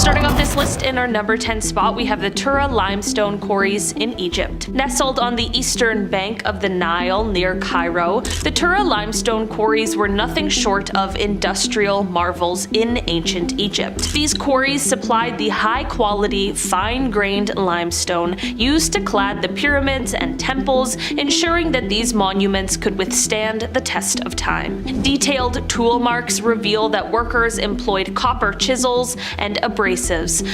Starting off this list in our number 10 spot, we have the Tura limestone quarries in Egypt. Nestled on the eastern bank of the Nile near Cairo, the Tura limestone quarries were nothing short of industrial marvels in ancient Egypt. These quarries supplied the high-quality, fine-grained limestone used to clad the pyramids and temples, ensuring that these monuments could withstand the test of time. Detailed tool marks reveal that workers employed copper chisels and abrasives,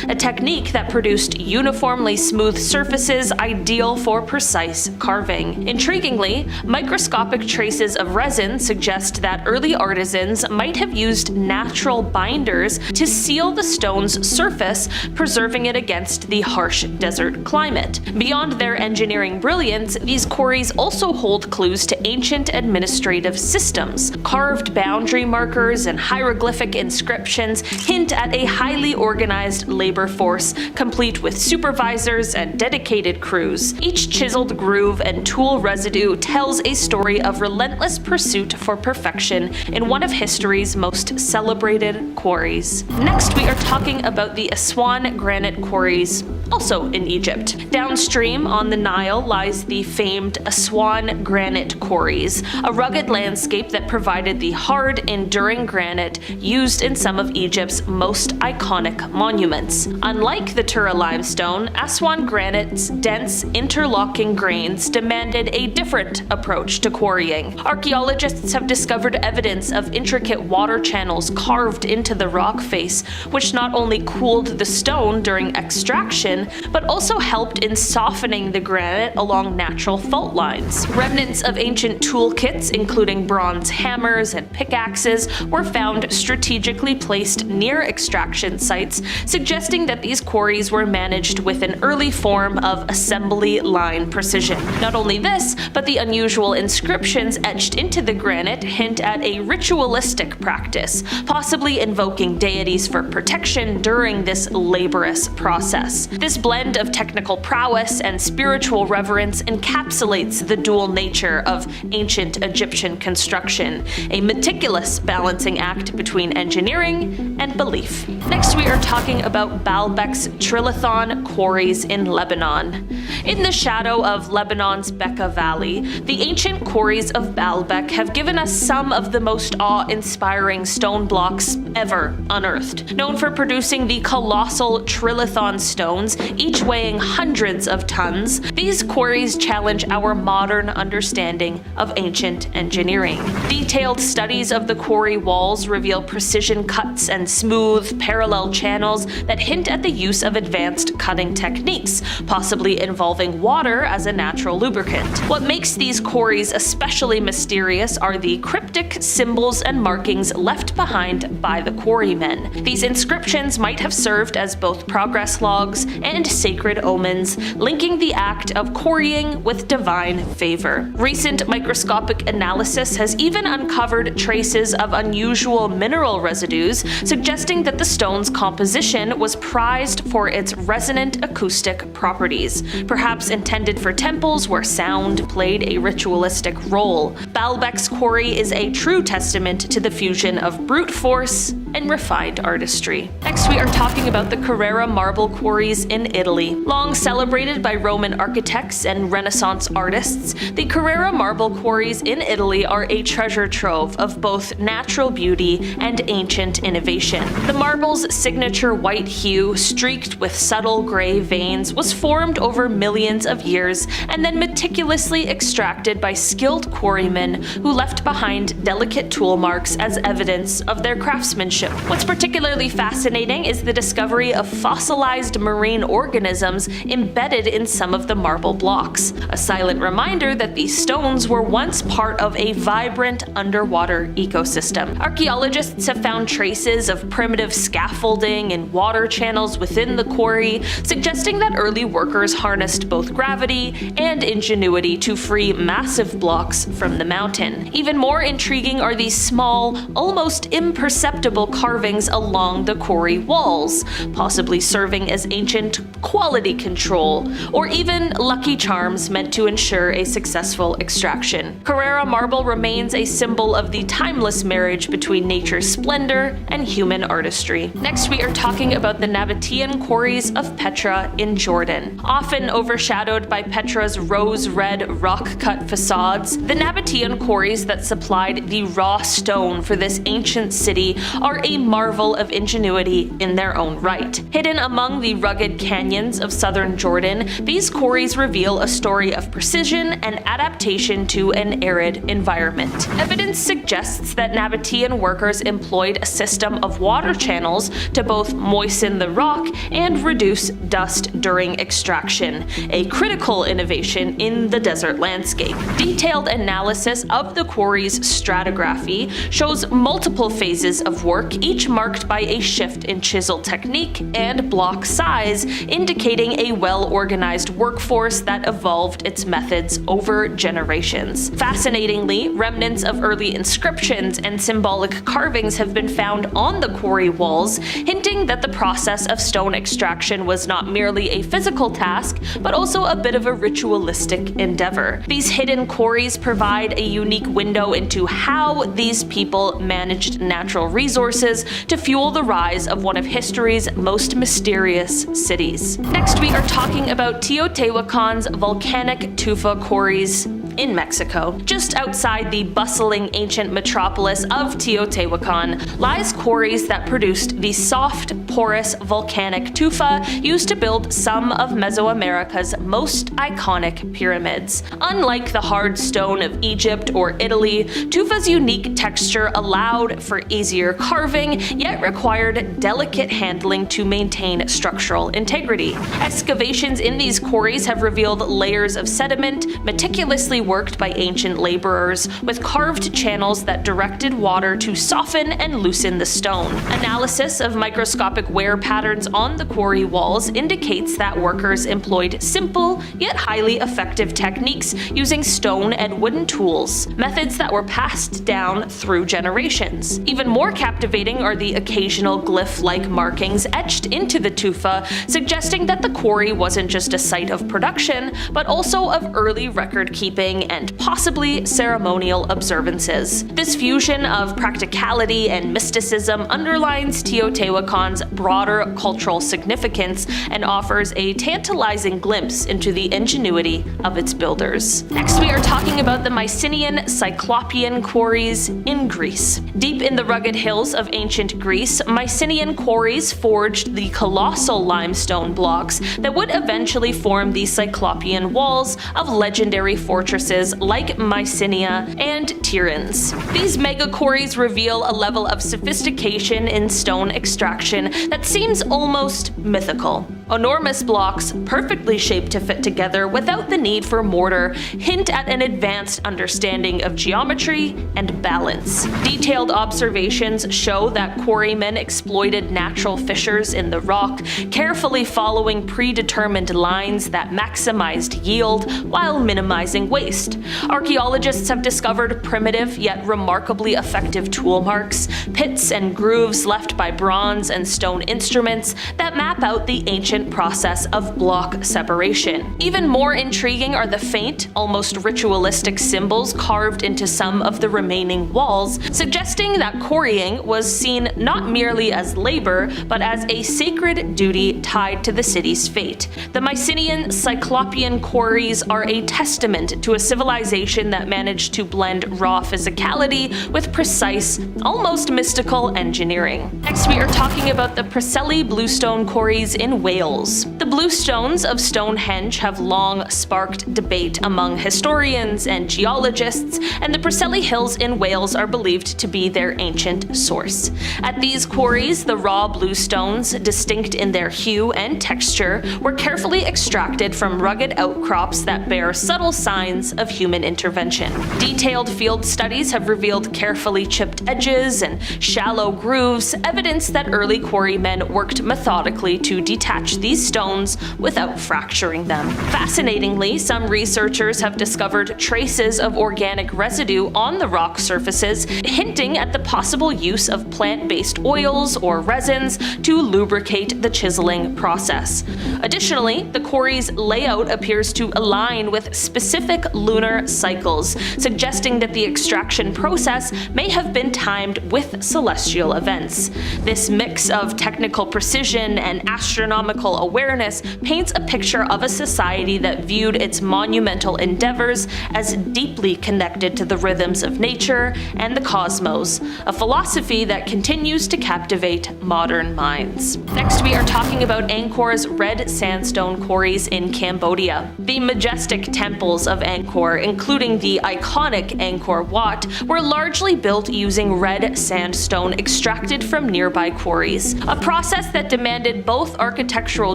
a technique that produced uniformly smooth surfaces ideal for precise carving. Intriguingly, microscopic traces of resin suggest that early artisans might have used natural binders to seal the stone's surface, preserving it against the harsh desert climate. Beyond their engineering brilliance, these quarries also hold clues to ancient administrative systems. Carved boundary markers and hieroglyphic inscriptions hint at a highly organized labor force, complete with supervisors and dedicated crews. Each chiseled groove and tool residue tells a story of relentless pursuit for perfection in one of history's most celebrated quarries. Next, we are talking about the Aswan granite quarries, also in Egypt. Downstream on the Nile lies the famed Aswan granite quarries, a rugged landscape that provided the hard, enduring granite used in some of Egypt's most iconic monuments. Unlike the Tura limestone, Aswan granite's dense, interlocking grains demanded a different approach to quarrying. Archaeologists have discovered evidence of intricate water channels carved into the rock face, which not only cooled the stone during extraction, but also helped in softening the granite along natural fault lines. Remnants of ancient toolkits, including bronze hammers and pickaxes, were found strategically placed near extraction sites, suggesting that these quarries were managed with an early form of assembly line precision. Not only this, but the unusual inscriptions etched into the granite hint at a ritualistic practice, possibly invoking deities for protection during this laborious process. This blend of technical prowess and spiritual reverence encapsulates the dual nature of ancient Egyptian construction, a meticulous balancing act between engineering and belief. Next, we are talking about Baalbek's Trilithon quarries in Lebanon. In the shadow of Lebanon's Bekaa Valley, the ancient quarries of Baalbek have given us some of the most awe-inspiring stone blocks ever unearthed. Known for producing the colossal Trilithon stones, each weighing hundreds of tons, these quarries challenge our modern understanding of ancient engineering. Detailed studies of the quarry walls reveal precision cuts and smooth, parallel channels that hint at the use of advanced cutting techniques, possibly involving water as a natural lubricant. What makes these quarries especially mysterious are the cryptic symbols and markings left behind by the quarrymen. These inscriptions might have served as both progress logs and sacred omens, linking the act of quarrying with divine favor. Recent microscopic analysis has even uncovered traces of unusual mineral residues, suggesting that the stone's composition was prized for its resonant acoustic properties, perhaps intended for temples where sound played a ritualistic role. Baalbek's quarry is a true testament to the fusion of brute force and refined artistry. Next, we are talking about the Carrara marble quarries in Italy. Long celebrated by Roman architects and Renaissance artists, the Carrara marble quarries in Italy are a treasure trove of both natural beauty and ancient innovation. The marble's signature white hue, streaked with subtle gray veins, was formed over millions of years and then meticulously extracted by skilled quarrymen who left behind delicate tool marks as evidence of their craftsmanship. What's particularly fascinating is the discovery of fossilized marine organisms embedded in some of the marble blocks, a silent reminder that these stones were once part of a vibrant underwater ecosystem. Archaeologists have found traces of primitive scaffolding and water channels within the quarry, suggesting that early workers harnessed both gravity and ingenuity to free massive blocks from the mountain. Even more intriguing are these small, almost imperceptible carvings along the quarry walls, possibly serving as ancient quality control, or even lucky charms meant to ensure a successful extraction. Carrara marble remains a symbol of the timeless marriage between nature's splendor and human artistry. Next, we are talking about the Nabatean quarries of Petra in Jordan. Often overshadowed by Petra's rose-red rock-cut facades, the Nabatean quarries that supplied the raw stone for this ancient city are a marvel of ingenuity in their own right. Hidden among the rugged canyons of southern Jordan, these quarries reveal a story of precision and adaptation to an arid environment. Evidence suggests that Nabatean workers employed a system of water channels to both moisten the rock and reduce dust during extraction, a critical innovation in the desert landscape. Detailed analysis of the quarry's stratigraphy shows multiple phases of work, each marked by a shift in chisel technique and block size, indicating a well-organized workforce that evolved its methods over generations. Fascinatingly, remnants of early inscriptions and symbolic carvings have been found on the quarry walls, hinting that the process of stone extraction was not merely a physical task, but also a bit of a ritualistic endeavor. These hidden quarries provide a unique window into how these people managed natural resources to fuel the rise of one of history's most mysterious cities. Next, we are talking about Teotihuacan's volcanic tufa quarries in Mexico. Just outside the bustling ancient metropolis of Teotihuacan lies quarries that produced the soft, porous volcanic tufa used to build some of Mesoamerica's most iconic pyramids. Unlike the hard stone of Egypt or Italy, tufa's unique texture allowed for easier carving, yet required delicate handling to maintain structural integrity. Excavations in these quarries have revealed layers of sediment meticulously worked by ancient laborers, with carved channels that directed water to soften and loosen the stone. Analysis of microscopic wear patterns on the quarry walls indicates that workers employed simple yet highly effective techniques using stone and wooden tools, methods that were passed down through generations. Even more captivating are the occasional glyph-like markings etched into the tufa, suggesting that the quarry wasn't just a site of production, but also of early record-keeping and possibly ceremonial observances. This fusion of practicality and mysticism underlines Teotihuacan's broader cultural significance and offers a tantalizing glimpse into the ingenuity of its builders. Next, we are talking about the Mycenaean Cyclopean quarries in Greece. Deep in the rugged hills of ancient Greece, Mycenaean quarries forged the colossal limestone blocks that would eventually form the Cyclopean walls of legendary fortresses like Mycenae and Tiryns. These mega quarries reveal a level of sophistication in stone extraction that seems almost mythical. Enormous blocks, perfectly shaped to fit together without the need for mortar, hint at an advanced understanding of geometry and balance. Detailed observations show that quarrymen exploited natural fissures in the rock, carefully following predetermined lines that maximized yield while minimizing waste. Archaeologists have discovered primitive yet remarkably effective tool marks, pits and grooves left by bronze and stone instruments that map out the ancient process of block separation. Even more intriguing are the faint, almost ritualistic symbols carved into some of the remaining walls, suggesting that quarrying was seen not merely as labor, but as a sacred duty tied to the city's fate. The Mycenaean Cyclopean quarries are a testament to a civilization that managed to blend raw physicality with precise, almost mystical engineering. Next, we are talking about the Preseli bluestone quarries in Wales. The bluestones of Stonehenge have long sparked debate among historians and geologists, and the Preseli Hills in Wales are believed to be their ancient source. At these quarries, the raw bluestones, distinct in their hue and texture, were carefully extracted from rugged outcrops that bear subtle signs signs of human intervention. Detailed field studies have revealed carefully chipped edges and shallow grooves, evidence that early quarrymen worked methodically to detach these stones without fracturing them. Fascinatingly, some researchers have discovered traces of organic residue on the rock surfaces, hinting at the possible use of plant-based oils or resins to lubricate the chiseling process. Additionally, the quarry's layout appears to align with specific lunar cycles, suggesting that the extraction process may have been timed with celestial events. This mix of technical precision and astronomical awareness paints a picture of a society that viewed its monumental endeavors as deeply connected to the rhythms of nature and the cosmos, a philosophy that continues to captivate modern minds. Next, we are talking about Angkor's red sandstone quarries in Cambodia. The majestic temples of Angkor, including the iconic Angkor Wat, were largely built using red sandstone extracted from nearby quarries, a process that demanded both architectural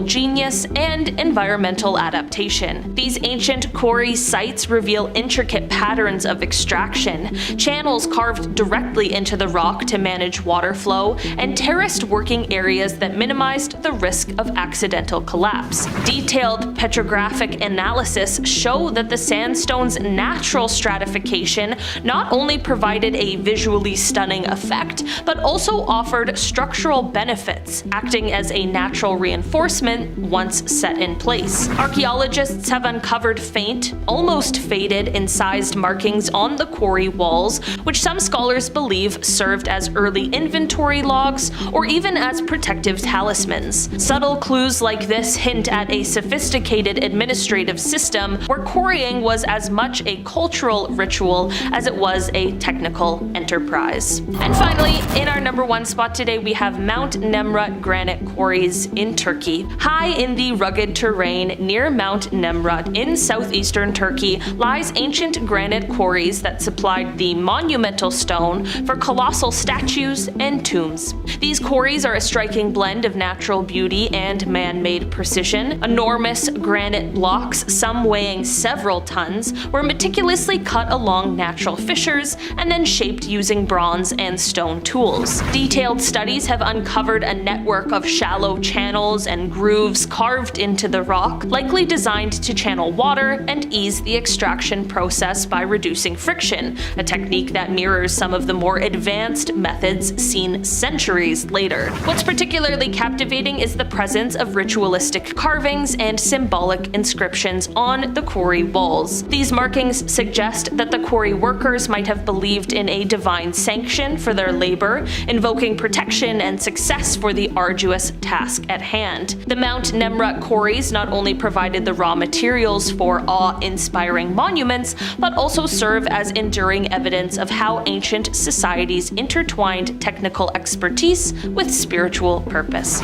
genius and environmental adaptation. These ancient quarry sites reveal intricate patterns of extraction, channels carved directly into the rock to manage water flow, and terraced working areas that minimized the risk of accidental collapse. Detailed petrographic analysis show that the sandstone's natural stratification not only provided a visually stunning effect, but also offered structural benefits, acting as a natural reinforcement once set in place. Archaeologists have uncovered faint, almost faded incised markings on the quarry walls, which some scholars believe served as early inventory logs or even as protective talismans. Subtle clues like this hint at a sophisticated administrative system where quarrying was as much a cultural ritual as it was a technical enterprise. And finally, in our number one spot today, we have Mount Nemrut granite quarries in Turkey. High in the rugged terrain near Mount Nemrut in southeastern Turkey lies ancient granite quarries that supplied the monumental stone for colossal statues and tombs. These quarries are a striking blend of natural beauty and man-made precision. Enormous granite blocks, some weighing several tons, were meticulously cut along natural fissures and then shaped using bronze and stone tools. Detailed studies have uncovered a network of shallow channels and grooves carved into the rock, likely designed to channel water and ease the extraction process by reducing friction, a technique that mirrors some of the more advanced methods seen centuries later. What's particularly captivating is the presence of ritualistic carvings and symbolic inscriptions on the quarry walls. These markings suggest that the quarry workers might have believed in a divine sanction for their labor, invoking protection and success for the arduous task at hand. The Mount Nemrut quarries not only provided the raw materials for awe-inspiring monuments, but also serve as enduring evidence of how ancient societies intertwined technical expertise with spiritual purpose.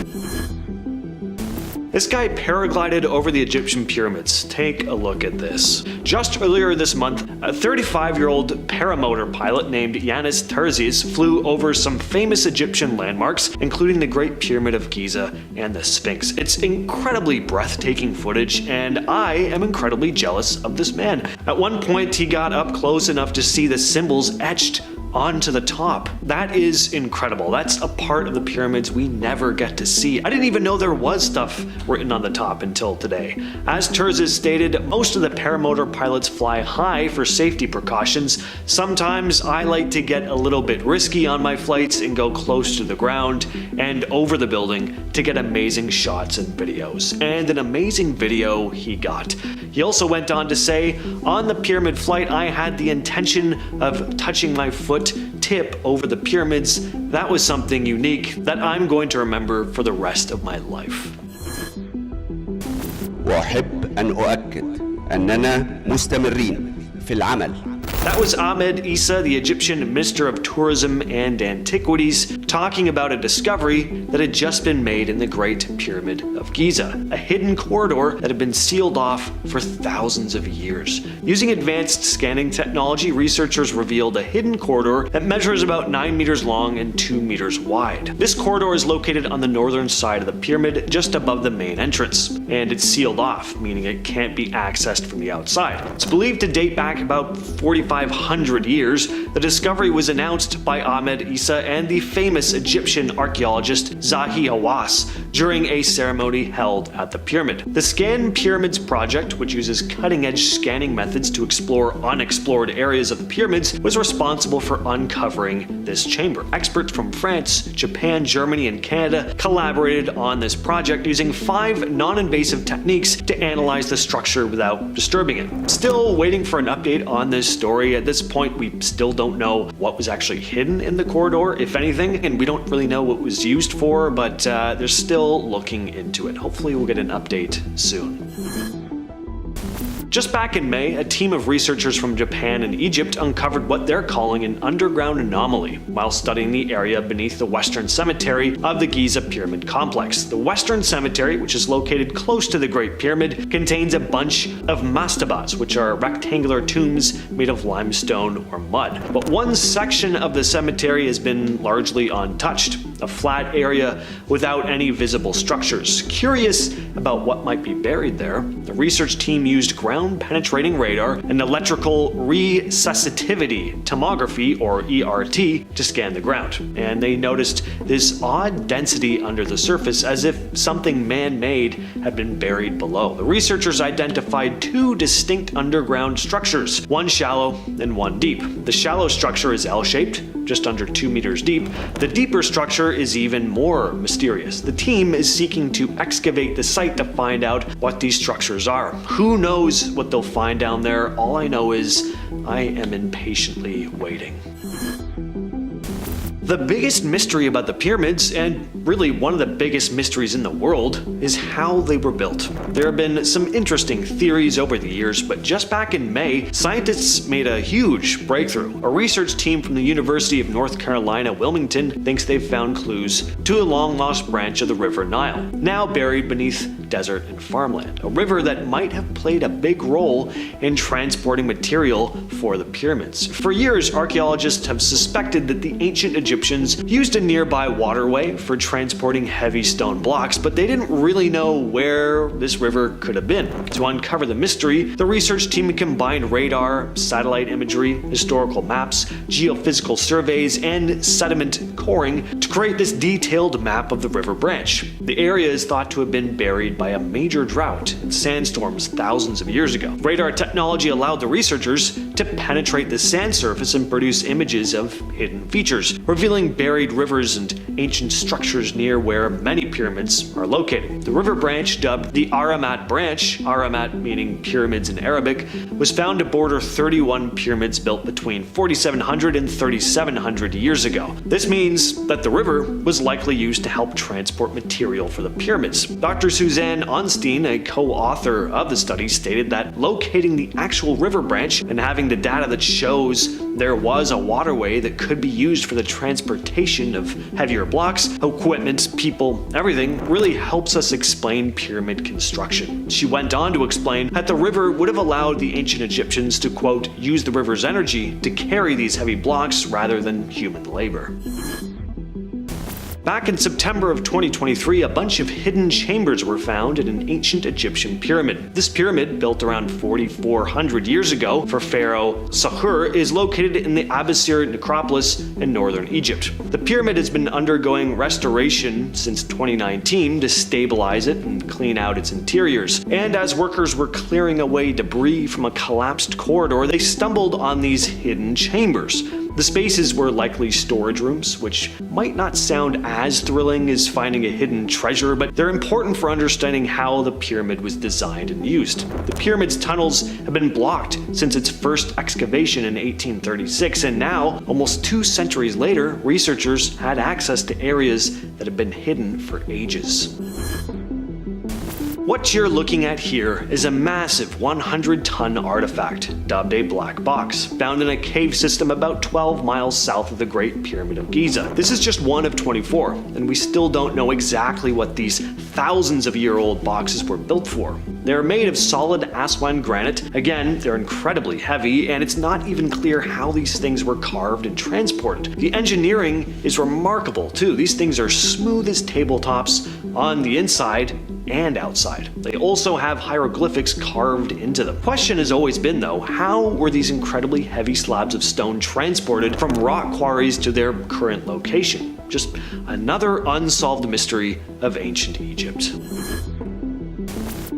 This guy paraglided over the Egyptian pyramids. Take a look at this. Just earlier this month, a 35-year-old paramotor pilot named Yanis Terzis flew over some famous Egyptian landmarks, including the Great Pyramid of Giza and the Sphinx. It's incredibly breathtaking footage, and I am incredibly jealous of this man. At one point, he got up close enough to see the symbols etched onto the top. That is incredible. That's a part of the pyramids we never get to see. I didn't even know there was stuff written on the top until today. As Terzis stated, most of the paramotor pilots fly high for safety precautions. Sometimes I like to get a little bit risky on my flights and go close to the ground and over the building to get amazing shots and videos. And an amazing video he got. He also went on to say, on the pyramid flight, I had the intention of touching my foot tip over the pyramids. That was something unique that I'm going to remember for the rest of my life. وأحب أن أؤكد أننا مستمرين في العمل. That was Ahmed Issa, the Egyptian Minister of Tourism and Antiquities, talking about a discovery that had just been made in the Great Pyramid of Giza, a hidden corridor that had been sealed off for thousands of years. Using advanced scanning technology, researchers revealed a hidden corridor that measures about 9 meters long and 2 meters wide. This corridor is located on the northern side of the pyramid, just above the main entrance, and it's sealed off, meaning it can't be accessed from the outside. It's believed to date back about 4,500 years. The discovery was announced by Ahmed Issa and the famous Egyptian archaeologist Zahi Hawass during a ceremony held at the pyramid. The Scan Pyramids project, which uses cutting-edge scanning methods to explore unexplored areas of the pyramids, was responsible for uncovering this chamber. Experts from France, Japan, Germany, and Canada collaborated on this project using 5 non-invasive techniques to analyze the structure without disturbing it. Still waiting for an update on this story. At this point, we still don't know what was actually hidden in the corridor, if anything, and we don't really know what it was used for, but they're still looking into it. Hopefully we'll get an update soon. Just back in May, a team of researchers from Japan and Egypt uncovered what they're calling an underground anomaly while studying the area beneath the Western Cemetery of the Giza Pyramid Complex. The Western Cemetery, which is located close to the Great Pyramid, contains a bunch of mastabas, which are rectangular tombs made of limestone or mud. But one section of the cemetery has been largely untouched, a flat area without any visible structures. Curious about what might be buried there, the research team used ground-penetrating radar and electrical resuscitivity tomography, or ERT, to scan the ground. And they noticed this odd density under the surface, as if something man-made had been buried below. The researchers identified 2 distinct underground structures, one shallow and one deep. The shallow structure is L-shaped, just under 2 meters deep. The deeper structure is even more mysterious. The team is seeking to excavate the site to find out what these structures are. Who knows what they'll find down there? All I know is I am impatiently waiting. The biggest mystery about the pyramids, and really one of the biggest mysteries in the world, is how they were built. There have been some interesting theories over the years, but just back in May, scientists made a huge breakthrough. A research team from the University of North Carolina, Wilmington, thinks they've found clues to a long-lost branch of the River Nile, now buried beneath desert and farmland. A river that might have played a big role in transporting material for the pyramids. For years, archaeologists have suspected that the ancient Egyptians used a nearby waterway for transporting heavy stone blocks, but they didn't really know where this river could have been. To uncover the mystery, the research team combined radar, satellite imagery, historical maps, geophysical surveys, and sediment coring to create this detailed map of the river branch. The area is thought to have been buried by a major drought and sandstorms thousands of years ago. Radar technology allowed the researchers to penetrate the sand surface and produce images of hidden features, revealing buried rivers and ancient structures near where many pyramids are located. The river branch, dubbed the Aramat branch, Aramat meaning pyramids in Arabic, was found to border 31 pyramids built between 4,700 and 3,700 years ago. This means that the river was likely used to help transport material for the pyramids. Dr. Suzanne Onstein, a co-author of the study, stated that locating the actual river branch and having the data that shows there was a waterway that could be used for the transportation of heavier blocks, equipment, people, everything, really helps us explain pyramid construction. She went on to explain that the river would have allowed the ancient Egyptians to, quote, use the river's energy to carry these heavy blocks rather than human labor. Back in September of 2023, a bunch of hidden chambers were found in an ancient Egyptian pyramid. This pyramid, built around 4,400 years ago for Pharaoh Sakur, is located in the Abusir necropolis in northern Egypt. The pyramid has been undergoing restoration since 2019 to stabilize it and clean out its interiors. And as workers were clearing away debris from a collapsed corridor, they stumbled on these hidden chambers. The spaces were likely storage rooms, which might not sound as thrilling as finding a hidden treasure, but they're important for understanding how the pyramid was designed and used. The pyramid's tunnels have been blocked since its first excavation in 1836, and now, almost 2 centuries later, researchers had access to areas that have been hidden for ages. What you're looking at here is a massive 100-ton artifact, dubbed a black box, found in a cave system about 12 miles south of the Great Pyramid of Giza. This is just one of 24, and we still don't know exactly what these thousands of year-old boxes were built for. They're made of solid Aswan granite. Again, they're incredibly heavy, and it's not even clear how these things were carved and transported. The engineering is remarkable too. These things are smooth as tabletops on the inside and outside. They also have hieroglyphics carved into them. Question has always been though, how were these incredibly heavy slabs of stone transported from rock quarries to their current location? Just another unsolved mystery of ancient Egypt.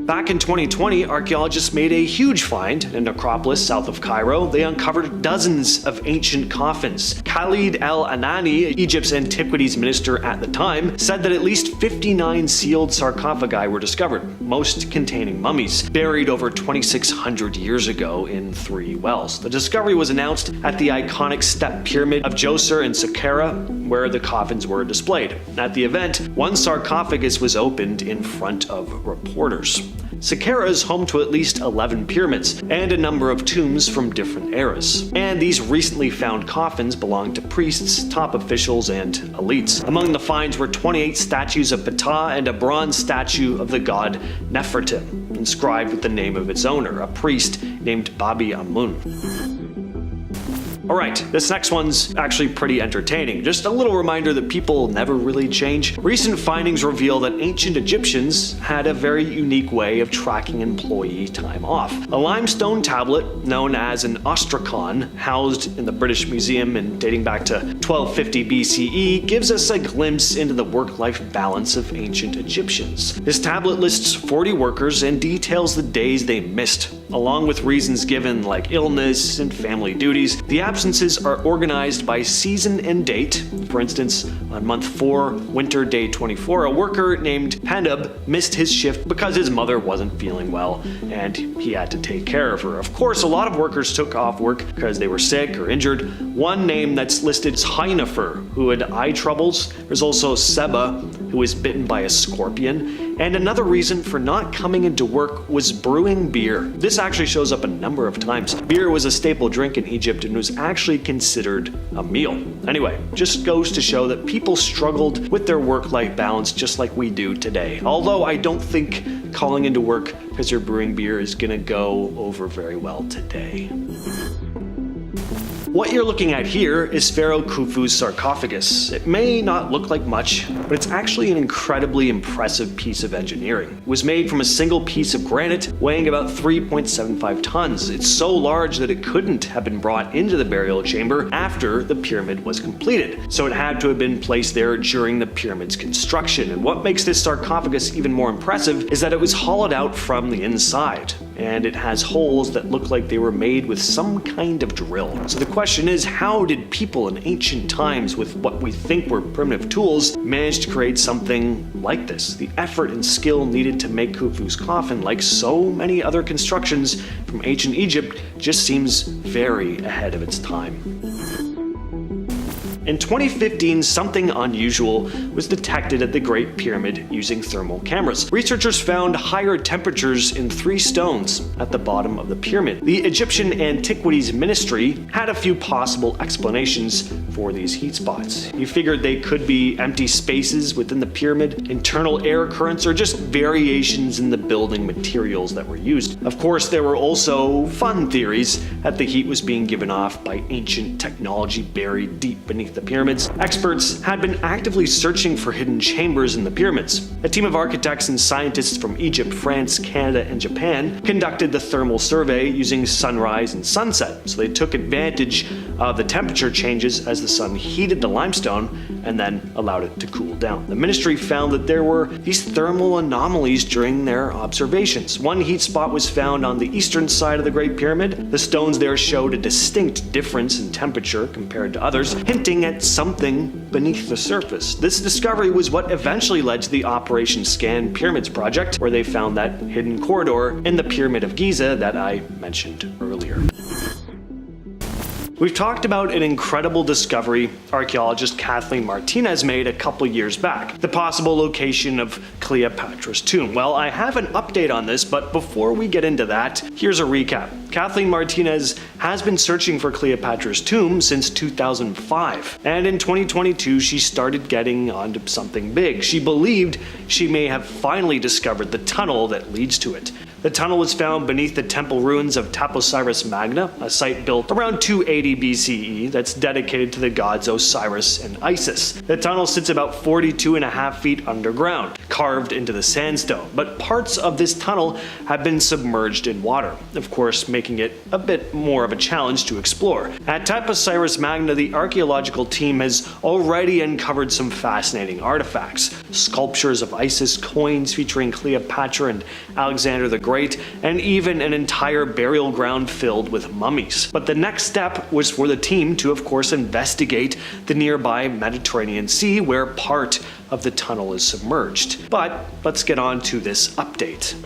Back in 2020, archaeologists made a huge find in a necropolis south of Cairo. They uncovered dozens of ancient coffins. Khalid El-Anani, Egypt's antiquities minister at the time, said that at least 59 sealed sarcophagi were discovered, most containing mummies, buried over 2,600 years ago in 3 wells. The discovery was announced at the iconic step pyramid of Djoser in Saqqara, where the coffins were displayed. At the event, one sarcophagus was opened in front of reporters. Saqqara is home to at least 11 pyramids and a number of tombs from different eras. And these recently found coffins belong to priests, top officials, and elites. Among the finds were 28 statues of Ptah and a bronze statue of the god Nefertim, inscribed with the name of its owner, a priest named Babi Amun. Alright, this next one's actually pretty entertaining. Just a little reminder that people never really change. Recent findings reveal that ancient Egyptians had a very unique way of tracking employee time off. A limestone tablet known as an ostrakon, housed in the British Museum and dating back to 1250 BCE, gives us a glimpse into the work-life balance of ancient Egyptians. This tablet lists 40 workers and details the days they missed, along with reasons given like illness and family duties. The absences are organized by season and date. For instance, on month 4, winter day 24, a worker named Pendub missed his shift because his mother wasn't feeling well and he had to take care of her. Of course, a lot of workers took off work because they were sick or injured. One name that's listed is Hainafer, who had eye troubles. There's also Seba, who was bitten by a scorpion. And another reason for not coming into work was brewing beer. This actually shows up a number of times. Beer was a staple drink in Egypt and was actually considered a meal. Anyway, just goes to show that people struggled with their work-life balance just like we do today. Although I don't think calling into work because you're brewing beer is gonna go over very well today. What you're looking at here is Pharaoh Khufu's sarcophagus. It may not look like much, but it's actually an incredibly impressive piece of engineering. It was made from a single piece of granite weighing about 3.75 tons. It's so large that it couldn't have been brought into the burial chamber after the pyramid was completed, so it had to have been placed there during the pyramid's construction. And what makes this sarcophagus even more impressive is that it was hollowed out from the inside, and it has holes that look like they were made with some kind of drill. So the question is, how did people in ancient times with what we think were primitive tools manage to create something like this? The effort and skill needed to make Khufu's coffin, like so many other constructions from ancient Egypt, just seems very ahead of its time. In 2015, something unusual was detected at the Great Pyramid using thermal cameras. Researchers found higher temperatures in 3 stones at the bottom of the pyramid. The Egyptian Antiquities Ministry had a few possible explanations for these heat spots. You figured they could be empty spaces within the pyramid, internal air currents, or just variations in the building materials that were used. Of course, there were also fun theories that the heat was being given off by ancient technology buried deep beneath the pyramids. Experts had been actively searching for hidden chambers in the pyramids. A team of architects and scientists from Egypt, France, Canada, and Japan conducted the thermal survey using sunrise and sunset. So they took advantage of the temperature changes as the sun heated the limestone and then allowed it to cool down. The ministry found that there were these thermal anomalies during their observations. One heat spot was found on the eastern side of the Great Pyramid. The stones there showed a distinct difference in temperature compared to others, hinting at something beneath the surface. This discovery was what eventually led to the Operation Scan Pyramids project, where they found that hidden corridor in the Pyramid of Giza that I mentioned earlier. We've talked about an incredible discovery archaeologist Kathleen Martinez made a couple years back, the possible location of Cleopatra's tomb. Well, I have an update on this, but before we get into that, here's a recap. Kathleen Martinez has been searching for Cleopatra's tomb since 2005, and in 2022 she started getting onto something big. She believed she may have finally discovered the tunnel that leads to it. The tunnel was found beneath the temple ruins of Taposiris Magna, a site built around 280 BCE that's dedicated to the gods Osiris and Isis. The tunnel sits about 42.5 feet underground, carved into the sandstone, but parts of this tunnel have been submerged in water, of course making it a bit more of a challenge to explore. At Taposiris Magna, the archaeological team has already uncovered some fascinating artifacts, sculptures of Isis, coins featuring Cleopatra and Alexander the Great, and even an entire burial ground filled with mummies. But the next step was for the team to, of course, investigate the nearby Mediterranean Sea where part of the tunnel is submerged. But let's get on to this update.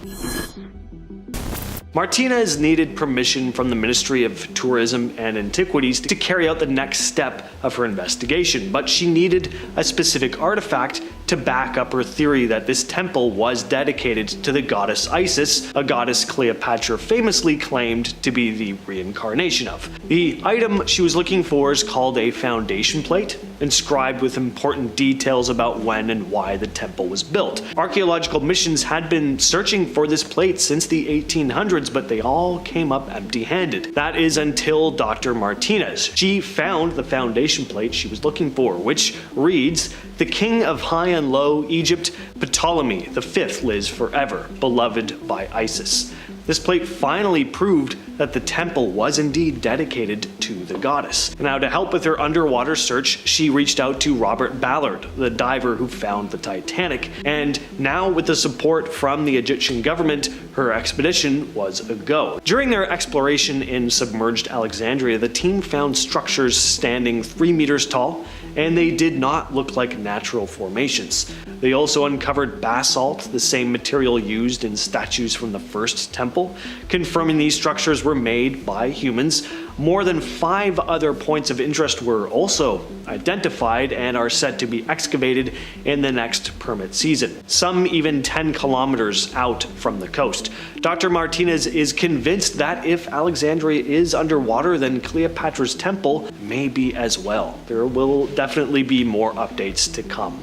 Martinez needed permission from the Ministry of Tourism and Antiquities to carry out the next step of her investigation, but she needed a specific artifact to back up her theory that this temple was dedicated to the goddess Isis, a goddess Cleopatra famously claimed to be the reincarnation of. The item she was looking for is called a foundation plate, inscribed with important details about when and why the temple was built. Archaeological missions had been searching for this plate since the 1800s, but they all came up empty-handed. That is until Dr. Martinez. She found the foundation plate she was looking for, which reads, "The king of high and low Egypt, Ptolemy V lives forever, beloved by Isis." This plate finally proved that the temple was indeed dedicated to the goddess. Now, to help with her underwater search, she reached out to Robert Ballard, the diver who found the Titanic, and now with the support from the Egyptian government, her expedition was a go. During their exploration in submerged Alexandria, the team found structures standing 3 meters tall, and they did not look like natural formations. They also uncovered basalt, the same material used in statues from the first temple, confirming these structures were made by humans. More than 5 other points of interest were also identified and are set to be excavated in the next permit season, some even 10 kilometers out from the coast. Dr. Martinez is convinced that if Alexandria is underwater, then Cleopatra's temple may be as well. There will definitely be more updates to come.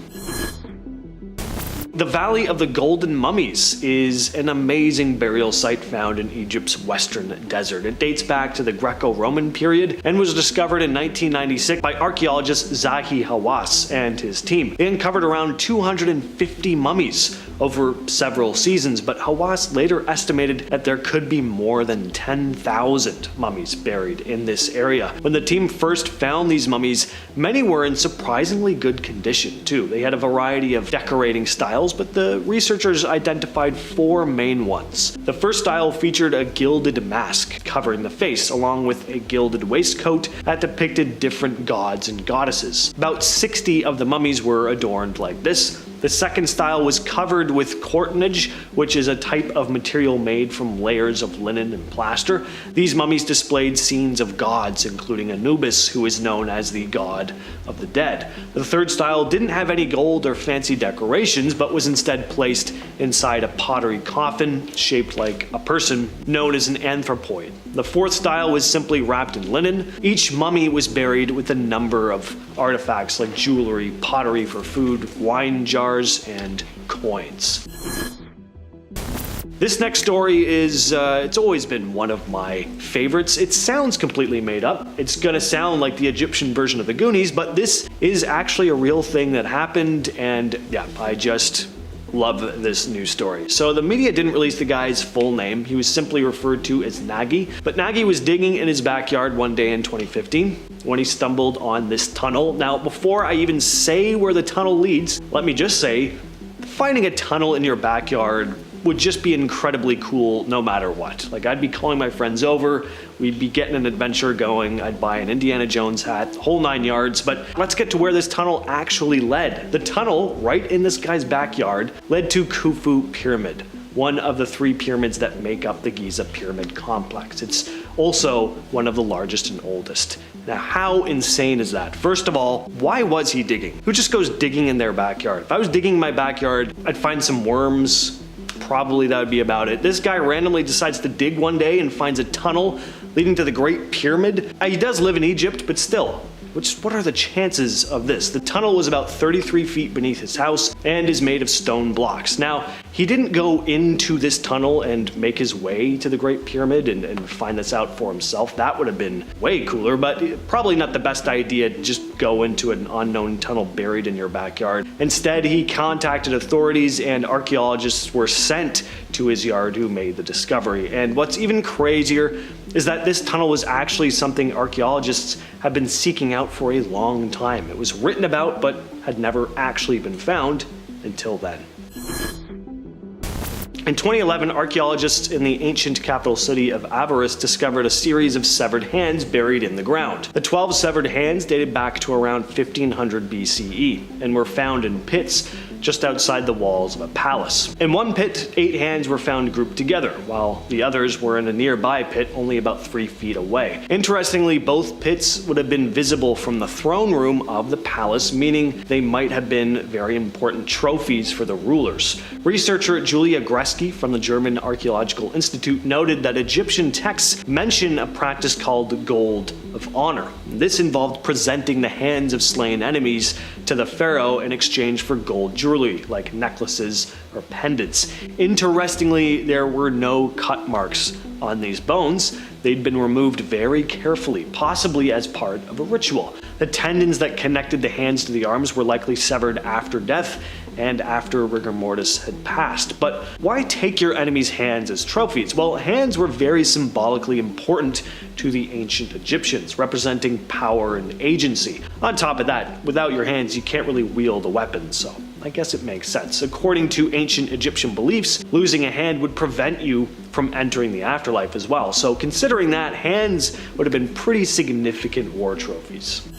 The Valley of the Golden Mummies is an amazing burial site found in Egypt's western desert. It dates back to the Greco-Roman period and was discovered in 1996 by archaeologist Zahi Hawass and his team. They uncovered around 250 mummies over several seasons, but Hawass later estimated that there could be more than 10,000 mummies buried in this area. When the team first found these mummies, many were in surprisingly good condition too. They had a variety of decorating styles, but the researchers identified 4 main ones. The first style featured a gilded mask covering the face, along with a gilded waistcoat that depicted different gods and goddesses. About 60 of the mummies were adorned like this. The second style was covered with courtenage, which is a type of material made from layers of linen and plaster. These mummies displayed scenes of gods, including Anubis, who is known as the god of the dead. The third style didn't have any gold or fancy decorations, but was instead placed inside a pottery coffin shaped like a person, known as an anthropoid. The fourth style was simply wrapped in linen. Each mummy was buried with a number of artifacts like jewelry, pottery for food, wine jars, and coins. This next story is, it's always been one of my favorites. It sounds completely made up. It's gonna sound like the Egyptian version of the Goonies, but this is actually a real thing that happened, and yeah, I just love this news story. So the media didn't release the guy's full name. He was simply referred to as Nagy. But Nagy was digging in his backyard one day in 2015 when he stumbled on this tunnel. Now, before I even say where the tunnel leads, let me just say, finding a tunnel in your backyard would just be incredibly cool no matter what. Like, I'd be calling my friends over, we'd be getting an adventure going, I'd buy an Indiana Jones hat, whole 9 yards, but let's get to where this tunnel actually led. The tunnel, right in this guy's backyard, led to Khufu Pyramid, one of the 3 pyramids that make up the Giza Pyramid complex. It's also one of the largest and oldest Now, how insane is that? First of all, why was he digging? Who just goes digging in their backyard? If I was digging in my backyard, I'd find some worms. Probably that would be about it. This guy randomly decides to dig one day and finds a tunnel leading to the Great Pyramid. He does live in Egypt, but still. What are the chances of this? The tunnel was about 33 feet beneath his house and is made of stone blocks. Now, he didn't go into this tunnel and make his way to the Great Pyramid and find this out for himself. That would have been way cooler, but probably not the best idea to just go into an unknown tunnel buried in your backyard. Instead, he contacted authorities and archaeologists were sent to his yard who made the discovery. And what's even crazier is that this tunnel was actually something archaeologists have been seeking out for a long time. It was written about, but had never actually been found until then. In 2011, archaeologists in the ancient capital city of Avaris discovered a series of severed hands buried in the ground. The 12 severed hands dated back to around 1500 BCE and were found in pits just outside the walls of a palace. In one pit, 8 hands were found grouped together, while the others were in a nearby pit only about 3 feet away. Interestingly, both pits would have been visible from the throne room of the palace, meaning they might have been very important trophies for the rulers. Researcher Julia Greski from the German Archaeological Institute noted that Egyptian texts mention a practice called gold of honor. This involved presenting the hands of slain enemies to the pharaoh in exchange for gold jewelry, like necklaces or pendants. Interestingly, there were no cut marks on these bones. They'd been removed very carefully, possibly as part of a ritual. The tendons that connected the hands to the arms were likely severed after death and after rigor mortis had passed. But why take your enemy's hands as trophies? Well, hands were very symbolically important to the ancient Egyptians, representing power and agency. On top of that, without your hands, you can't really wield a weapon, so I guess it makes sense. According to ancient Egyptian beliefs, losing a hand would prevent you from entering the afterlife as well. So considering that, hands would have been pretty significant war trophies.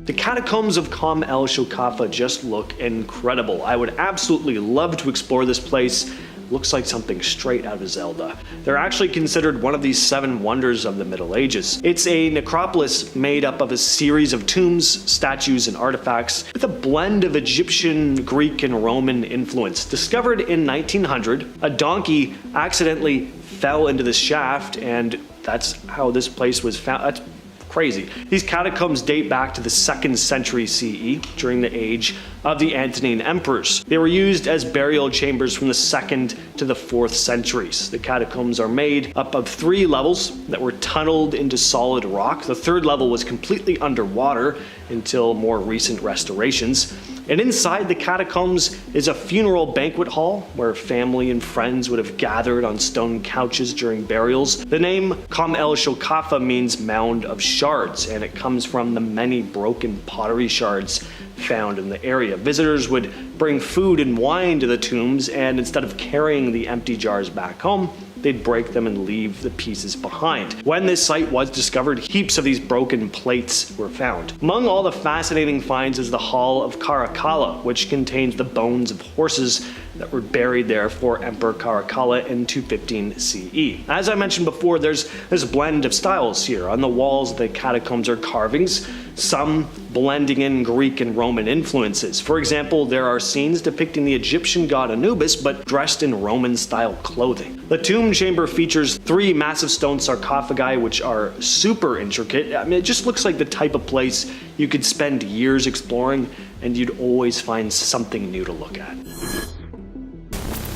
The catacombs of Kom El Shokafa just look incredible. I would absolutely love to explore this place. Looks like something straight out of Zelda. They're actually considered one of the 7 wonders of the Middle Ages. It's a necropolis made up of a series of tombs, statues, and artifacts with a blend of Egyptian, Greek, and Roman influence. Discovered in 1900, a donkey accidentally fell into the shaft, and that's how this place was found. That's crazy. These catacombs date back to the 2nd century CE, during the age of the Antonine emperors. They were used as burial chambers from the 2nd to the 4th centuries. The catacombs are made up of 3 levels that were tunneled into solid rock. The 3rd level was completely underwater until more recent restorations. And inside the catacombs is a funeral banquet hall where family and friends would have gathered on stone couches during burials. The name Kom El Shokafa means mound of shards, and it comes from the many broken pottery shards found in the area. Visitors would bring food and wine to the tombs, and instead of carrying the empty jars back home, they'd break them and leave the pieces behind. When this site was discovered, heaps of these broken plates were found. Among all the fascinating finds is the Hall of Caracalla, which contains the bones of horses that were buried there for Emperor Caracalla in 215 CE. As I mentioned before, there's this blend of styles here. On the walls of the catacombs are carvings, some blending in Greek and Roman influences. For example, there are scenes depicting the Egyptian god Anubis, but dressed in Roman-style clothing. The tomb chamber features 3 massive stone sarcophagi, which are super intricate. I mean, it just looks like the type of place you could spend years exploring, and you'd always find something new to look at.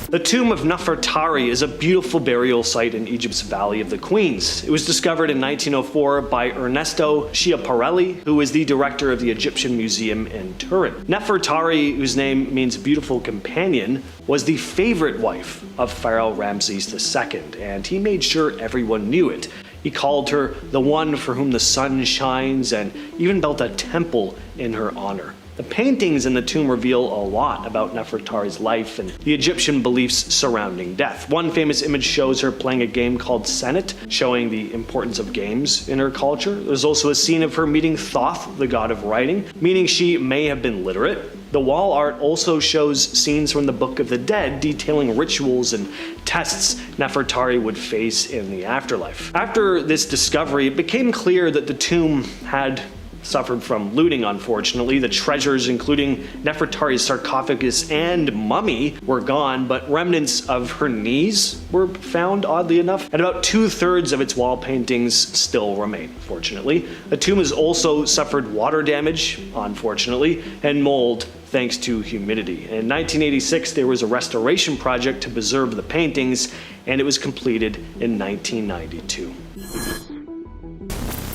The tomb of Nefertari is a beautiful burial site in Egypt's Valley of the Queens. It was discovered in 1904 by Ernesto Schiaparelli, who is the director of the Egyptian Museum in Turin. Nefertari, whose name means beautiful companion, was the favorite wife of Pharaoh Ramses II, and he made sure everyone knew it. He called her the one for whom the sun shines, and even built a temple in her honor. The paintings in the tomb reveal a lot about Nefertari's life and the Egyptian beliefs surrounding death. One famous image shows her playing a game called Senet, showing the importance of games in her culture. There's also a scene of her meeting Thoth, the god of writing, meaning she may have been literate. The wall art also shows scenes from the Book of the Dead detailing rituals and tests Nefertari would face in the afterlife. After this discovery, it became clear that the tomb had suffered from looting, unfortunately. The treasures, including Nefertari's sarcophagus and mummy, were gone, but remnants of her knees were found, oddly enough, and about 2/3 of its wall paintings still remain, fortunately. The tomb has also suffered water damage, unfortunately, and mold thanks to humidity. In 1986, there was a restoration project to preserve the paintings, and it was completed in 1992.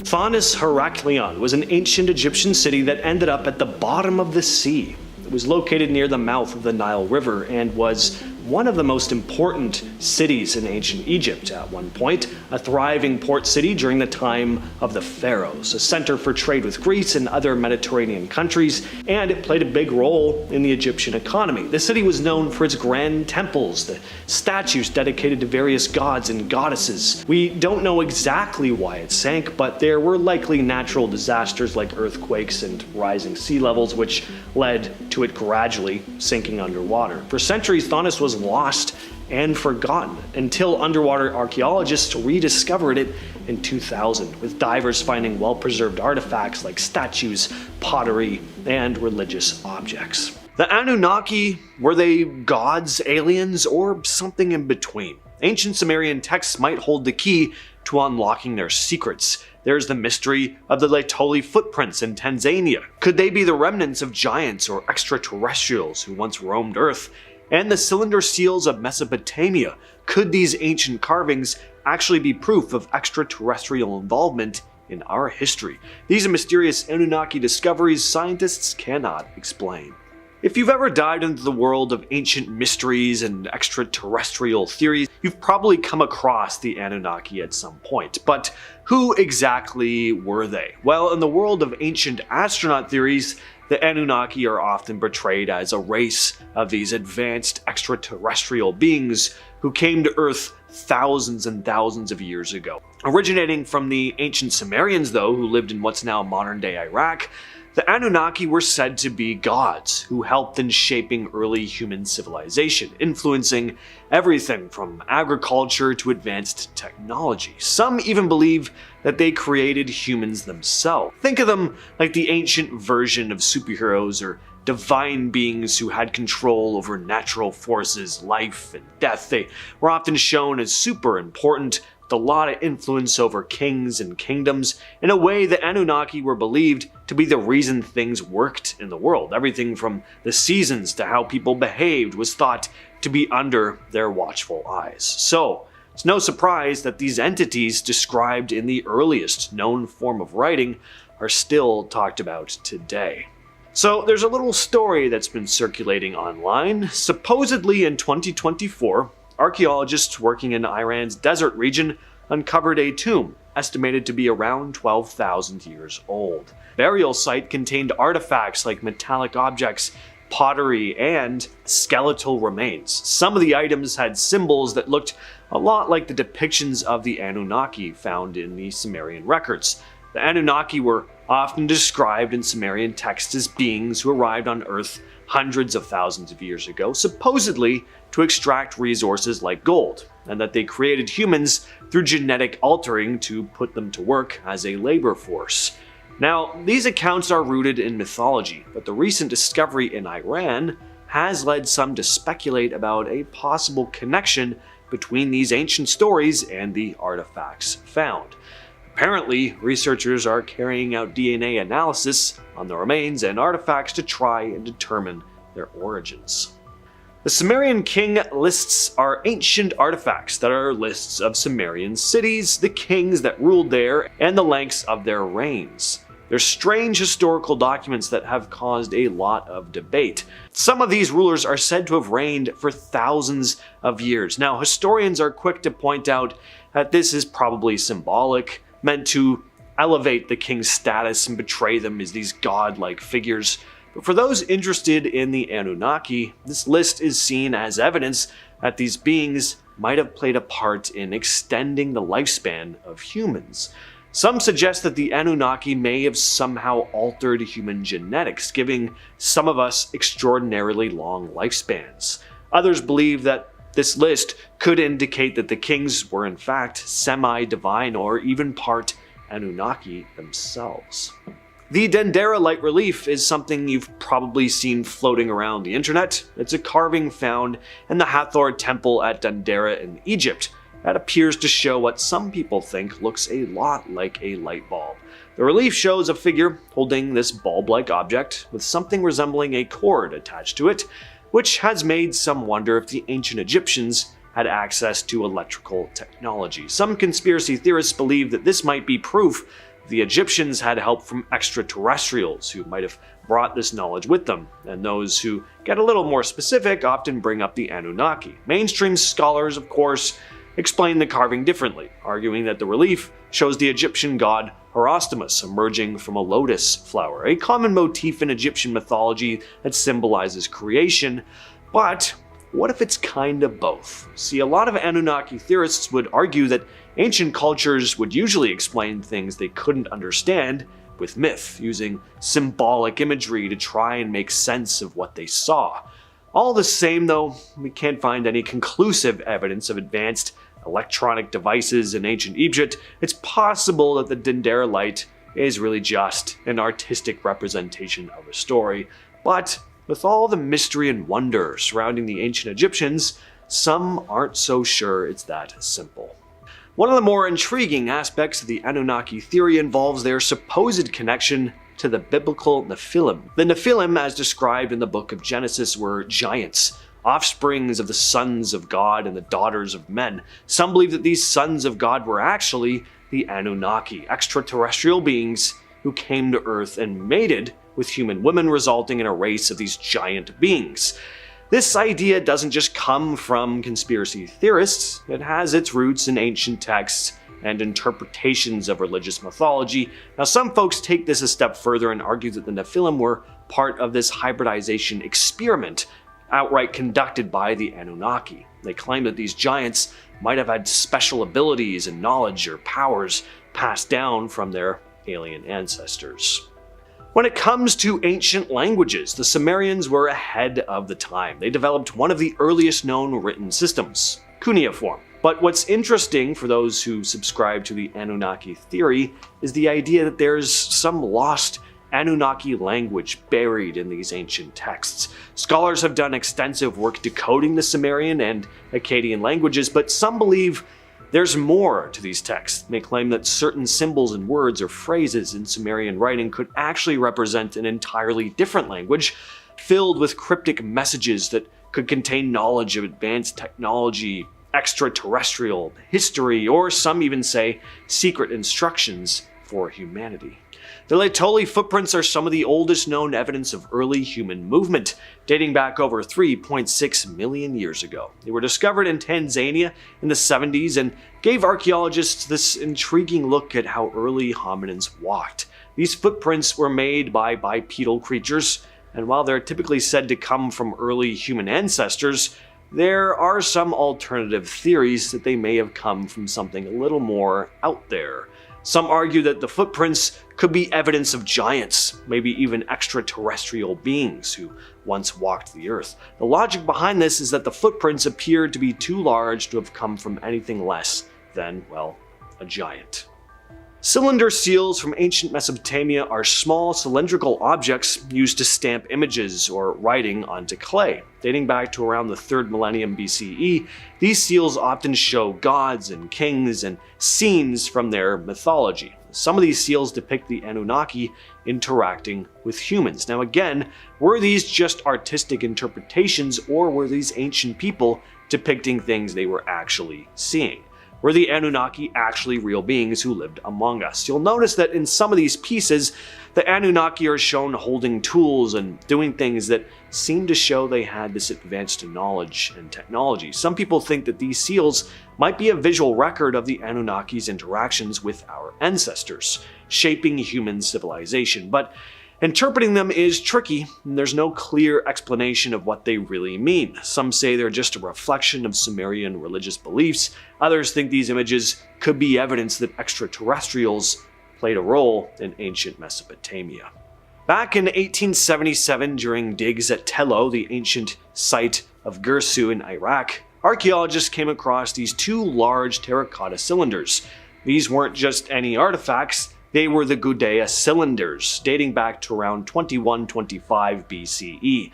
Thonis Heraklion was an ancient Egyptian city that ended up at the bottom of the sea. It was located near the mouth of the Nile River and was one of the most important cities in ancient Egypt at one point, a thriving port city during the time of the pharaohs, a center for trade with Greece and other Mediterranean countries, and it played a big role in the Egyptian economy. The city was known for its grand temples, the statues dedicated to various gods and goddesses. We don't know exactly why it sank, but there were likely natural disasters like earthquakes and rising sea levels, which led to it gradually sinking underwater. For centuries, Thonis was lost and forgotten until underwater archaeologists rediscovered it in 2000, with divers finding well-preserved artifacts like statues, pottery, and religious objects. The Anunnaki, were they gods, aliens, or something in between? Ancient Sumerian texts might hold the key to unlocking their secrets. There's the mystery of the Laetoli footprints in Tanzania. Could they be the remnants of giants or extraterrestrials who once roamed Earth? And the cylinder seals of Mesopotamia. Could these ancient carvings actually be proof of extraterrestrial involvement in our history? These are mysterious Anunnaki discoveries scientists cannot explain. If you've ever dived into the world of ancient mysteries and extraterrestrial theories, you've probably come across the Anunnaki at some point. But who exactly were they? Well, in the world of ancient astronaut theories, the Anunnaki are often portrayed as a race of these advanced extraterrestrial beings who came to Earth thousands and thousands of years ago. Originating from the ancient Sumerians, though, who lived in what's now modern-day Iraq, the Anunnaki were said to be gods who helped in shaping early human civilization, influencing everything from agriculture to advanced technology. Some even believe that they created humans themselves. Think of them like the ancient version of superheroes or divine beings who had control over natural forces, life, and death. They were often shown as super important, with a lot of influence over kings and kingdoms. In a way, the Anunnaki were believed to be the reason things worked in the world. Everything from the seasons to how people behaved was thought to be under their watchful eyes. So, it's no surprise that these entities described in the earliest known form of writing are still talked about today. So there's a little story that's been circulating online. Supposedly in 2024, archaeologists working in Iran's desert region uncovered a tomb estimated to be around 12,000 years old. The burial site contained artifacts like metallic objects, pottery, and skeletal remains. Some of the items had symbols that looked a lot like the depictions of the Anunnaki found in the Sumerian records. The Anunnaki were often described in Sumerian texts as beings who arrived on Earth hundreds of thousands of years ago, supposedly to extract resources like gold, and that they created humans through genetic altering to put them to work as a labor force. Now, these accounts are rooted in mythology, but the recent discovery in Iran has led some to speculate about a possible connection between these ancient stories and the artifacts found. Apparently, researchers are carrying out DNA analysis on the remains and artifacts to try and determine their origins. The Sumerian king lists are ancient artifacts that are lists of Sumerian cities, the kings that ruled there, and the lengths of their reigns. They're strange historical documents that have caused a lot of debate. Some of these rulers are said to have reigned for thousands of years. Now, historians are quick to point out that this is probably symbolic, meant to elevate the king's status and portray them as these godlike figures. But for those interested in the Anunnaki, this list is seen as evidence that these beings might have played a part in extending the lifespan of humans. Some suggest that the Anunnaki may have somehow altered human genetics, giving some of us extraordinarily long lifespans. Others believe that this list could indicate that the kings were in fact semi-divine or even part Anunnaki themselves. The Dendera light relief is something you've probably seen floating around the internet. It's a carving found in the Hathor temple at Dendera in Egypt that appears to show what some people think looks a lot like a light bulb. The relief shows a figure holding this bulb-like object with something resembling a cord attached to it, which has made some wonder if the ancient Egyptians had access to electrical technology. Some conspiracy theorists believe that this might be proof the Egyptians had help from extraterrestrials who might have brought this knowledge with them, and those who get a little more specific often bring up the Anunnaki. Mainstream scholars, of course, explain the carving differently, arguing that the relief shows the Egyptian god Horostomus emerging from a lotus flower, a common motif in Egyptian mythology that symbolizes creation. But what if it's kinda both? See, a lot of Anunnaki theorists would argue that ancient cultures would usually explain things they couldn't understand with myth, using symbolic imagery to try and make sense of what they saw. All the same though, we can't find any conclusive evidence of advanced electronic devices in ancient Egypt. It's possible that the Dendera light is really just an artistic representation of a story, but with all the mystery and wonder surrounding the ancient Egyptians, some aren't so sure it's that simple. One of the more intriguing aspects of the Anunnaki theory involves their supposed connection to the biblical Nephilim. The Nephilim, as described in the book of Genesis, were giants, offsprings of the sons of God and the daughters of men. Some believe that these sons of God were actually the Anunnaki, extraterrestrial beings who came to Earth and mated with human women, resulting in a race of these giant beings. This idea doesn't just come from conspiracy theorists, it has its roots in ancient texts and interpretations of religious mythology. Now, some folks take this a step further and argue that the Nephilim were part of this hybridization experiment outright conducted by the Anunnaki. They claim that these giants might have had special abilities and knowledge or powers passed down from their alien ancestors. When it comes to ancient languages, the Sumerians were ahead of the time. They developed one of the earliest known written systems, cuneiform. But what's interesting for those who subscribe to the Anunnaki theory is the idea that there's some lost Anunnaki language buried in these ancient texts. Scholars have done extensive work decoding the Sumerian and Akkadian languages, but some believe there's more to these texts. They claim that certain symbols and words or phrases in Sumerian writing could actually represent an entirely different language, filled with cryptic messages that could contain knowledge of advanced technology, extraterrestrial history, or some even say secret instructions for humanity. The Laetoli footprints are some of the oldest known evidence of early human movement, dating back over 3.6 million years ago. They were discovered in Tanzania in the 70s and gave archaeologists this intriguing look at how early hominins walked. These footprints were made by bipedal creatures, and while they're typically said to come from early human ancestors, there are some alternative theories that they may have come from something a little more out there. Some argue that the footprints could be evidence of giants, maybe even extraterrestrial beings who once walked the earth. The logic behind this is that the footprints appeared to be too large to have come from anything less than, well, a giant. Cylinder seals from ancient Mesopotamia are small cylindrical objects used to stamp images or writing onto clay. Dating back to around the 3rd millennium BCE, these seals often show gods and kings and scenes from their mythology. Some of these seals depict the Anunnaki interacting with humans. Now again, were these just artistic interpretations, or were these ancient people depicting things they were actually seeing? Were the Anunnaki actually real beings who lived among us? You'll notice that in some of these pieces, the Anunnaki are shown holding tools and doing things that seem to show they had this advanced knowledge and technology. Some people think that these seals might be a visual record of the Anunnaki's interactions with our ancestors, shaping human civilization. But Interpreting them is tricky, and there's no clear explanation of what they really mean. Some say they're just a reflection of Sumerian religious beliefs. Others think these images could be evidence that extraterrestrials played a role in ancient Mesopotamia. Back in 1877, during digs at Tello, the ancient site of Girsu in Iraq, archaeologists came across these two large terracotta cylinders. These weren't just any artifacts, they were the Gudea cylinders, dating back to around 2125 BCE.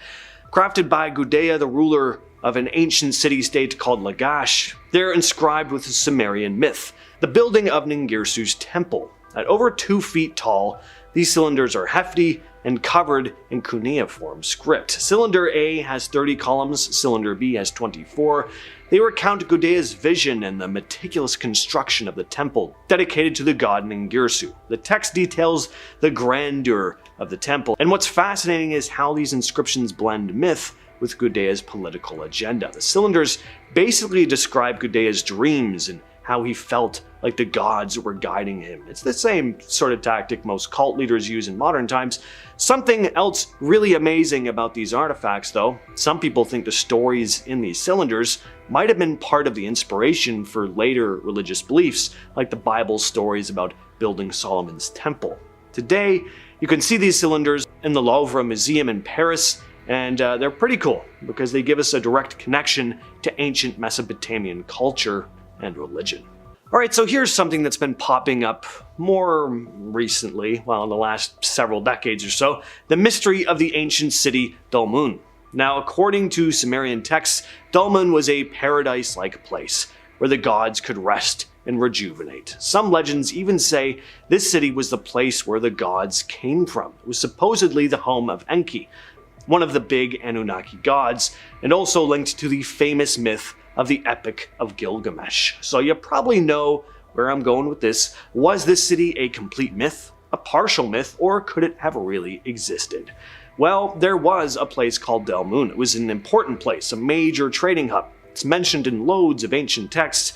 Crafted by Gudea, the ruler of an ancient city-state called Lagash, they're inscribed with a Sumerian myth, the building of Ningirsu's temple. At over 2 feet tall, these cylinders are hefty and covered in cuneiform script. Cylinder A has 30 columns, cylinder B has 24. They recount Gudea's vision and the meticulous construction of the temple, dedicated to the god Ningirsu. The text details the grandeur of the temple, and what's fascinating is how these inscriptions blend myth with Gudea's political agenda. The cylinders basically describe Gudea's dreams and how he felt like the gods were guiding him. It's the same sort of tactic most cult leaders use in modern times. Something else really amazing about these artifacts, though, some people think the stories in these cylinders might have been part of the inspiration for later religious beliefs, like the Bible stories about building Solomon's temple. Today, you can see these cylinders in the Louvre Museum in Paris, and they're pretty cool because they give us a direct connection to ancient Mesopotamian culture and religion. Alright, so here's something that's been popping up more recently, well, in the last several decades or so, the mystery of the ancient city Dolmun. Now, according to Sumerian texts, Dolmun was a paradise-like place where the gods could rest and rejuvenate. Some legends even say this city was the place where the gods came from. It was supposedly the home of Enki, one of the big Anunnaki gods, and also linked to the famous myth of the Epic of Gilgamesh. So you probably know where I'm going with this. Was this city a complete myth, a partial myth, or could it have really existed? Well, there was a place called Dolmun. It was an important place, a major trading hub. It's mentioned in loads of ancient texts,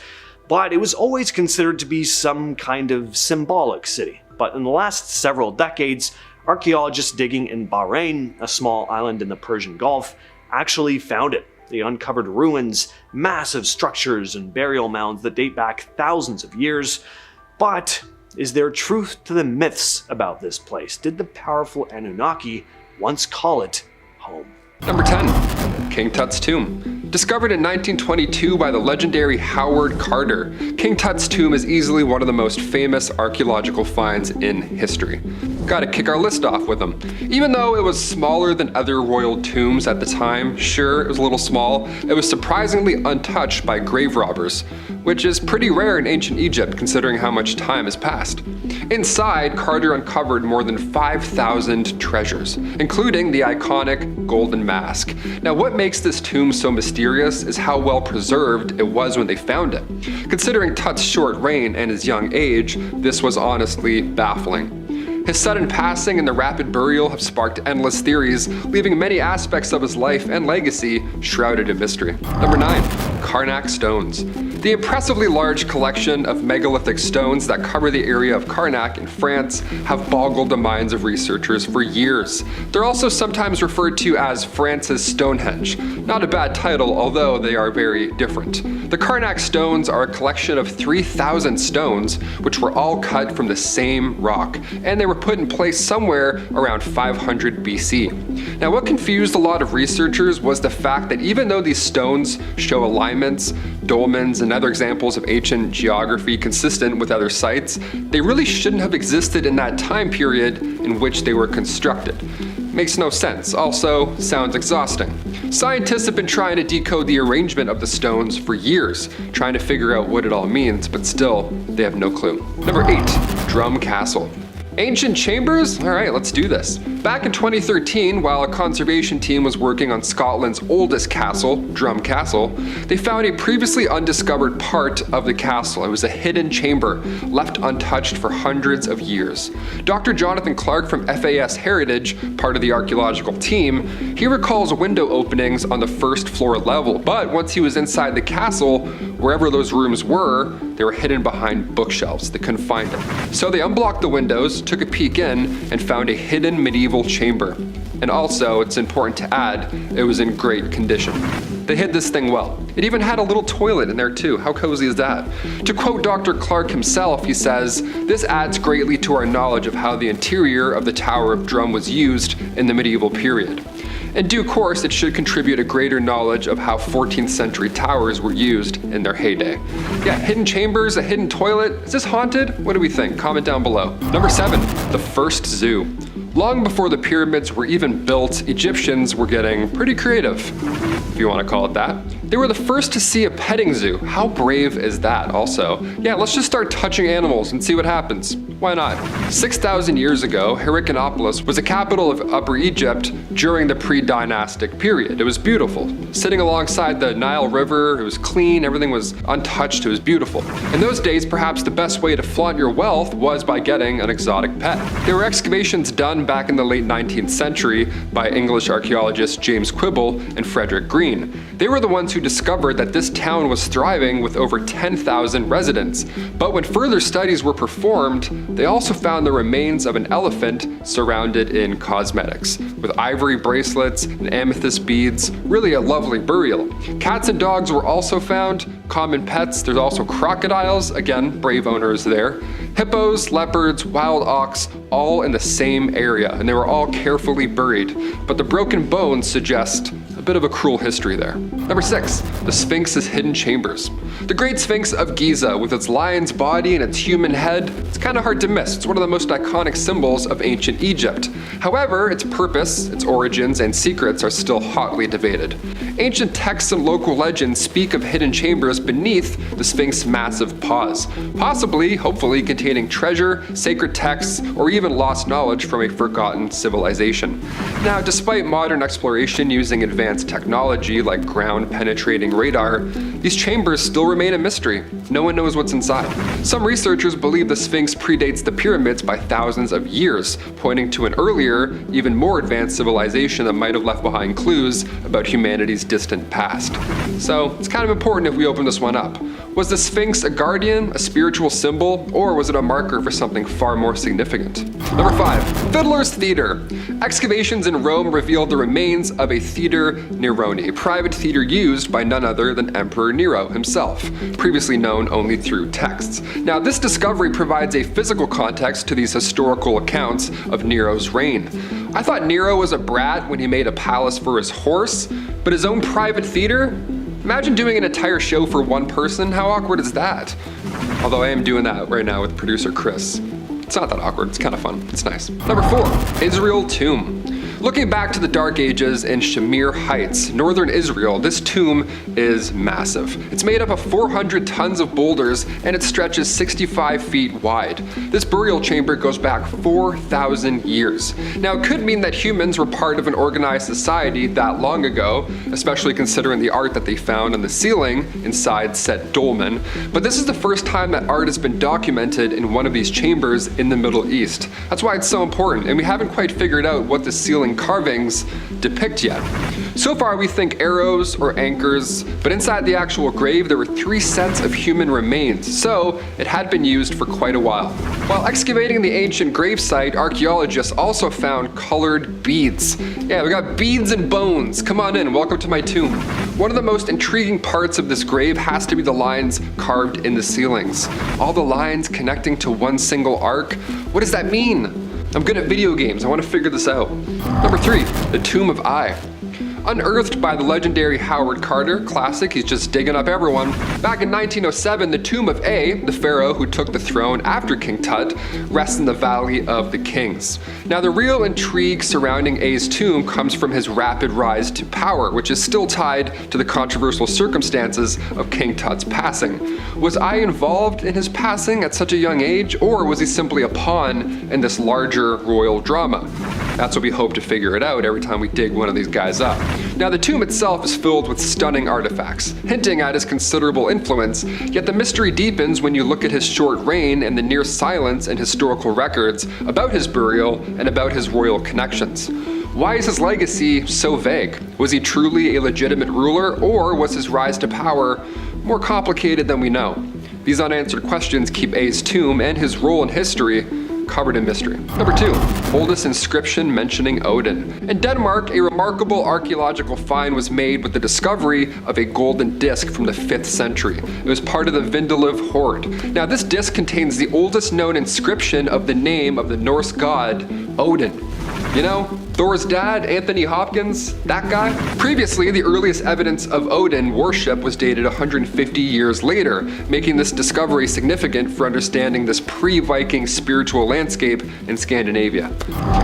but it was always considered to be some kind of symbolic city. But in the last several decades, archaeologists digging in Bahrain, a small island in the Persian Gulf, actually found it. They uncovered ruins, massive structures, and burial mounds that date back thousands of years. But is there truth to the myths about this place? Did the powerful Anunnaki once call it home? Number 10. King Tut's tomb. Discovered in 1922 by the legendary Howard Carter, King Tut's tomb is easily one of the most famous archaeological finds in history. Gotta kick our list off with him. Even though it was smaller than other royal tombs at the time, sure, it was a little small, it was surprisingly untouched by grave robbers, which is pretty rare in ancient Egypt considering how much time has passed. Inside, Carter uncovered more than 5,000 treasures, including the iconic golden mask. Now, what makes this tomb so mysterious is how well preserved it was when they found it. Considering Tut's short reign and his young age, this was honestly baffling. His sudden passing and the rapid burial have sparked endless theories, leaving many aspects of his life and legacy shrouded in mystery. Number 9. Karnak stones. The impressively large collection of megalithic stones that cover the area of Karnak in France have boggled the minds of researchers for years. They're also sometimes referred to as France's Stonehenge. Not a bad title, although they are very different. The Karnak stones are a collection of 3,000 stones, which were all cut from the same rock, and they were put in place somewhere around 500 BC. Now, what confused a lot of researchers was the fact that even though these stones show alignments, dolmens, and other examples of ancient geography consistent with other sites, they really shouldn't have existed in that time period in which they were constructed. Makes no sense. Also, sounds exhausting. Scientists have been trying to decode the arrangement of the stones for years, trying to figure out what it all means, but still, they have no clue. Number 8. Drum Castle. Ancient chambers? Alright, let's do this. Back in 2013, while a conservation team was working on Scotland's oldest castle, Drum Castle, they found a previously undiscovered part of the castle. It was a hidden chamber, left untouched for hundreds of years. Dr. Jonathan Clark from FAS Heritage, part of the archaeological team, he recalls window openings on the first floor level, but once he was inside the castle, wherever those rooms were, they were hidden behind bookshelves. They couldn't find them. So they unblocked the windows, took a peek in, and found a hidden medieval medieval chamber. And also, it's important to add, it was in great condition. They hid this thing well. It even had a little toilet in there too. How cozy is that? To quote Dr. Clark himself, he says, "This adds greatly to our knowledge of how the interior of the Tower of Drum was used in the medieval period. In due course, it should contribute a greater knowledge of how 14th century towers were used in their heyday." Yeah, hidden chambers, a hidden toilet. Is this haunted? What do we think? Comment down below. Number 7, the first zoo. Long before the pyramids were even built, Egyptians were getting pretty creative, if you want to call it that. They were the first to see a petting zoo. How brave is that also? Yeah, let's just start touching animals and see what happens. Why not? 6,000 years ago, Heracleopolis was the capital of Upper Egypt during the pre-dynastic period. It was beautiful. Sitting alongside the Nile River, it was clean, everything was untouched, it was beautiful. In those days, perhaps the best way to flaunt your wealth was by getting an exotic pet. There were excavations done back in the late 19th century by English archaeologists James Quibble and Frederick Green. They were the ones who discovered that this town was thriving with over 10,000 residents. But when further studies were performed, they also found the remains of an elephant surrounded in cosmetics, with ivory bracelets and amethyst beads. Really a lovely burial. Cats and dogs were also found, common pets. There's also crocodiles, again, brave owners there. Hippos, leopards, wild ox, all in the same area, and they were all carefully buried. But the broken bones suggest a bit of a cruel history there. Number 6, the Sphinx's hidden chambers. The Great Sphinx of Giza, with its lion's body and its human head, it's kind of hard to miss. It's one of the most iconic symbols of ancient Egypt. However, its purpose, its origins, and secrets are still hotly debated. Ancient texts and local legends speak of hidden chambers beneath the Sphinx's massive paws, possibly, hopefully, containing treasure, sacred texts, or even lost knowledge from a forgotten civilization. Now, despite modern exploration using advanced technology like ground-penetrating radar, these chambers still remain a mystery. No one knows what's inside. Some researchers believe the Sphinx predates the pyramids by thousands of years, pointing to an earlier, even more advanced civilization that might have left behind clues about humanity's distant past. So it's kind of important if we open this one up. Was the Sphinx a guardian, a spiritual symbol, or was it a marker for something far more significant? Number 5, Fiddler's Theater. Excavations in Rome revealed the remains of a Theater Neroni, a private theater used by none other than Emperor Nero himself, previously known only through texts. Now, this discovery provides a physical context to these historical accounts of Nero's reign. I thought Nero was a brat when he made a palace for his horse, but his own private theater? Imagine doing an entire show for one person. How awkward is that? Although I am doing that right now with producer Chris. It's not that awkward, it's kind of fun, it's nice. Number 4, Israel Tomb. Looking back to the Dark Ages in Shamir Heights, northern Israel, this tomb is massive. It's made up of 400 tons of boulders and it stretches 65 feet wide. This burial chamber goes back 4,000 years. Now, it could mean that humans were part of an organized society that long ago, especially considering the art that they found on the ceiling inside said dolmen. But this is the first time that art has been documented in one of these chambers in the Middle East. That's why it's so important, and we haven't quite figured out what the ceiling carvings depict yet. So far we think arrows or anchors, but inside the actual grave there were 3 sets of human remains, so it had been used for quite a while. While excavating the ancient gravesite, archaeologists also found colored beads. Yeah, we got beads and bones. Come on in, welcome to my tomb. One of the most intriguing parts of this grave has to be the lines carved in the ceilings. All the lines connecting to one single arc. What does that mean? I'm good at video games, I want to figure this out. Number 3, the Tomb of I. Unearthed by the legendary Howard Carter, classic, he's just digging up everyone. Back in 1907, the tomb of A, the pharaoh who took the throne after King Tut, rests in the Valley of the Kings. Now, the real intrigue surrounding A's tomb comes from his rapid rise to power, which is still tied to the controversial circumstances of King Tut's passing. Was I involved in his passing at such a young age, or was he simply a pawn in this larger royal drama? That's what we hope to figure it out every time we dig one of these guys up. Now, the tomb itself is filled with stunning artifacts, hinting at his considerable influence, yet the mystery deepens when you look at his short reign and the near silence in historical records about his burial and about his royal connections. Why is his legacy so vague? Was he truly a legitimate ruler, or was his rise to power more complicated than we know? These unanswered questions keep A's tomb and his role in history covered in mystery. Number 2, oldest inscription mentioning Odin. In Denmark, a remarkable archaeological find was made with the discovery of a golden disc from the 5th century. It was part of the Vindeliv hoard. Now, this disc contains the oldest known inscription of the name of the Norse god Odin. You know, Thor's dad, Anthony Hopkins, that guy? Previously, the earliest evidence of Odin worship was dated 150 years later, making this discovery significant for understanding this pre-Viking spiritual landscape in Scandinavia.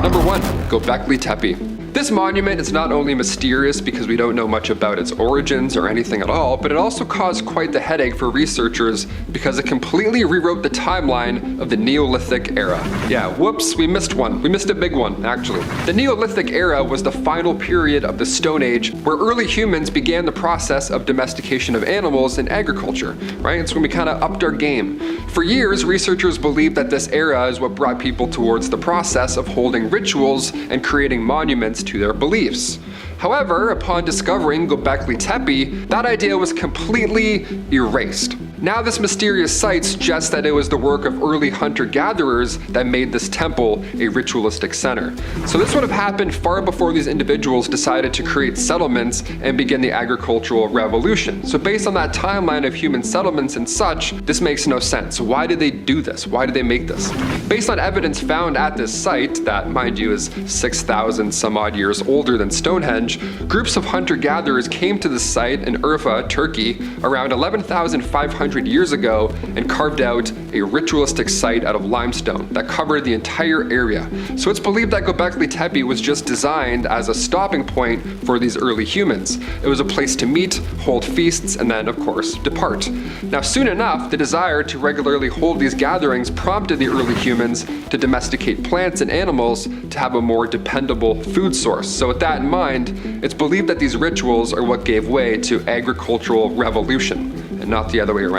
Number 1, Göbekli Tepe. This monument is not only mysterious because we don't know much about its origins or anything at all, but it also caused quite the headache for researchers because it completely rewrote the timeline of the Neolithic era. Yeah, whoops, we missed one. We missed a big one, actually. The Neolithic era was the final period of the Stone Age where early humans began the process of domestication of animals in agriculture, right? It's when we kind of upped our game. For years, researchers believed that this era is what brought people towards the process of holding rituals and creating monuments to their beliefs. However, upon discovering Göbekli Tepe, that idea was completely erased. Now this mysterious site suggests that it was the work of early hunter-gatherers that made this temple a ritualistic center. So this would have happened far before these individuals decided to create settlements and begin the agricultural revolution. So based on that timeline of human settlements and such, this makes no sense. Why did they do this? Why did they make this? Based on evidence found at this site, that mind you is 6,000 some odd years older than Stonehenge, groups of hunter-gatherers came to the site in Urfa, Turkey, around 11,500 years ago and carved out a ritualistic site out of limestone that covered the entire area. So it's believed that Göbekli Tepe was just designed as a stopping point for these early humans. It was a place to meet, hold feasts, and then, of course, depart. Now, soon enough, the desire to regularly hold these gatherings prompted the early humans to domesticate plants and animals to have a more dependable food source. So with that in mind, it's believed that these rituals are what gave way to agricultural revolution, and not the other way around.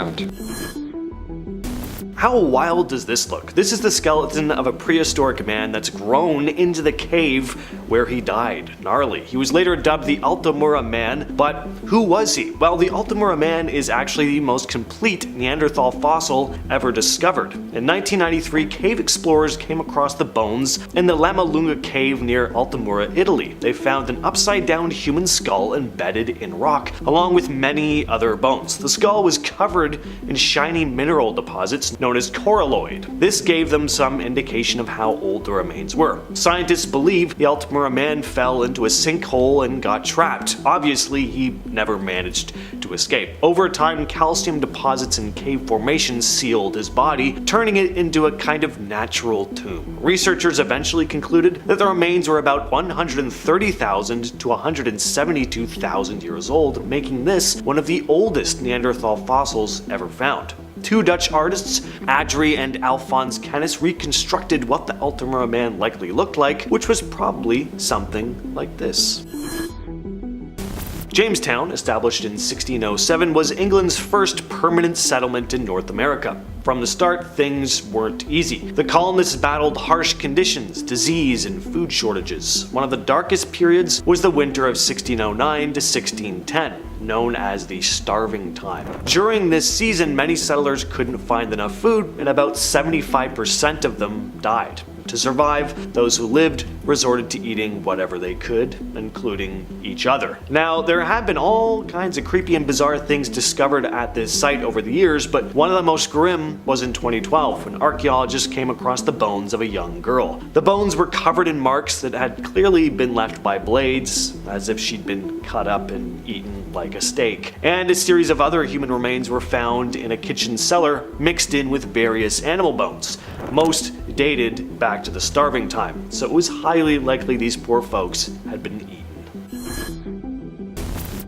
How wild does this look? This is the skeleton of a prehistoric man that's grown into the cave where he died. Gnarly. He was later dubbed the Altamura Man, but who was he? Well, the Altamura Man is actually the most complete Neanderthal fossil ever discovered. In 1993, cave explorers came across the bones in the Lammalunga cave near Altamura, Italy. They found an upside-down human skull embedded in rock, along with many other bones. The skull was covered in shiny mineral deposits known as coralloid. This gave them some indication of how old the remains were. Scientists believe the Altamura Man fell into a sinkhole and got trapped. Obviously, he never managed to escape. Over time, calcium deposits in cave formations sealed his body, turning it into a kind of natural tomb. Researchers eventually concluded that the remains were about 130,000 to 172,000 years old, making this one of the oldest Neanderthal fossils ever found. Two Dutch artists, Adrie and Alphonse Kennis, reconstructed what the Altamura Man likely looked like, which was probably something like this. Jamestown, established in 1607, was England's first permanent settlement in North America. From the start, things weren't easy. The colonists battled harsh conditions, disease, and food shortages. One of the darkest periods was the winter of 1609 to 1610. Known as the starving time. During this season, many settlers couldn't find enough food, and about 75% of them died. To survive, those who lived resorted to eating whatever they could, including each other. Now, there have been all kinds of creepy and bizarre things discovered at this site over the years, but one of the most grim was in 2012, when archaeologists came across the bones of a young girl. The bones were covered in marks that had clearly been left by blades, as if she'd been cut up and eaten like a steak. And a series of other human remains were found in a kitchen cellar, mixed in with various animal bones, most dated back to the starving time, so it was highly likely these poor folks had been eaten.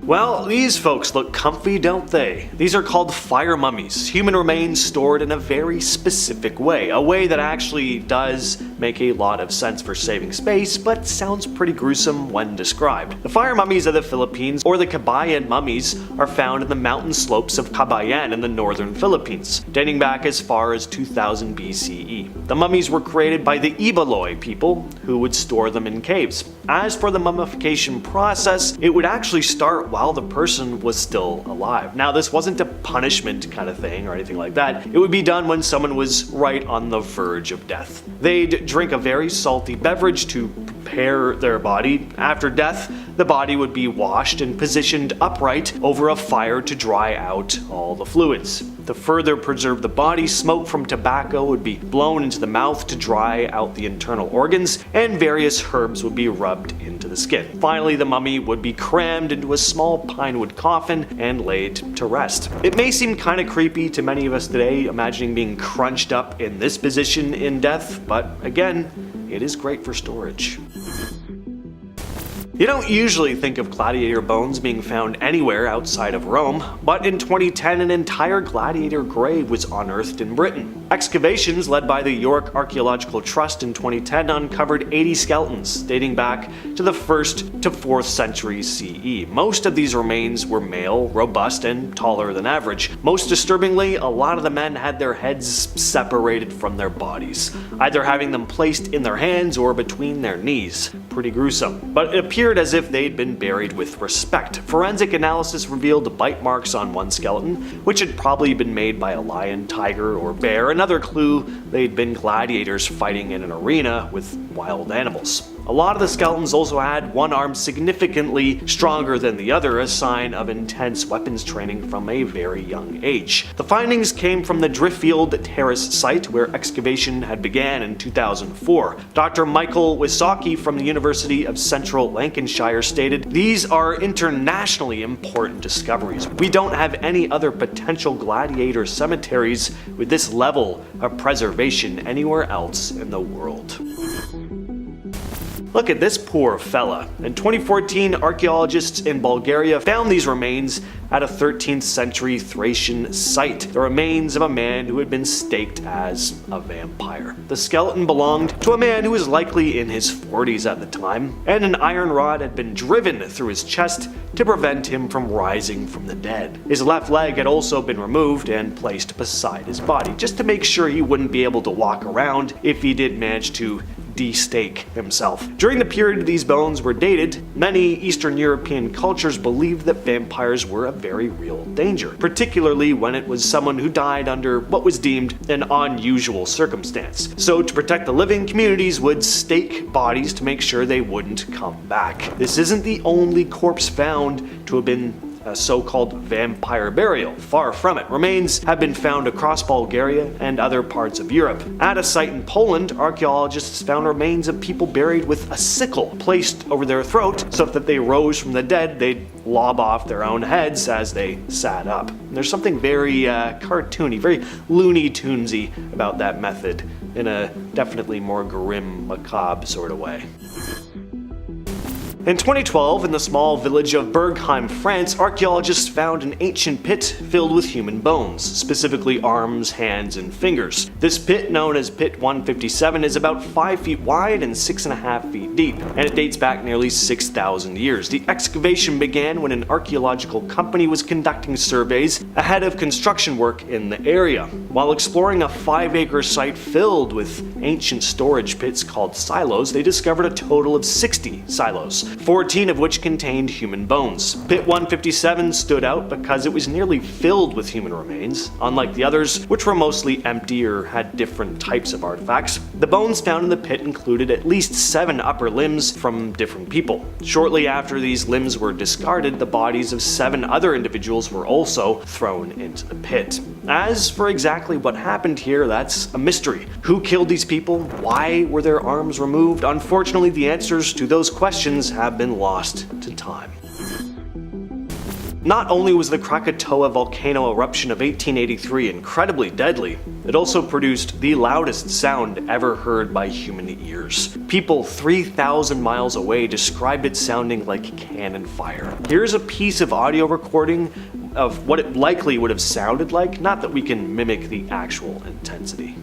Well, these folks look comfy, don't they? These are called fire mummies, human remains stored in a very specific way, a way that actually does make a lot of sense for saving space, but sounds pretty gruesome when described. The fire mummies of the Philippines, or the Kabayan mummies, are found in the mountain slopes of Kabayan in the northern Philippines, dating back as far as 2000 BCE. The mummies were created by the Ibaloy people, who would store them in caves. As for the mummification process, it would actually start while the person was still alive. Now, this wasn't a punishment kind of thing or anything like that. It would be done when someone was right on the verge of death. They'd drink a very salty beverage to prepare their body. After death, the body would be washed and positioned upright over a fire to dry out all the fluids. To further preserve the body, smoke from tobacco would be blown into the mouth to dry out the internal organs, and various herbs would be rubbed into the skin. Finally, the mummy would be crammed into a small pinewood coffin and laid to rest. It may seem kind of creepy to many of us today, imagining being crunched up in this position in death, but again, it is great for storage. You don't usually think of gladiator bones being found anywhere outside of Rome, but in 2010 an entire gladiator grave was unearthed in Britain. Excavations led by the York Archaeological Trust in 2010 uncovered 80 skeletons dating back to the 1st to 4th century CE. Most of these remains were male, robust, and taller than average. Most disturbingly, a lot of the men had their heads separated from their bodies, either having them placed in their hands or between their knees. Pretty gruesome. But it appeared as if they'd been buried with respect. Forensic analysis revealed bite marks on one skeleton, which had probably been made by a lion, tiger, or bear, another clue they'd been gladiators fighting in an arena with wild animals. A lot of the skeletons also had one arm significantly stronger than the other, a sign of intense weapons training from a very young age. The findings came from the Driffield Terrace site, where excavation had began in 2004. Dr. Michael Wysocki from the University of Central Lancashire stated, "These are internationally important discoveries. We don't have any other potential gladiator cemeteries with this level of preservation anywhere else in the world." Look at this poor fella. In 2014, archaeologists in Bulgaria found these remains at a 13th century Thracian site, the remains of a man who had been staked as a vampire. The skeleton belonged to a man who was likely in his 40s at the time, and an iron rod had been driven through his chest to prevent him from rising from the dead. His left leg had also been removed and placed beside his body, just to make sure he wouldn't be able to walk around if he did manage to de-stake himself. During the period these bones were dated, many Eastern European cultures believed that vampires were a very real danger, particularly when it was someone who died under what was deemed an unusual circumstance. So to protect the living, communities would stake bodies to make sure they wouldn't come back. This isn't the only corpse found to have been a so-called vampire burial. Far from it. Remains have been found across Bulgaria and other parts of Europe. At a site in Poland, archaeologists found remains of people buried with a sickle placed over their throat, so that if they rose from the dead, they'd lob off their own heads as they sat up. There's something very cartoony, very Looney Tunesy about that method, in a definitely more grim, macabre sort of way. In 2012, in the small village of Bergheim, France, archaeologists found an ancient pit filled with human bones, specifically arms, hands, and fingers. This pit, known as Pit 157, is about 5 feet wide and 6.5 feet deep, and it dates back nearly 6,000 years. The excavation began when an archaeological company was conducting surveys ahead of construction work in the area. While exploring a 5-acre site filled with ancient storage pits called silos, they discovered a total of 60 silos, 14 of which contained human bones. Pit 157 stood out because it was nearly filled with human remains, unlike the others, which were mostly empty or had different types of artifacts. The bones found in the pit included at least 7 upper limbs from different people. Shortly after these limbs were discarded, the bodies of 7 other individuals were also thrown into the pit. As for exactly what happened here, that's a mystery. Who killed these people? Why were their arms removed? Unfortunately, the answers to those questions have been lost to time. Not only was the Krakatoa volcano eruption of 1883 incredibly deadly, it also produced the loudest sound ever heard by human ears. People 3,000 miles away described it sounding like cannon fire. Here's a piece of audio recording of what it likely would have sounded like, not that we can mimic the actual intensity.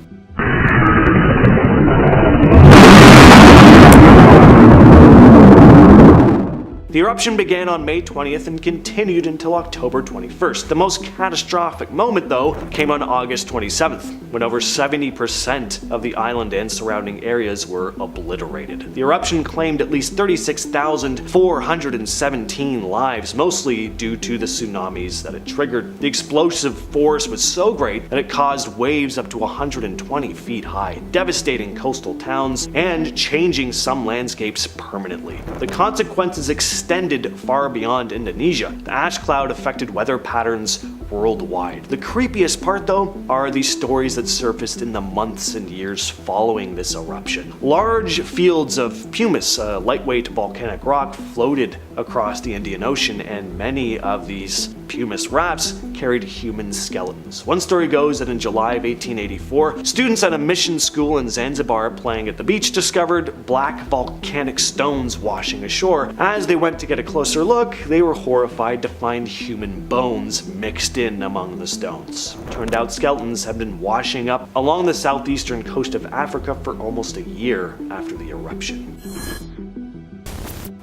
The eruption began on May 20th and continued until October 21st. The most catastrophic moment, though, came on August 27th, when over 70% of the island and surrounding areas were obliterated. The eruption claimed at least 36,417 lives, mostly due to the tsunamis that it triggered. The explosive force was so great that it caused waves up to 120 feet high, devastating coastal towns and changing some landscapes permanently. The consequences extended far beyond Indonesia. The ash cloud affected weather patterns worldwide. The creepiest part, though, are the stories that surfaced in the months and years following this eruption. Large fields of pumice, a lightweight volcanic rock, floated across the Indian Ocean, and many of these pumice rafts carried human skeletons. One story goes that in July of 1884, students at a mission school in Zanzibar playing at the beach discovered black volcanic stones washing ashore. As they went to get a closer look, they were horrified to find human bones mixed in among the stones. Turned out skeletons had been washing up along the southeastern coast of Africa for almost a year after the eruption.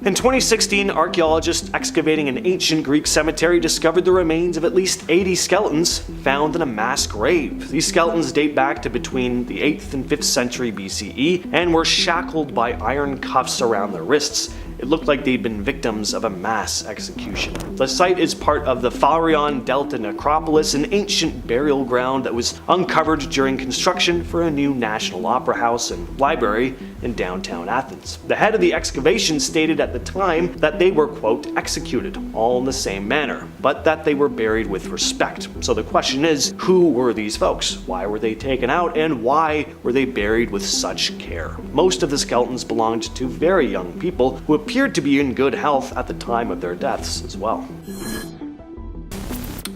In 2016, archaeologists excavating an ancient Greek cemetery discovered the remains of at least 80 skeletons found in a mass grave. These skeletons date back to between the 8th and 5th century BCE and were shackled by iron cuffs around their wrists. It looked like they'd been victims of a mass execution. The site is part of the Phaleron Delta Necropolis, an ancient burial ground that was uncovered during construction for a new National Opera House and library in downtown Athens. The head of the excavation stated at the time that they were, quote, executed, all in the same manner, but that they were buried with respect. So the question is, who were these folks? Why were they taken out, and why were they buried with such care? Most of the skeletons belonged to very young people who appeared to be in good health at the time of their deaths as well.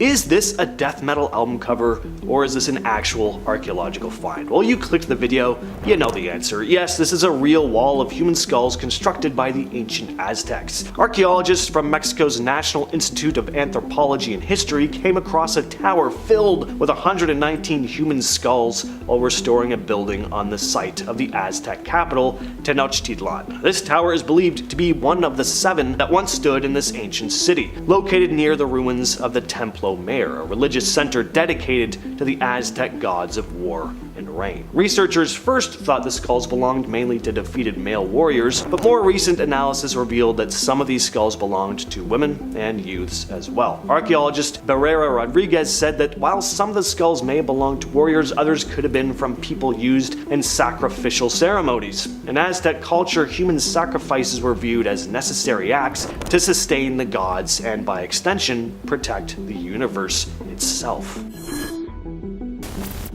Is this a death metal album cover, or is this an actual archaeological find? Well, you clicked the video, you know the answer. Yes, this is a real wall of human skulls constructed by the ancient Aztecs. Archaeologists from Mexico's National Institute of Anthropology and History came across a tower filled with 119 human skulls while restoring a building on the site of the Aztec capital, Tenochtitlan. This tower is believed to be one of the 7 that once stood in this ancient city, located near the ruins of the Templo Mayor, a religious center dedicated to the Aztec gods of war and rain. Researchers first thought the skulls belonged mainly to defeated male warriors, but more recent analysis revealed that some of these skulls belonged to women and youths as well. Archaeologist Barrera Rodriguez said that while some of the skulls may have belonged to warriors, others could have been from people used in sacrificial ceremonies. In Aztec culture, human sacrifices were viewed as necessary acts to sustain the gods and, by extension, protect the universe itself.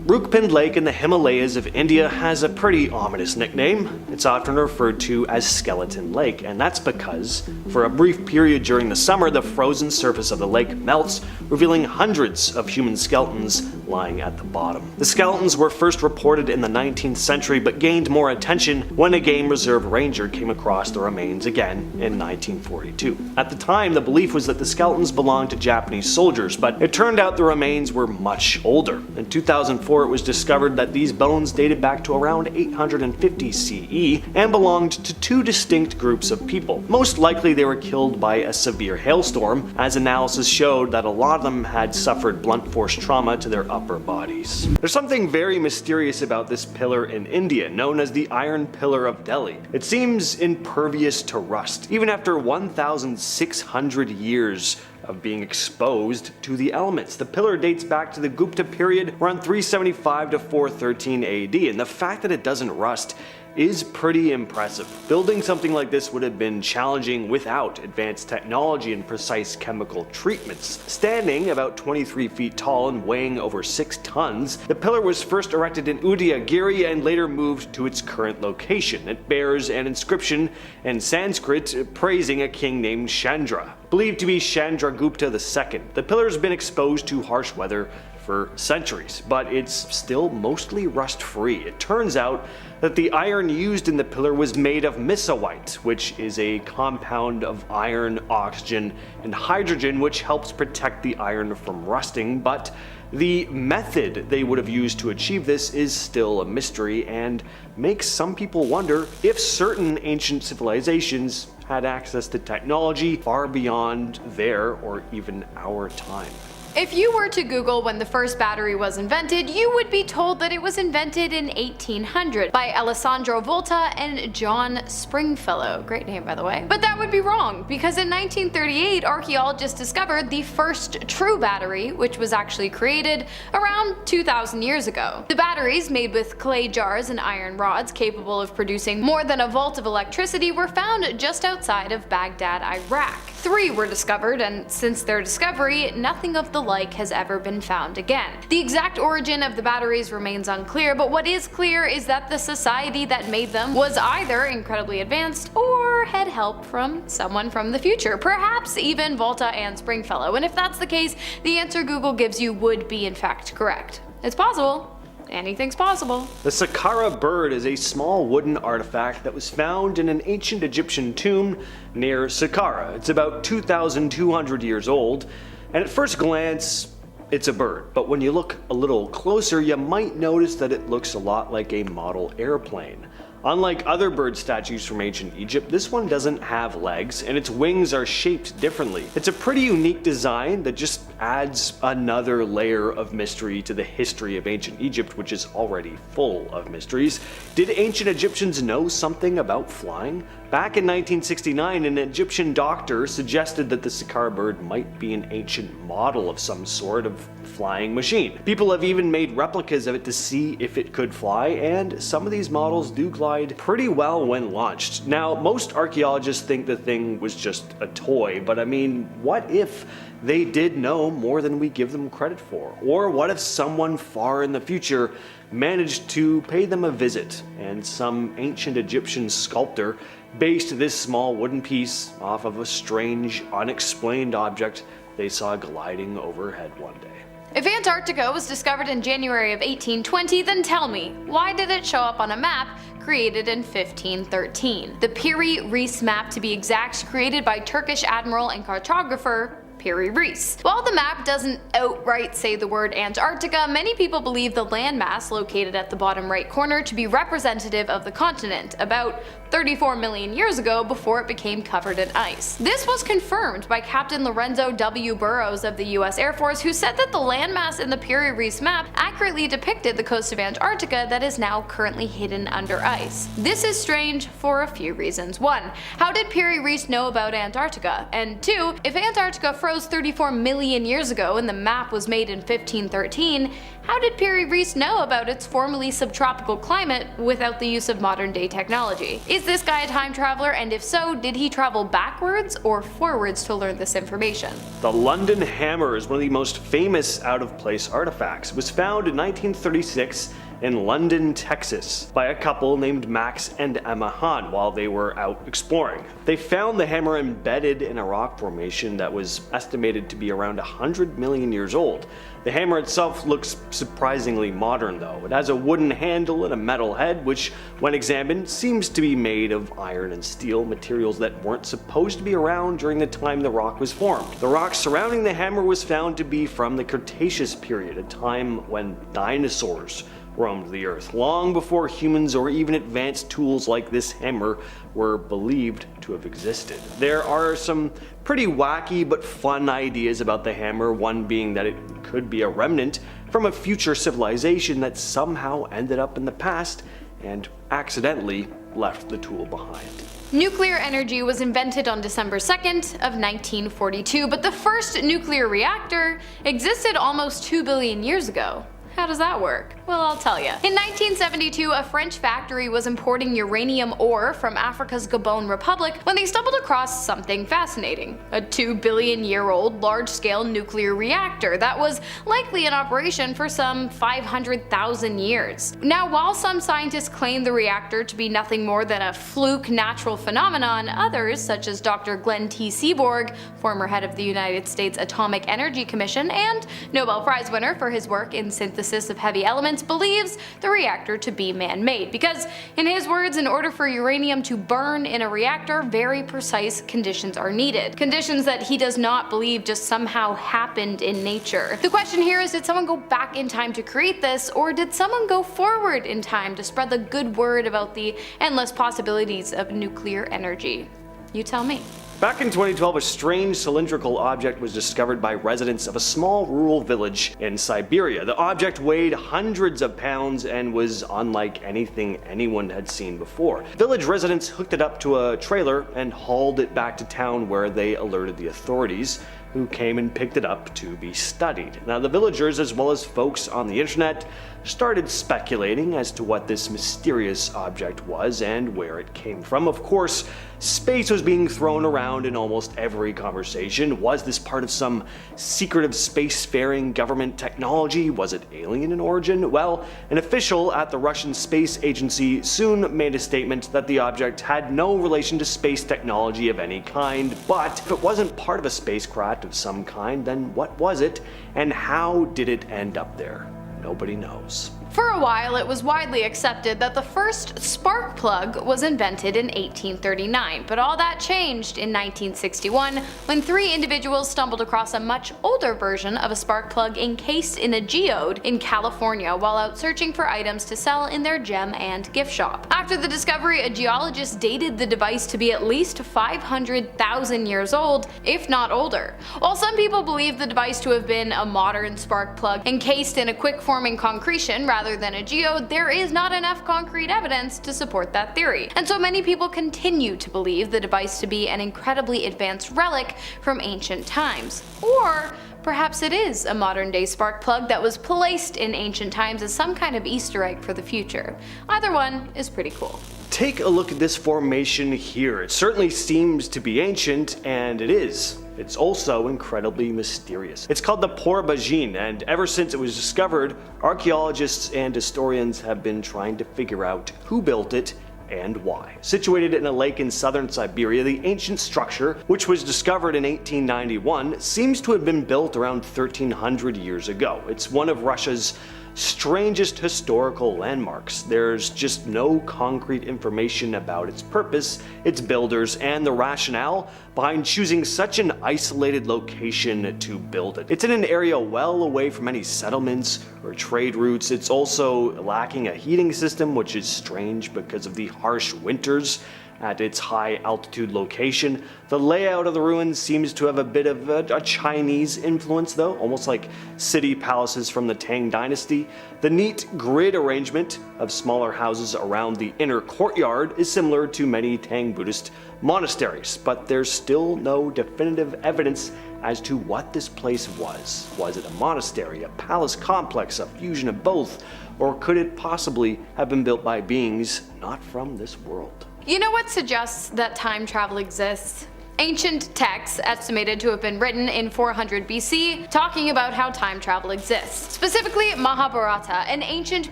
Rukpind Lake in the Himalayas of India has a pretty ominous nickname. It's often referred to as Skeleton Lake, and that's because, for a brief period during the summer, the frozen surface of the lake melts, revealing hundreds of human skeletons lying at the bottom. The skeletons were first reported in the 19th century, but gained more attention when a game reserve ranger came across the remains again in 1942. At the time, the belief was that the skeletons belonged to Japanese soldiers, but it turned out the remains were much older. In 2004, it was discovered that these bones dated back to around 850 CE and belonged to 2 distinct groups of people. Most likely they were killed by a severe hailstorm, as analysis showed that a lot of them had suffered blunt force trauma to their upper bodies. There's something very mysterious about this pillar in India, known as the Iron Pillar of Delhi. It seems impervious to rust, even after 1,600 years of being exposed to the elements. The pillar dates back to the Gupta period around 375 to 413 AD, and the fact that it doesn't rust is pretty impressive. Building something like this would have been challenging without advanced technology and precise chemical treatments. Standing about 23 feet tall and weighing over 6 tons, the pillar was first erected in Udayagiri and later moved to its current location. It bears an inscription in Sanskrit praising a king named Chandra, believed to be Chandragupta II. The pillar has been exposed to harsh weather for centuries, but it's still mostly rust-free. It turns out that the iron used in the pillar was made of misawite, which is a compound of iron, oxygen, and hydrogen which helps protect the iron from rusting, but the method they would have used to achieve this is still a mystery and makes some people wonder if certain ancient civilizations had access to technology far beyond their or even our time. If you were to Google when the first battery was invented, you would be told that it was invented in 1800 by Alessandro Volta and John Stringfellow. Great name, by the way. But that would be wrong, because in 1938, archaeologists discovered the first true battery, which was actually created around 2,000 years ago. The batteries, made with clay jars and iron rods capable of producing more than a volt of electricity, were found just outside of Baghdad, Iraq. 3 were discovered, and since their discovery, nothing of the like has ever been found again. The exact origin of the batteries remains unclear, but what is clear is that the society that made them was either incredibly advanced or had help from someone from the future, perhaps even Volta and Stringfellow, and if that's the case, the answer Google gives you would be in fact correct. It's possible. Anything's possible. The Saqqara bird is a small wooden artifact that was found in an ancient Egyptian tomb near Saqqara. It's about 2,200 years old, and at first glance, it's a bird. But when you look a little closer, you might notice that it looks a lot like a model airplane. Unlike other bird statues from ancient Egypt, this one doesn't have legs, and its wings are shaped differently. It's a pretty unique design that just adds another layer of mystery to the history of ancient Egypt, which is already full of mysteries. Did ancient Egyptians know something about flying? Back in 1969, an Egyptian doctor suggested that the Saqqara bird might be an ancient model of some sort of flying machine. People have even made replicas of it to see if it could fly, and some of these models do glide pretty well when launched. Now, most archaeologists think the thing was just a toy, but I mean, what if they did know more than we give them credit for? Or what if someone far in the future managed to pay them a visit, and some ancient Egyptian sculptor based this small wooden piece off of a strange, unexplained object they saw gliding overhead one day? If Antarctica was discovered in January of 1820, then tell me, why did it show up on a map created in 1513? The Piri-Reis map, to be exact, created by Turkish admiral and cartographer Piri-Reis. While the map doesn't outright say the word Antarctica, many people believe the landmass located at the bottom right corner to be representative of the continent, about 34 million years ago before it became covered in ice. This was confirmed by Captain Lorenzo W. Burroughs of the US Air Force, who said that the landmass in the Piri-Reis map accurately depicted the coast of Antarctica that is now currently hidden under ice. This is strange for a few reasons. 1. How did Piri-Reis know about Antarctica? And 2. If Antarctica froze 34 million years ago and the map was made in 1513, how did Piri-Reis know about its formerly subtropical climate without the use of modern day technology? Is this guy a time traveler, and if so, did he travel backwards or forwards to learn this information? The London hammer is one of the most famous out-of-place artifacts. It was found in 1936 in London, Texas, by a couple named Max and Emma Hahn while they were out exploring. They found the hammer embedded in a rock formation that was estimated to be around 100 million years old. The hammer itself looks surprisingly modern though. It has a wooden handle and a metal head, which, when examined, seems to be made of iron and steel, materials that weren't supposed to be around during the time the rock was formed. The rock surrounding the hammer was found to be from the Cretaceous period, a time when dinosaurs roamed the earth, long before humans or even advanced tools like this hammer were believed to have existed. There are some pretty wacky but fun ideas about the hammer, one being that it could be a remnant from a future civilization that somehow ended up in the past and accidentally left the tool behind. Nuclear energy was invented on December 2nd of 1942, but the first nuclear reactor existed almost 2 billion years ago. How does that work? Well, I'll tell you. In 1972, a French factory was importing uranium ore from Africa's Gabon Republic when they stumbled across something fascinating. A 2 billion year old large-scale nuclear reactor that was likely in operation for some 500,000 years. Now, while some scientists claim the reactor to be nothing more than a fluke natural phenomenon, others, such as Dr. Glenn T. Seaborg, former head of the United States Atomic Energy Commission and Nobel Prize winner for his work in synthesis of heavy elements, believes the reactor to be man-made because, in his words, in order for uranium to burn in a reactor, very precise conditions are needed. Conditions that he does not believe just somehow happened in nature. The question here is, did someone go back in time to create this, or did someone go forward in time to spread the good word about the endless possibilities of nuclear energy? You tell me. Back in 2012, a strange cylindrical object was discovered by residents of a small rural village in Siberia. The object weighed hundreds of pounds and was unlike anything anyone had seen before. Village residents hooked it up to a trailer and hauled it back to town, where they alerted the authorities, who came and picked it up to be studied. Now, the villagers, as well as folks on the internet, started speculating as to what this mysterious object was and where it came from. Of course, space was being thrown around in almost every conversation. Was this part of some secretive spacefaring government technology? Was it alien in origin? Well, an official at the Russian Space Agency soon made a statement that the object had no relation to space technology of any kind. But if it wasn't part of a spacecraft of some kind, then what was it, and how did it end up there? Nobody knows. For a while, it was widely accepted that the first spark plug was invented in 1839, but all that changed in 1961 when 3 individuals stumbled across a much older version of a spark plug encased in a geode in California while out searching for items to sell in their gem and gift shop. After the discovery, a geologist dated the device to be at least 500,000 years old, if not older. While some people believe the device to have been a modern spark plug encased in a quick-forming concretion rather than a geode, there is not enough concrete evidence to support that theory, and so many people continue to believe the device to be an incredibly advanced relic from ancient times. Or perhaps it is a modern-day spark plug that was placed in ancient times as some kind of Easter egg for the future. Either one is pretty cool. Take a look at this formation here. It certainly seems to be ancient, and it is. It's also incredibly mysterious. It's called the Porobajin, and ever since it was discovered, archaeologists and historians have been trying to figure out who built it and why. Situated in a lake in southern Siberia, the ancient structure, which was discovered in 1891, seems to have been built around 1300 years ago. It's one of Russia's strangest historical landmarks. There's just no concrete information about its purpose, its builders, and the rationale behind choosing such an isolated location to build it. It's in an area well away from any settlements or trade routes. It's also lacking a heating system, which is strange because of the harsh winters at its high altitude location. The layout of the ruins seems to have a bit of a Chinese influence though, almost like city palaces from the Tang dynasty. The neat grid arrangement of smaller houses around the inner courtyard is similar to many Tang Buddhist monasteries, but there's still no definitive evidence as to what this place was. Was it a monastery, a palace complex, a fusion of both, or could it possibly have been built by beings not from this world? You know what suggests that time travel exists? Ancient texts estimated to have been written in 400 BC talking about how time travel exists. Specifically, Mahabharata, an ancient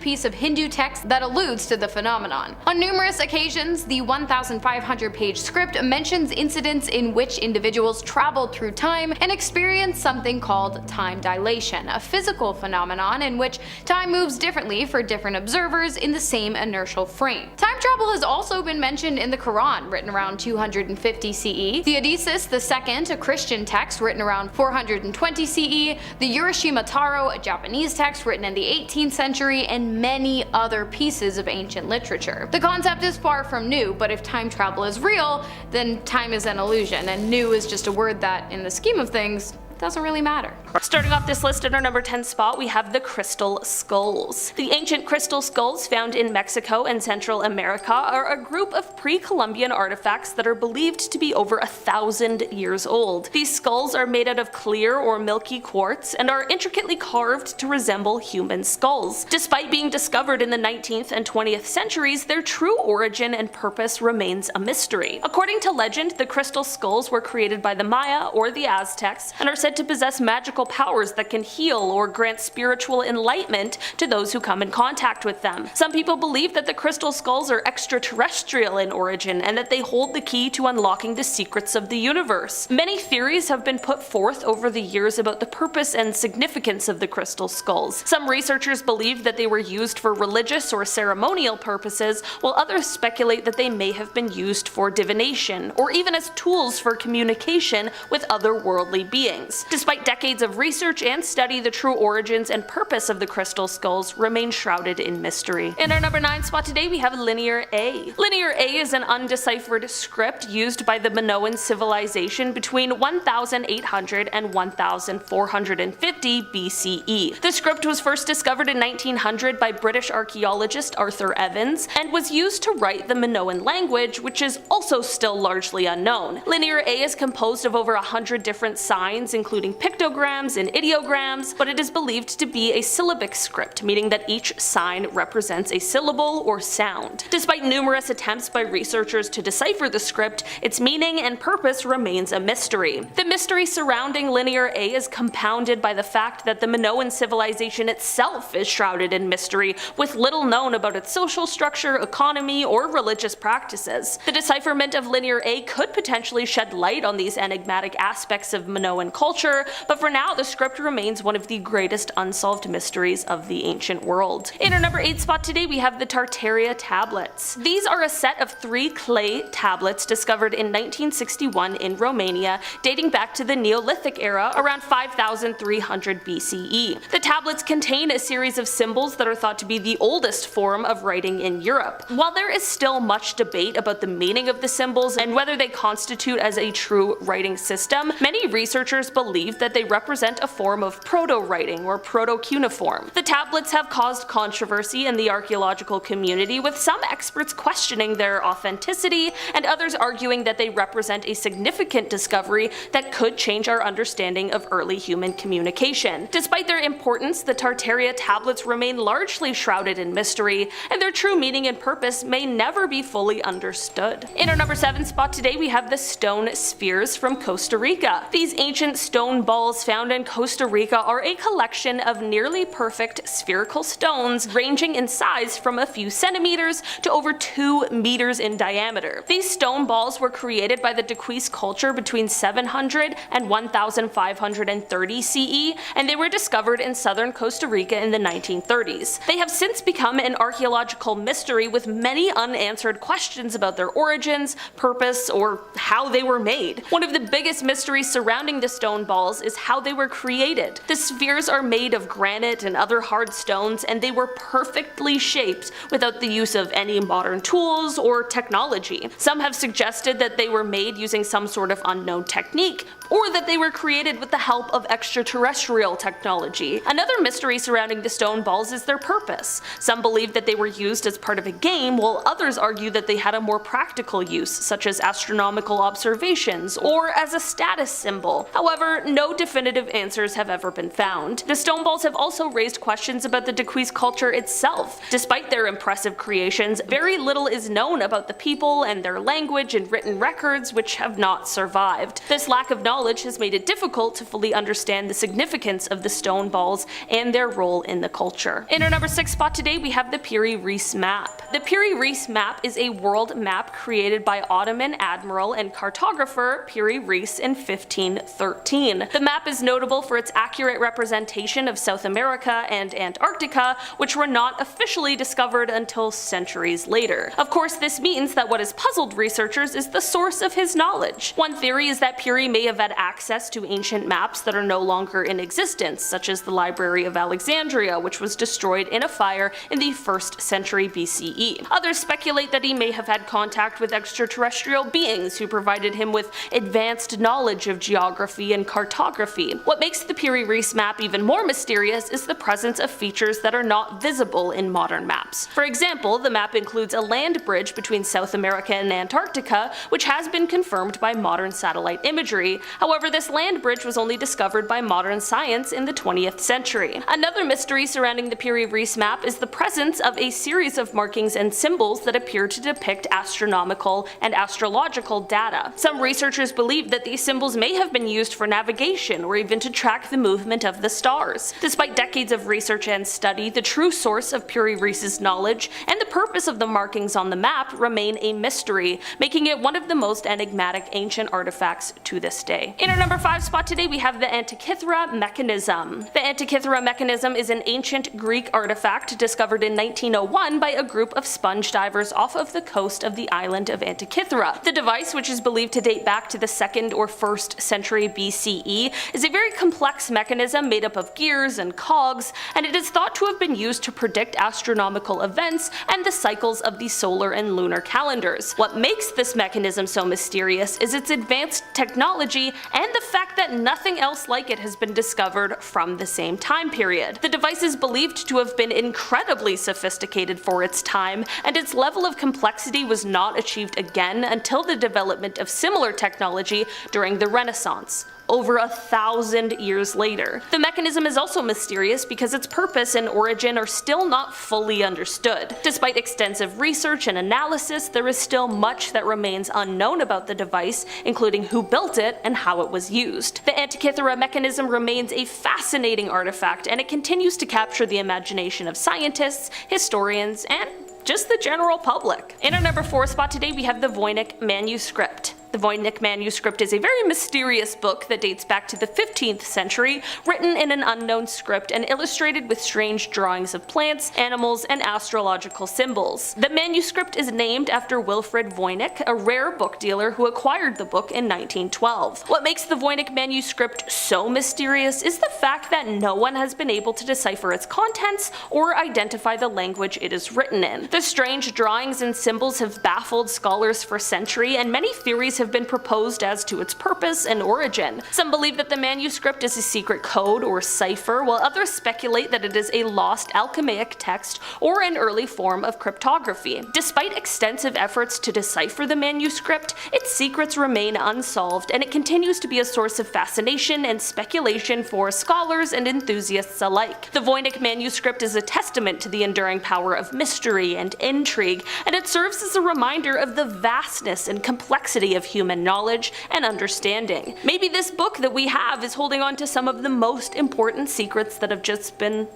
piece of Hindu text that alludes to the phenomenon. On numerous occasions, the 1,500-page script mentions incidents in which individuals traveled through time and experienced something called time dilation, a physical phenomenon in which time moves differently for different observers in the same inertial frame. Time travel has also been mentioned in the Quran, written around 250 CE, the Odysseus II, a Christian text written around 420 CE, the Urashima Taro, a Japanese text written in the 18th century, and many other pieces of ancient literature. The concept is far from new, but if time travel is real, then time is an illusion, and new is just a word that, in the scheme of things, doesn't really matter. Starting off this list at our number 10 spot, we have the crystal skulls. The ancient crystal skulls found in Mexico and Central America are a group of pre-Columbian artifacts that are believed to be over 1,000 years old. These skulls are made out of clear or milky quartz and are intricately carved to resemble human skulls. Despite being discovered in the 19th and 20th centuries, their true origin and purpose remains a mystery. According to legend, the crystal skulls were created by the Maya or the Aztecs and are said to possess magical powers that can heal or grant spiritual enlightenment to those who come in contact with them. Some people believe that the crystal skulls are extraterrestrial in origin and that they hold the key to unlocking the secrets of the universe. Many theories have been put forth over the years about the purpose and significance of the crystal skulls. Some researchers believe that they were used for religious or ceremonial purposes, while others speculate that they may have been used for divination, or even as tools for communication with otherworldly beings. Despite decades of of research and study the true origins and purpose of the crystal skulls remain shrouded in mystery. In our number 9 spot today, we have Linear A. Linear A is an undeciphered script used by the Minoan civilization between 1800 and 1450 BCE. The script was first discovered in 1900 by British archaeologist Arthur Evans and was used to write the Minoan language, which is also still largely unknown. Linear A is composed of over 100 different signs, including pictograms and ideograms, but it is believed to be a syllabic script, meaning that each sign represents a syllable or sound. Despite numerous attempts by researchers to decipher the script, its meaning and purpose remains a mystery. The mystery surrounding Linear A is compounded by the fact that the Minoan civilization itself is shrouded in mystery, with little known about its social structure, economy, or religious practices. The decipherment of Linear A could potentially shed light on these enigmatic aspects of Minoan culture, but for now the script remains one of the greatest unsolved mysteries of the ancient world. In our number 8 spot today, we have the Tartaria tablets. These are a set of 3 clay tablets discovered in 1961 in Romania, dating back to the Neolithic era around 5300 BCE. The tablets contain a series of symbols that are thought to be the oldest form of writing in Europe. While there is still much debate about the meaning of the symbols and whether they constitute as a true writing system, many researchers believe that they represent a form of proto-writing or proto-cuneiform. The tablets have caused controversy in the archaeological community, with some experts questioning their authenticity and others arguing that they represent a significant discovery that could change our understanding of early human communication. Despite their importance, the Tartaria tablets remain largely shrouded in mystery, and their true meaning and purpose may never be fully understood. In our number 7 spot today, we have the stone spheres from Costa Rica. These ancient stone balls found in Costa Rica are a collection of nearly perfect spherical stones ranging in size from a few centimeters to over 2 meters in diameter. These stone balls were created by the Dequis culture between 700 and 1530 CE, and they were discovered in southern Costa Rica in the 1930s. They have since become an archaeological mystery, with many unanswered questions about their origins, purpose, or how they were made. One of the biggest mysteries surrounding the stone balls is how they were created. The spheres are made of granite and other hard stones, and they were perfectly shaped without the use of any modern tools or technology. Some have suggested that they were made using some sort of unknown technique, or that they were created with the help of extraterrestrial technology. Another mystery surrounding the stone balls is their purpose. Some believe that they were used as part of a game, while others argue that they had a more practical use, such as astronomical observations or as a status symbol. However, no definitive answers have ever been found. The stone balls have also raised questions about the Dequis culture itself. Despite their impressive creations, very little is known about the people and their language and written records, which have not survived. This lack of knowledge has made it difficult to fully understand the significance of the stone balls and their role in the culture. In our number 6 spot today, we have the Piri-Reis map. The Piri-Reis map is a world map created by Ottoman admiral and cartographer Piri-Reis in 1513. The map is notable for its accurate representation of South America and Antarctica, which were not officially discovered until centuries later. Of course, this means that what has puzzled researchers is the source of his knowledge. One theory is that Piri may have had access to ancient maps that are no longer in existence, such as the Library of Alexandria, which was destroyed in a fire in the 1st century BCE. Others speculate that he may have had contact with extraterrestrial beings who provided him with advanced knowledge of geography and cartography. What makes the Piri-Reis map even more mysterious is the presence of features that are not visible in modern maps. For example, the map includes a land bridge between South America and Antarctica, which has been confirmed by modern satellite imagery. However, this land bridge was only discovered by modern science in the 20th century. Another mystery surrounding the Piri-Reis map is the presence of a series of markings and symbols that appear to depict astronomical and astrological data. Some researchers believe that these symbols may have been used for navigation or even to track the movement of the stars. Despite decades of research and study, the true source of Piri-Reis's knowledge and the purpose of the markings on the map remain a mystery, making it one of the most enigmatic ancient artifacts to this day. today. In our number 5 spot today, we have the Antikythera mechanism. The Antikythera mechanism is an ancient Greek artifact discovered in 1901 by a group of sponge divers off of the coast of the island of Antikythera. The device, which is believed to date back to the 2nd or 1st century BCE, is a very complex mechanism made up of gears and cogs, and it is thought to have been used to predict astronomical events and the cycles of the solar and lunar calendars. What makes this mechanism so mysterious is its advanced technology and the fact that nothing else like it has been discovered from the same time period. The device is believed to have been incredibly sophisticated for its time, and its level of complexity was not achieved again until the development of similar technology during the Renaissance, over 1,000 years later. The mechanism is also mysterious because its purpose and origin are still not fully understood. Despite extensive research and analysis, there is still much that remains unknown about the device, including who built it and how it was used. The Antikythera mechanism remains a fascinating artifact, and it continues to capture the imagination of scientists, historians, and just the general public. In our number 4 spot today, we have the Voynich manuscript. The Voynich manuscript is a very mysterious book that dates back to the 15th century, written in an unknown script and illustrated with strange drawings of plants, animals, and astrological symbols. The manuscript is named after Wilfrid Voynich, a rare book dealer who acquired the book in 1912. What makes the Voynich manuscript so mysterious is the fact that no one has been able to decipher its contents or identify the language it is written in. The strange drawings and symbols have baffled scholars for centuries, and many theories have been proposed as to its purpose and origin. Some believe that the manuscript is a secret code or cipher, while others speculate that it is a lost alchemaic text or an early form of cryptography. Despite extensive efforts to decipher the manuscript, its secrets remain unsolved, and it continues to be a source of fascination and speculation for scholars and enthusiasts alike. The Voynich manuscript is a testament to the enduring power of mystery and intrigue, and it serves as a reminder of the vastness and complexity of human knowledge and understanding. Maybe this book that we have is holding on to some of the most important secrets that have just been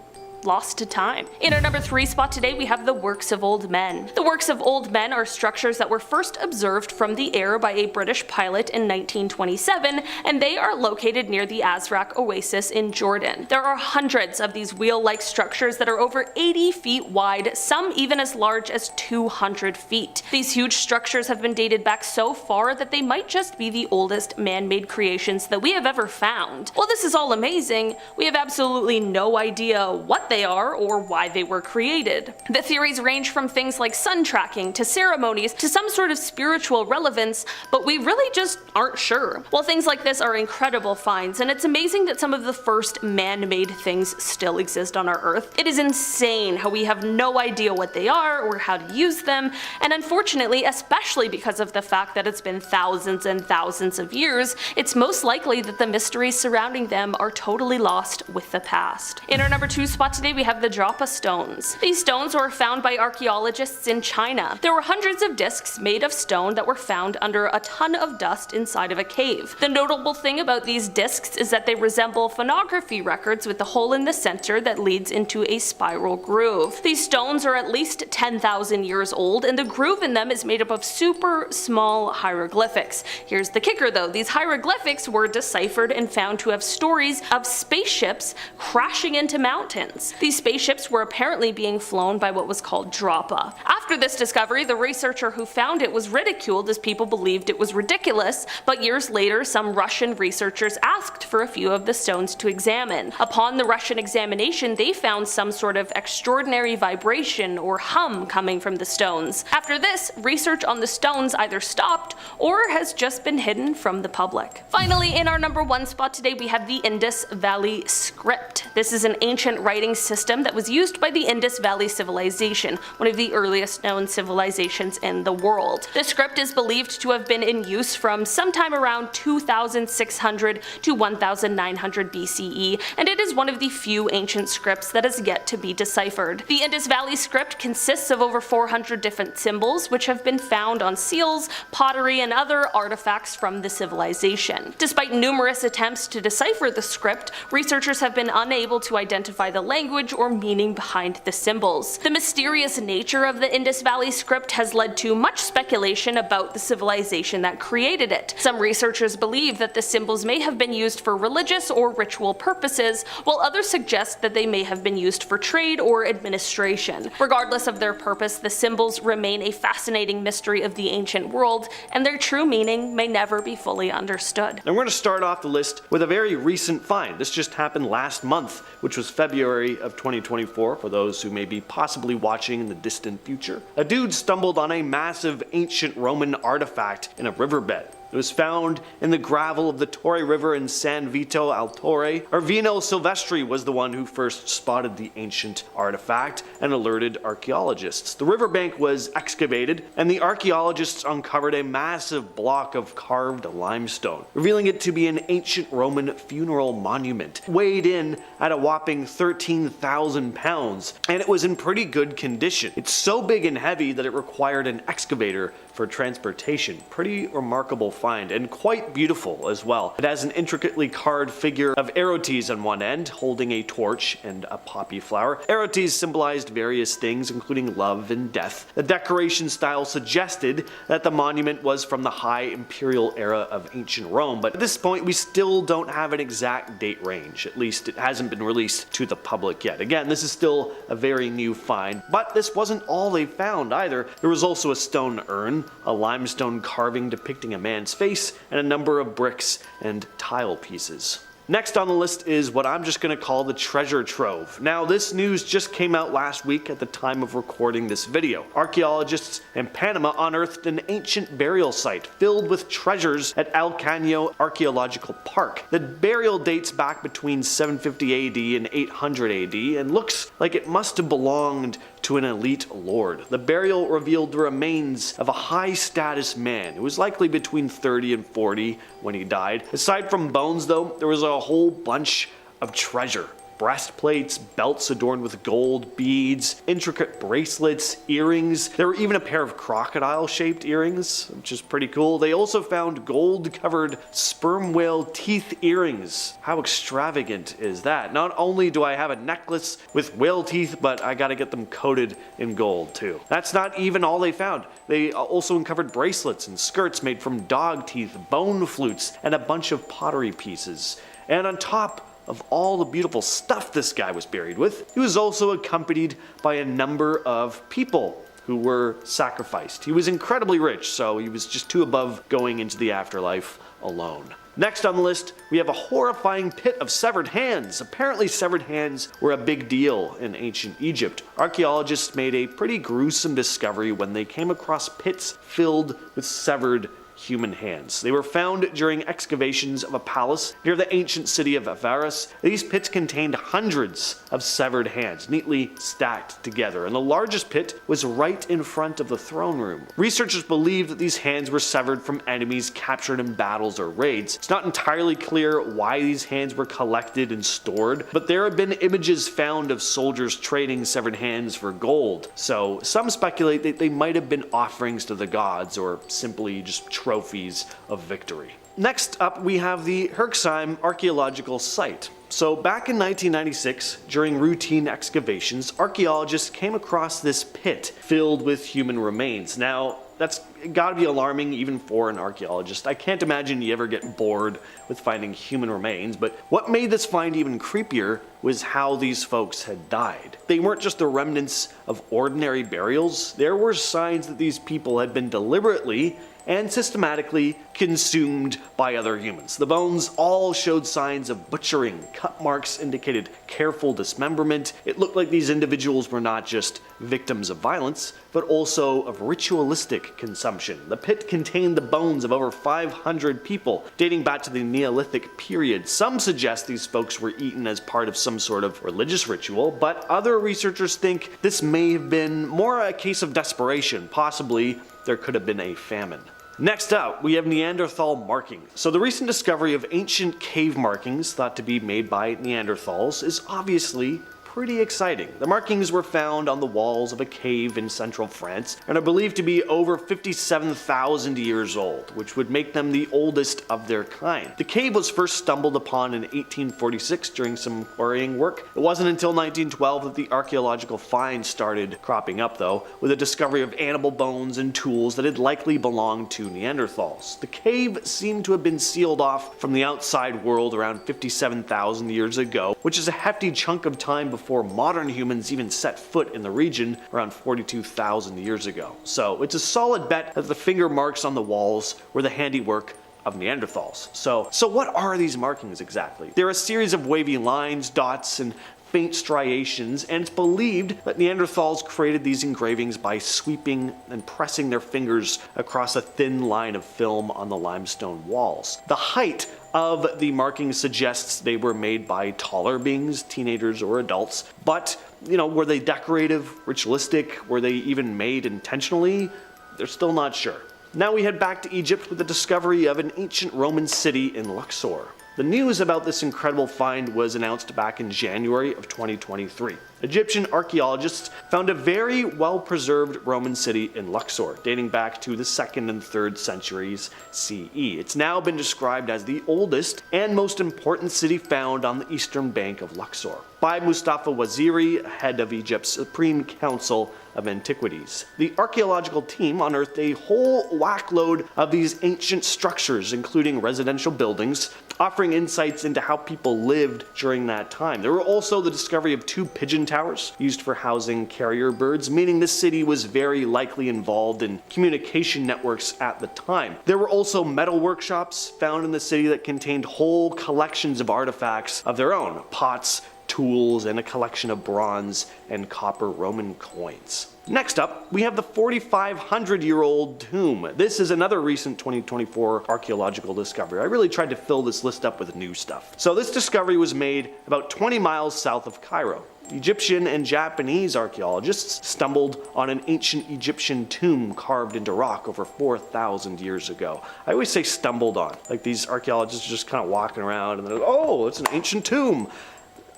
lost to time. In our number 3 spot today, we have the works of old men. The works of old men are structures that were first observed from the air by a British pilot in 1927, and they are located near the Azraq Oasis in Jordan. There are hundreds of these wheel-like structures that are over 80 feet wide, some even as large as 200 feet. These huge structures have been dated back so far that they might just be the oldest man-made creations that we have ever found. While this is all amazing, we have absolutely no idea what they are or why they were created. The theories range from things like sun tracking to ceremonies to some sort of spiritual relevance, but we really just aren't sure. While things like this are incredible finds, and it's amazing that some of the first man-made things still exist on our Earth, it is insane how we have no idea what they are or how to use them, and unfortunately, especially because of the fact that it's been thousands and thousands of years, it's most likely that the mysteries surrounding them are totally lost with the past. In our number 2 spot today, we have the Joppa stones. These stones were found by archaeologists in China. There were hundreds of discs made of stone that were found under a ton of dust inside of a cave. The notable thing about these discs is that they resemble phonography records with a hole in the center that leads into a spiral groove. These stones are at least 10,000 years old, and the groove in them is made up of super small hieroglyphics. Here's the kicker though, these hieroglyphics were deciphered and found to have stories of spaceships crashing into mountains. These spaceships were apparently being flown by what was called Droppa. After this discovery, the researcher who found it was ridiculed as people believed it was ridiculous, but years later some Russian researchers asked for a few of the stones to examine. Upon the Russian examination, they found some sort of extraordinary vibration or hum coming from the stones. After this, research on the stones either stopped or has just been hidden from the public. Finally, in our number 1 spot today, we have the Indus Valley Script. This is an ancient writing system that was used by the Indus Valley Civilization, one of the earliest known civilizations in the world. The script is believed to have been in use from sometime around 2600 to 1900 BCE, and it is one of the few ancient scripts that has yet to be deciphered. The Indus Valley script consists of over 400 different symbols, which have been found on seals, pottery, and other artifacts from the civilization. Despite numerous attempts to decipher the script, researchers have been unable to identify the language or meaning behind the symbols. The mysterious nature of the Indus Indus Valley script has led to much speculation about the civilization that created it. Some researchers believe that the symbols may have been used for religious or ritual purposes, while others suggest that they may have been used for trade or administration. Regardless of their purpose, the symbols remain a fascinating mystery of the ancient world, and their true meaning may never be fully understood. And we're going to start off the list with a very recent find. This just happened last month, which was February of 2024, for those who may be possibly watching in the distant future. A dude stumbled on a massive ancient Roman artifact in a riverbed. It was found in the gravel of the Torre River in San Vito al Torre. Arvino Silvestri was the one who first spotted the ancient artifact and alerted archaeologists. The riverbank was excavated, and the archaeologists uncovered a massive block of carved limestone, revealing it to be an ancient Roman funeral monument, weighed in at a whopping 13,000 pounds, and it was in pretty good condition. It's so big and heavy that it required an excavator for transportation. Pretty remarkable find, and quite beautiful as well. It has an intricately carved figure of Erotes on one end, holding a torch and a poppy flower. Erotes symbolized various things, including love and death. The decoration style suggested that the monument was from the high imperial era of ancient Rome, but at this point we still don't have an exact date range. At least it hasn't been released to the public yet. Again, this is still a very new find, but this wasn't all they found either. There was also a stone urn, a limestone carving depicting a man's face, and a number of bricks and tile pieces. Next on the list is what I'm just going to call the treasure trove. Now, this news just came out last week at the time of recording this video. Archaeologists in Panama unearthed an ancient burial site filled with treasures at El Caño Archaeological Park. The burial dates back between 750 AD and 800 AD and looks like it must have belonged to an elite lord. The burial revealed the remains of a high-status man who was likely between 30 and 40 when he died. Aside from bones, though, there was a whole bunch of treasure. Breastplates, belts adorned with gold, beads, intricate bracelets, earrings. There were even a pair of crocodile-shaped earrings, which is pretty cool. They also found gold-covered sperm whale teeth earrings. How extravagant is that? Not only do I have a necklace with whale teeth, but I gotta get them coated in gold too. That's not even all they found. They also uncovered bracelets and skirts made from dog teeth, bone flutes, and a bunch of pottery pieces. And on top of all the beautiful stuff this guy was buried with, he was also accompanied by a number of people who were sacrificed. He was incredibly rich, so he was just too above going into the afterlife alone. Next on the list, we have a horrifying pit of severed hands. Apparently severed hands were a big deal in ancient Egypt. Archaeologists made a pretty gruesome discovery when they came across pits filled with severed human hands. They were found during excavations of a palace near the ancient city of Avaris. These pits contained hundreds of severed hands, neatly stacked together, and the largest pit was right in front of the throne room. Researchers believe that these hands were severed from enemies captured in battles or raids. It's not entirely clear why these hands were collected and stored, but there have been images found of soldiers trading severed hands for gold, so some speculate that they might have been offerings to the gods or simply just trophies of victory. Next up, we have the Herxheim archaeological site. So back in 1996, during routine excavations, archaeologists came across this pit filled with human remains. Now, that's gotta be alarming even for an archaeologist. I can't imagine you ever get bored with finding human remains, but what made this find even creepier was how these folks had died. They weren't just the remnants of ordinary burials. There were signs that these people had been deliberately and systematically consumed by other humans. The bones all showed signs of butchering. Cut marks indicated careful dismemberment. It looked like these individuals were not just victims of violence, but also of ritualistic consumption. The pit contained the bones of over 500 people, dating back to the Neolithic period. Some suggest these folks were eaten as part of some sort of religious ritual, but other researchers think this may have been more a case of desperation. Possibly there could have been a famine. Next up, we have Neanderthal markings. So the recent discovery of ancient cave markings thought to be made by Neanderthals is obviously pretty exciting. The markings were found on the walls of a cave in central France and are believed to be over 57,000 years old, which would make them the oldest of their kind. The cave was first stumbled upon in 1846 during some quarrying work. It wasn't until 1912 that the archaeological finds started cropping up though, with the discovery of animal bones and tools that had likely belonged to Neanderthals. The cave seemed to have been sealed off from the outside world around 57,000 years ago, which is a hefty chunk of time before modern humans even set foot in the region around 42,000 years ago. So it's a solid bet that the finger marks on the walls were the handiwork of Neanderthals. So what are these markings exactly? They're a series of wavy lines, dots, and faint striations, and it's believed that Neanderthals created these engravings by sweeping and pressing their fingers across a thin line of film on the limestone walls. The height of the markings suggests they were made by taller beings, teenagers or adults, but were they decorative, ritualistic? Were they even made intentionally? They're still not sure. Now we head back to Egypt with the discovery of an ancient Roman city in Luxor. The news about this incredible find was announced back in January of 2023. Egyptian archaeologists found a very well-preserved Roman city in Luxor, dating back to the 2nd and 3rd centuries CE. It's now been described as the oldest and most important city found on the eastern bank of Luxor by Mustafa Waziri, head of Egypt's Supreme Council of Antiquities. The archaeological team unearthed a whole whackload of these ancient structures, including residential buildings, offering insights into how people lived during that time. There were also the discovery of 2 pigeon towers used for housing carrier birds, meaning the city was very likely involved in communication networks at the time. There were also metal workshops found in the city that contained whole collections of artifacts of their own, pots, tools, and a collection of bronze and copper Roman coins. Next up, we have the 4,500-year-old tomb. This is another recent 2024 archaeological discovery. I really tried to fill this list up with new stuff. So this discovery was made about 20 miles south of Cairo. Egyptian and Japanese archaeologists stumbled on an ancient Egyptian tomb carved into rock over 4,000 years ago. I always say stumbled on, like these archaeologists are just kind of walking around and they're like, oh, it's an ancient tomb.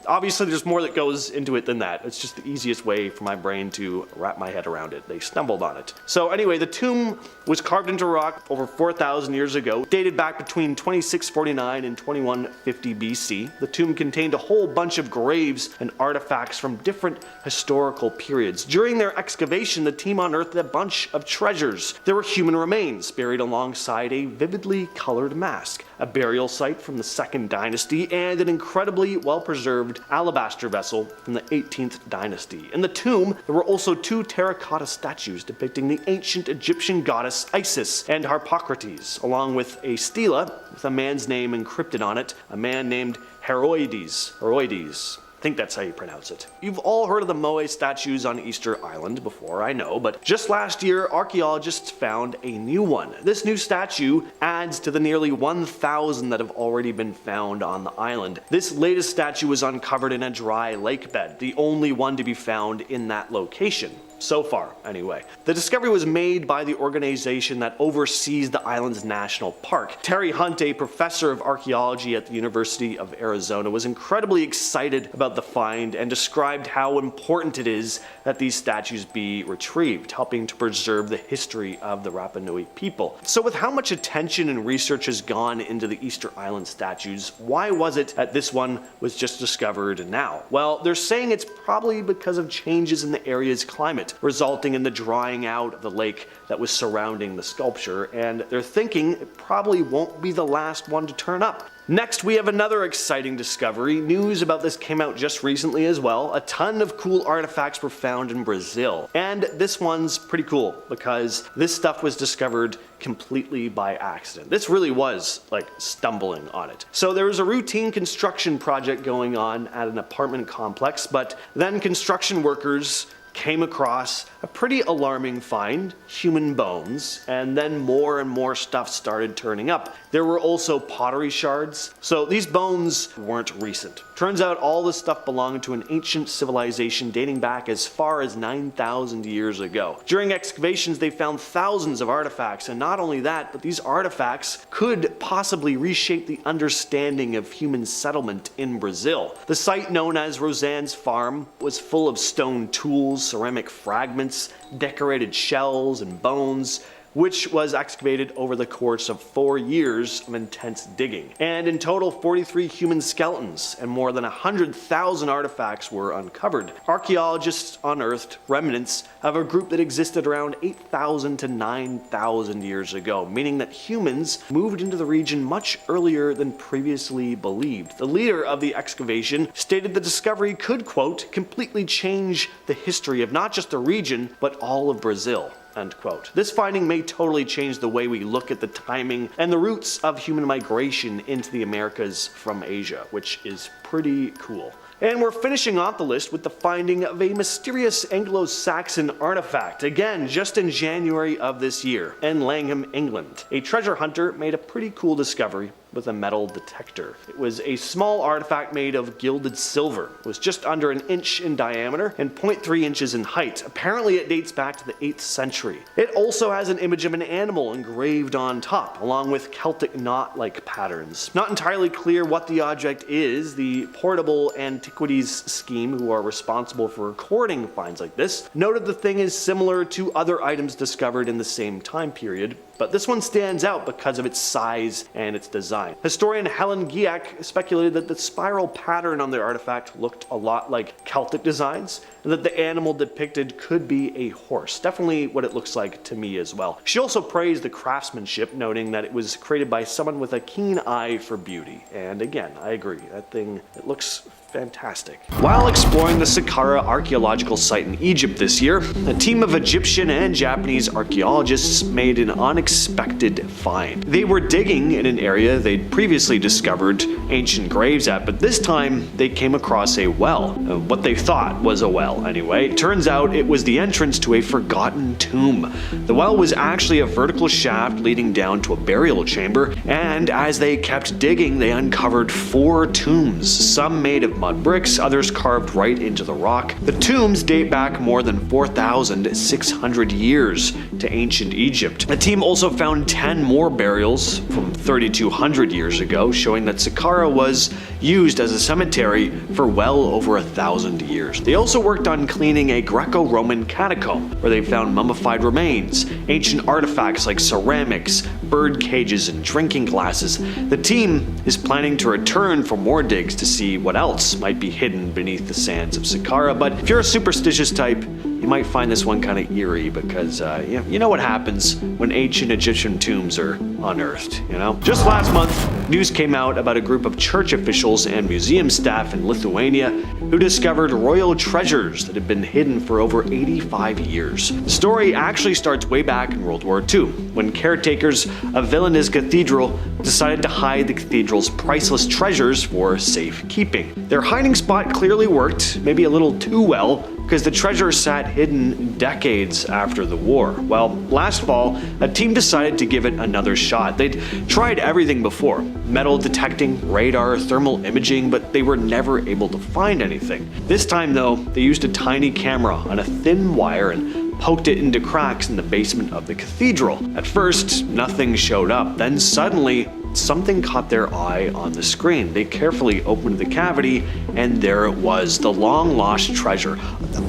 Obviously, there's more that goes into it than that. It's just the easiest way for my brain to wrap my head around it. They stumbled on it. So anyway, the tomb was carved into rock over 4,000 years ago, dated back between 2649 and 2150 BC. The tomb contained a whole bunch of graves and artifacts from different historical periods. During their excavation, the team unearthed a bunch of treasures. There were human remains buried alongside a vividly colored mask, a burial site from the 2nd dynasty, and an incredibly well-preserved alabaster vessel from the 18th dynasty. In the tomb, there were also 2 terracotta statues depicting the ancient Egyptian goddess Isis and Harpocrates, along with a stela with a man's name encrypted on it, a man named Heroides. I think that's how you pronounce it. You've all heard of the Moai statues on Easter Island before, I know, but just last year, archaeologists found a new one. This new statue adds to the nearly 1,000 that have already been found on the island. This latest statue was uncovered in a dry lake bed, the only one to be found in that location. So far, anyway. The discovery was made by the organization that oversees the island's national park. Terry Hunt, a professor of archaeology at the University of Arizona, was incredibly excited about the find and described how important it is that these statues be retrieved, helping to preserve the history of the Rapa Nui people. So with how much attention and research has gone into the Easter Island statues, why was it that this one was just discovered now? Well, they're saying it's probably because of changes in the area's climate, resulting in the drying out of the lake that was surrounding the sculpture, and they're thinking it probably won't be the last one to turn up. Next, we have another exciting discovery. News about this came out just recently as well. A ton of cool artifacts were found in Brazil. And this one's pretty cool because this stuff was discovered completely by accident. This really was like stumbling on it. So there was a routine construction project going on at an apartment complex, but then construction workers came across a pretty alarming find, human bones, and then more and more stuff started turning up. There were also pottery shards, so these bones weren't recent. Turns out all this stuff belonged to an ancient civilization dating back as far as 9,000 years ago. During excavations, they found thousands of artifacts, and not only that, but these artifacts could possibly reshape the understanding of human settlement in Brazil. The site known as Rosanne's Farm was full of stone tools, ceramic fragments, decorated shells, and bones, which was excavated over the course of 4 years of intense digging. And in total, 43 human skeletons and more than 100,000 artifacts were uncovered. Archaeologists unearthed remnants of a group that existed around 8,000 to 9,000 years ago, meaning that humans moved into the region much earlier than previously believed. The leader of the excavation stated the discovery could, quote, completely change the history of not just the region, but all of Brazil. End quote. This finding may totally change the way we look at the timing and the roots of human migration into the Americas from Asia, which is pretty cool. And we're finishing off the list with the finding of a mysterious Anglo-Saxon artifact, again just in January of this year, in Langham, England. A treasure hunter made a pretty cool discovery with a metal detector. It was a small artifact made of gilded silver. It was just under an inch in diameter and 0.3 inches in height. Apparently it dates back to the 8th century. It also has an image of an animal engraved on top, along with Celtic knot-like patterns. Not entirely clear what the object is. The Portable Antiquities Scheme, who are responsible for recording finds like this, noted the thing is similar to other items discovered in the same time period, but this one stands out because of its size and its design. Historian Helen Giak speculated that the spiral pattern on the artifact looked a lot like Celtic designs, and that the animal depicted could be a horse. Definitely what it looks like to me as well. She also praised the craftsmanship, noting that it was created by someone with a keen eye for beauty. And again, I agree, that thing, it looks fantastic. While exploring the Saqqara archaeological site in Egypt this year, a team of Egyptian and Japanese archaeologists made an unexpected find. They were digging in an area they'd previously discovered ancient graves at, but this time they came across a well. What they thought was a well, anyway. Turns out it was the entrance to a forgotten tomb. The well was actually a vertical shaft leading down to a burial chamber, and as they kept digging, they uncovered 4 tombs, some made of mud bricks, others carved right into the rock. The tombs date back more than 4,600 years to ancient Egypt. The team also found 10 more burials from 3,200 years ago, showing that Saqqara was used as a cemetery for well over 1,000 years. They also worked on cleaning a Greco-Roman catacomb, where they found mummified remains, ancient artifacts like ceramics, bird cages, and drinking glasses. The team is planning to return for more digs to see what else might be hidden beneath the sands of Saqqara, but if you're a superstitious type, you might find this one kind of eerie because, you know what happens when ancient Egyptian tombs are unearthed, you know? Just last month, news came out about a group of church officials and museum staff in Lithuania who discovered royal treasures that had been hidden for over 85 years. The story actually starts way back in World War II, when caretakers of Vilnius Cathedral decided to hide the cathedral's priceless treasures for safekeeping. Their hiding spot clearly worked, maybe a little too well, because the treasure sat hidden decades after the war. Well, last fall, a team decided to give it another shot. They'd tried everything before: metal detecting, radar, thermal imaging, but they were never able to find anything. This time though, they used a tiny camera on a thin wire and poked it into cracks in the basement of the cathedral. At first, nothing showed up. Then suddenly, something caught their eye on the screen. They carefully opened the cavity, and there it was, the long-lost treasure.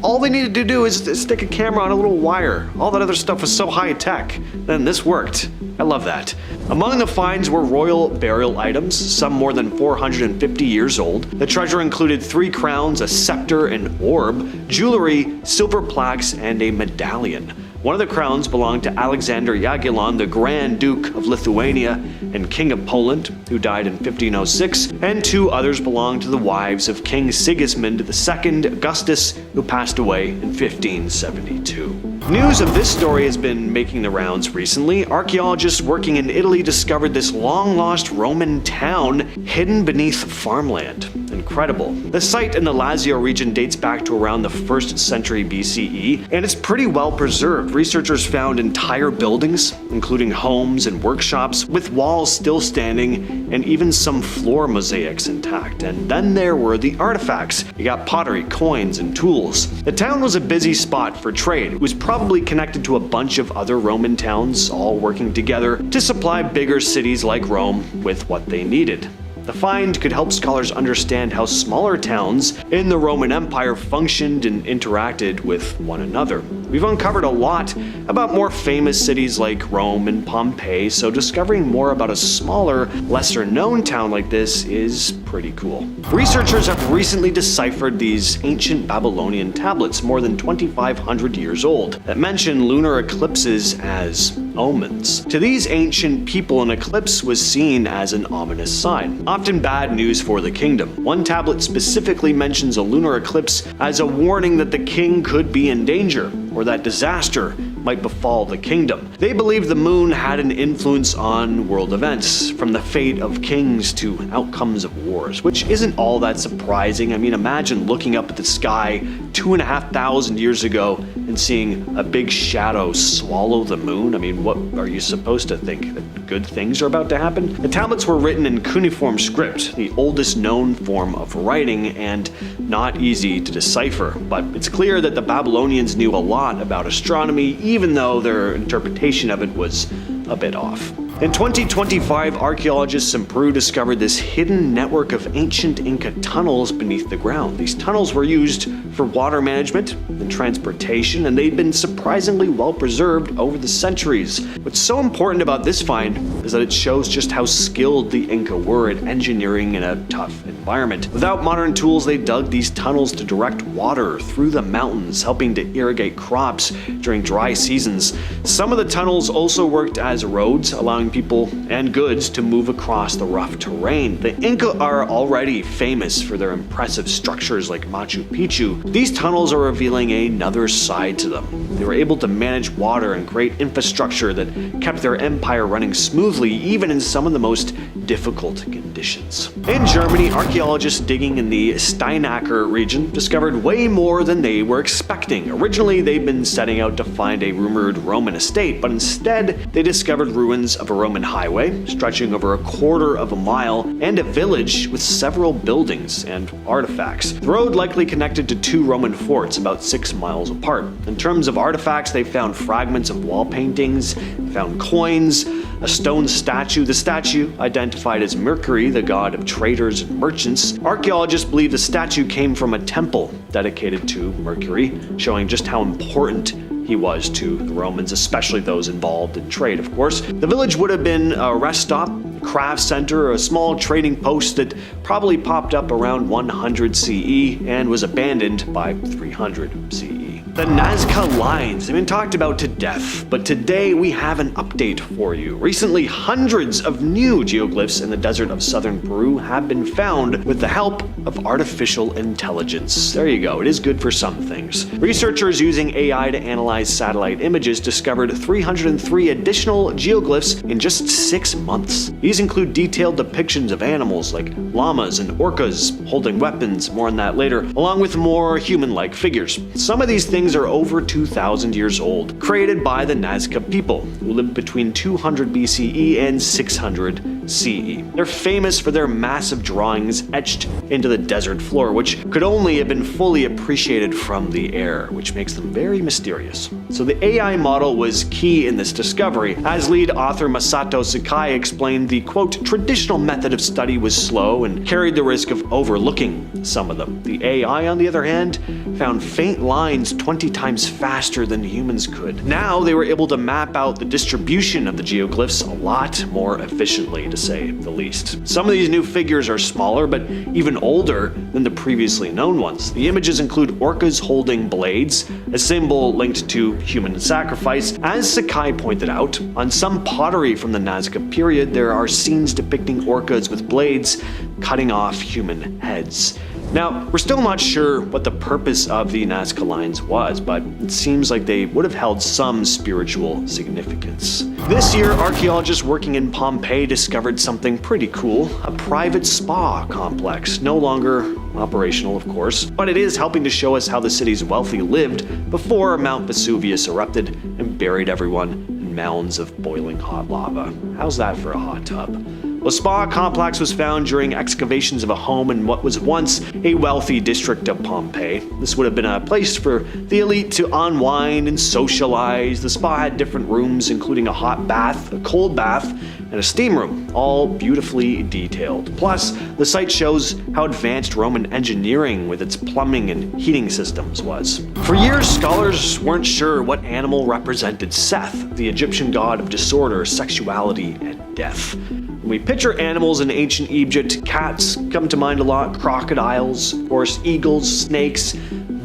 All they needed to do is stick a camera on a little wire. All that other stuff was so high-tech. Then this worked. I love that. Among the finds were royal burial items, some more than 450 years old. The treasure included 3 crowns, a scepter, an orb, jewelry, silver plaques, and a medallion. One of the crowns belonged to Alexander Jagiellon, the Grand Duke of Lithuania and King of Poland, who died in 1506, and 2 others belonged to the wives of King Sigismund II Augustus, who passed away in 1572. News of this story has been making the rounds recently. Archaeologists working in Italy discovered this long-lost Roman town hidden beneath farmland. And incredible. The site in the Lazio region dates back to around the 1st century BCE, and it's pretty well preserved. Researchers found entire buildings, including homes and workshops, with walls still standing and even some floor mosaics intact. And then there were the artifacts. You got pottery, coins, and tools. The town was a busy spot for trade. It was probably connected to a bunch of other Roman towns, all working together to supply bigger cities like Rome with what they needed. The find could help scholars understand how smaller towns in the Roman Empire functioned and interacted with one another. We've uncovered a lot about more famous cities like Rome and Pompeii, so discovering more about a smaller, lesser-known town like this is pretty cool. Researchers have recently deciphered these ancient Babylonian tablets, more than 2,500 years old, that mention lunar eclipses as omens. To these ancient people, an eclipse was seen as an ominous sign, often bad news for the kingdom. One tablet specifically mentions a lunar eclipse as a warning that the king could be in danger, or that disaster might befall the kingdom. They believed the moon had an influence on world events, from the fate of kings to outcomes of wars, which isn't all that surprising. I mean, imagine looking up at the sky 2,500 years ago and seeing a big shadow swallow the moon. I mean, what are you supposed to think? That good things are about to happen? The tablets were written in cuneiform script, the oldest known form of writing, and not easy to decipher. But it's clear that the Babylonians knew a lot about astronomy, even though their interpretation of it was a bit off. In 2025, archaeologists in Peru discovered this hidden network of ancient Inca tunnels beneath the ground. These tunnels were used for water management and transportation, and they'd been surprisingly well preserved over the centuries. What's so important about this find is that it shows just how skilled the Inca were at engineering in a tough environment. Without modern tools, they dug these tunnels to direct water through the mountains, helping to irrigate crops during dry seasons. Some of the tunnels also worked as roads, allowing people and goods to move across the rough terrain. The Inca are already famous for their impressive structures like Machu Picchu. These tunnels are revealing another side to them. They were able to manage water and create infrastructure that kept their empire running smoothly, even in some of the most difficult conditions. In Germany, archaeologists digging in the Steinacker region discovered way more than they were expecting. Originally, they'd been setting out to find a rumored Roman estate, but instead, they discovered ruins of a Roman highway stretching over 1/4 of a mile and a village with several buildings and artifacts. The road likely connected to 2 Roman forts about 6 miles apart. In terms of artifacts, they found fragments of wall paintings, found coins, a stone statue. The statue, identified as Mercury, the god of traders and merchants. Archaeologists believe the statue came from a temple dedicated to Mercury, showing just how important he was to the Romans, especially those involved in trade, of course. The village would have been a rest stop, craft center, a small trading post that probably popped up around 100 CE and was abandoned by 300 CE. The Nazca lines have been talked about to death, but today we have an update for you. Recently, hundreds of new geoglyphs in the desert of southern Peru have been found with the help of artificial intelligence. There you go, it is good for some things. Researchers using AI to analyze satellite images discovered 303 additional geoglyphs in just 6 months. These include detailed depictions of animals like llamas and orcas holding weapons, more on that later, along with more human-like figures. Some of these things are over 2,000 years old, created by the Nazca people, who lived between 200 BCE and 600 CE. They're famous for their massive drawings etched into the desert floor, which could only have been fully appreciated from the air, which makes them very mysterious. So the AI model was key in this discovery. As lead author Masato Sakai explained, the quote, traditional method of study was slow and carried the risk of overlooking some of them. The AI, on the other hand, found faint lines 20 times faster than humans could. Now they were able to map out the distribution of the geoglyphs a lot more efficiently, to say the least. Some of these new figures are smaller, but even older than the previously known ones. The images include orcas holding blades, a symbol linked to human sacrifice. As Sakai pointed out, on some pottery from the Nazca period, there are scenes depicting orcas with blades cutting off human heads. Now, we're still not sure what the purpose of the Nazca lines was, but it seems like they would have held some spiritual significance. This year, archaeologists working in Pompeii discovered something pretty cool, a private spa complex, no longer operational of course, but it is helping to show us how the city's wealthy lived before Mount Vesuvius erupted and buried everyone in mounds of boiling hot lava. How's that for a hot tub? The spa complex was found during excavations of a home in what was once a wealthy district of Pompeii. This would have been a place for the elite to unwind and socialize. The spa had different rooms, including a hot bath, a cold bath, and a steam room, all beautifully detailed. Plus, the site shows how advanced Roman engineering with its plumbing and heating systems was. For years, scholars weren't sure what animal represented Seth, the Egyptian god of disorder, sexuality, and death. When we picture animals in ancient Egypt, cats come to mind a lot, crocodiles, of course, eagles, snakes,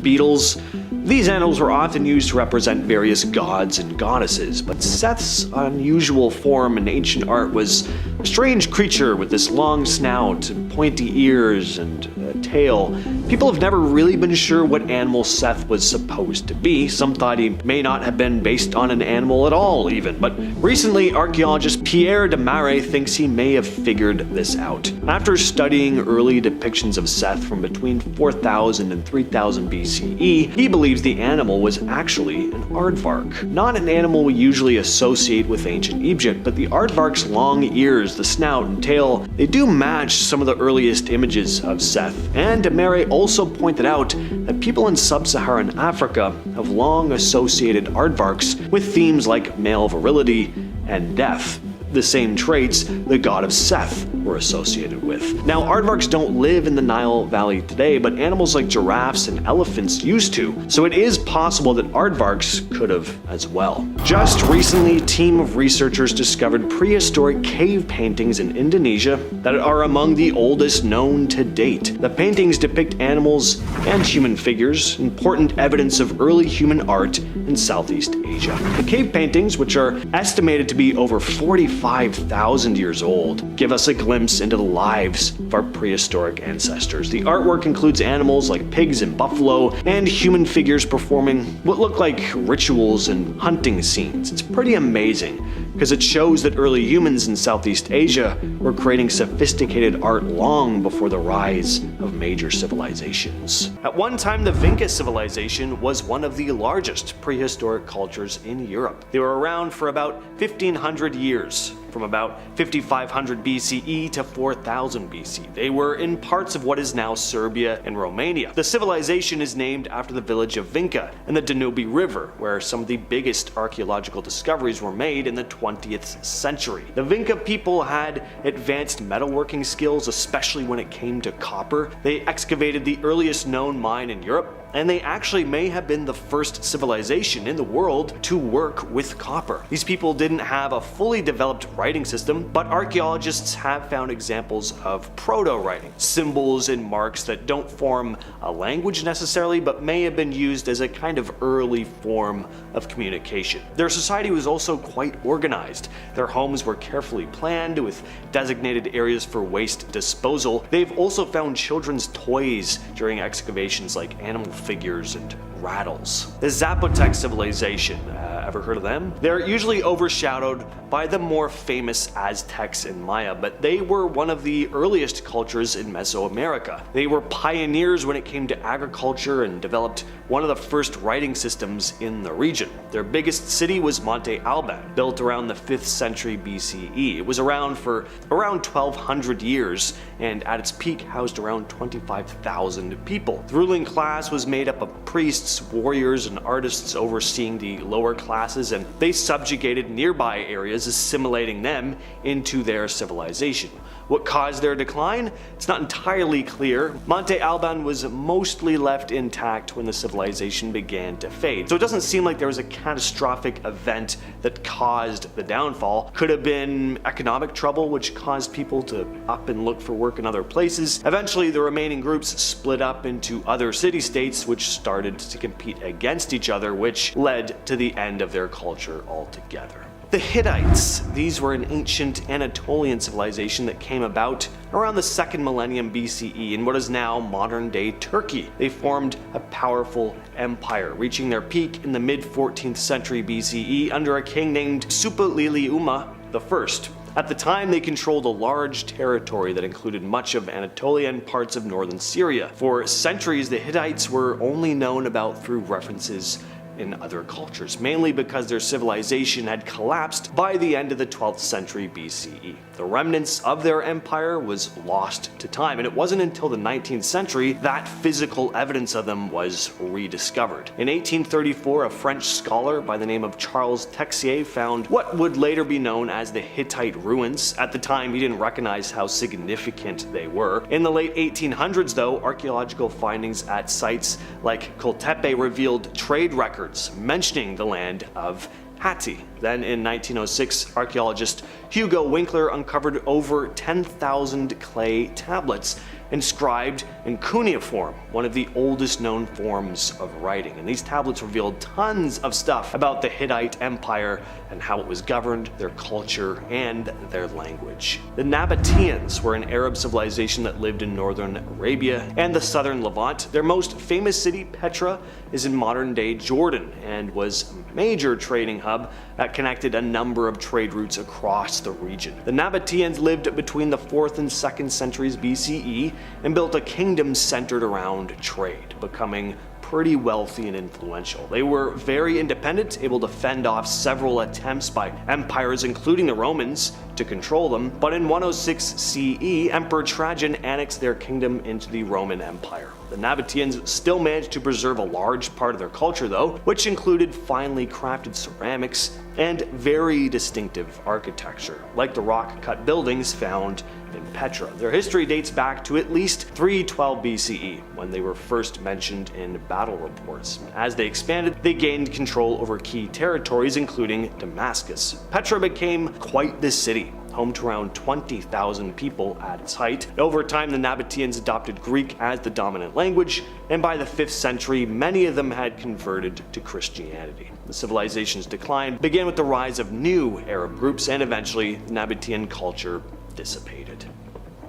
beetles. These animals were often used to represent various gods and goddesses, but Seth's unusual form in ancient art was a strange creature with this long snout, pointy ears, and a tail. People have never really been sure what animal Seth was supposed to be. Some thought he may not have been based on an animal at all, even. But recently, archaeologist Pierre de Mare thinks he may have figured this out. After studying early depictions of Seth from between 4000 and 3000 BCE, he believes the animal was actually an aardvark. Not an animal we usually associate with ancient Egypt, but the aardvark's long ears, the snout and tail, they do match some of the earliest images of Seth. And de Mare also pointed out that people in sub-Saharan Africa have long associated aardvarks with themes like male virility and death, the same traits the god of Seth were associated with. Now, aardvarks don't live in the Nile Valley today, but animals like giraffes and elephants used to, so it is possible that aardvarks could have as well. Just recently, a team of researchers discovered prehistoric cave paintings in Indonesia that are among the oldest known to date. The paintings depict animals and human figures, important evidence of early human art in Southeast Asia. The cave paintings, which are estimated to be over 45,000 years old, give us a glimpse into the lives of our prehistoric ancestors. The artwork includes animals like pigs and buffalo, and human figures performing what look like rituals and hunting scenes. It's pretty amazing, because it shows that early humans in Southeast Asia were creating sophisticated art long before the rise of major civilizations. At one time, the Vinca civilization was one of the largest prehistoric cultures in Europe. They were around for about 1500 years. From about 5500 BCE to 4000 BC. They were in parts of what is now Serbia and Romania. The civilization is named after the village of Vinca and the Danube River, where some of the biggest archaeological discoveries were made in the 20th century. The Vinca people had advanced metalworking skills, especially when it came to copper. They excavated the earliest known mine in Europe, and they actually may have been the first civilization in the world to work with copper. These people didn't have a fully developed writing system, but archaeologists have found examples of proto-writing, symbols and marks that don't form a language necessarily, but may have been used as a kind of early form of communication. Their society was also quite organized. Their homes were carefully planned with designated areas for waste disposal. They've also found children's toys during excavations like animal figures and rattles. The Zapotec civilization, ever heard of them? They're usually overshadowed by the more famous Aztecs and Maya, but they were one of the earliest cultures in Mesoamerica. They were pioneers when it came to agriculture and developed one of the first writing systems in the region. Their biggest city was Monte Alban, built around the 5th century BCE. It was around for around 1200 years, and at its peak housed around 25,000 people. The ruling class was made up of priests, warriors, and artists overseeing the lower classes, and they subjugated nearby areas, assimilating them into their civilization. What caused their decline? It's not entirely clear. Monte Alban was mostly left intact when the civilization began to fade, so it doesn't seem like there was a catastrophic event that caused the downfall. Could have been economic trouble, which caused people to up and look for work in other places. Eventually, the remaining groups split up into other city-states, which started to compete against each other, which led to the end of their culture altogether. The Hittites. These were an ancient Anatolian civilization that came about around the 2nd millennium BCE in what is now modern-day Turkey. They formed a powerful empire, reaching their peak in the mid-14th century BCE under a king named Suppiluliuma I. At the time, they controlled a large territory that included much of Anatolia and parts of northern Syria. For centuries, the Hittites were only known about through references in other cultures, mainly because their civilization had collapsed by the end of the 12th century BCE. The remnants of their empire was lost to time, and it wasn't until the 19th century that physical evidence of them was rediscovered. In 1834, a French scholar by the name of Charles Texier found what would later be known as the Hittite ruins. At the time, he didn't recognize how significant they were. In the late 1800s, though, archaeological findings at sites like Kultepe revealed trade records mentioning the land of Hatti. Then in 1906, archaeologist Hugo Winkler uncovered over 10,000 clay tablets inscribed in cuneiform, one of the oldest known forms of writing. And these tablets revealed tons of stuff about the Hittite Empire and how it was governed, their culture, and their language. The Nabateans were an Arab civilization that lived in northern Arabia and the southern Levant. Their most famous city, Petra, is in modern-day Jordan and was a major trading hub that connected a number of trade routes across the region. The Nabateans lived between the 4th and 2nd centuries BCE and built a kingdom centered around trade, becoming pretty wealthy and influential. They were very independent, able to fend off several attempts by empires, including the Romans, to control them, but in 106 CE, Emperor Trajan annexed their kingdom into the Roman Empire. The Nabateans still managed to preserve a large part of their culture though, which included finely crafted ceramics and very distinctive architecture, like the rock-cut buildings found in Petra. Their history dates back to at least 312 BCE, when they were first mentioned in battle reports. As they expanded, they gained control over key territories, including Damascus. Petra became quite the city, home to around 20,000 people at its height. Over time, the Nabateans adopted Greek as the dominant language, and by the 5th century, many of them had converted to Christianity. The civilization's decline began with the rise of new Arab groups, and eventually, the Nabatean culture dissipated.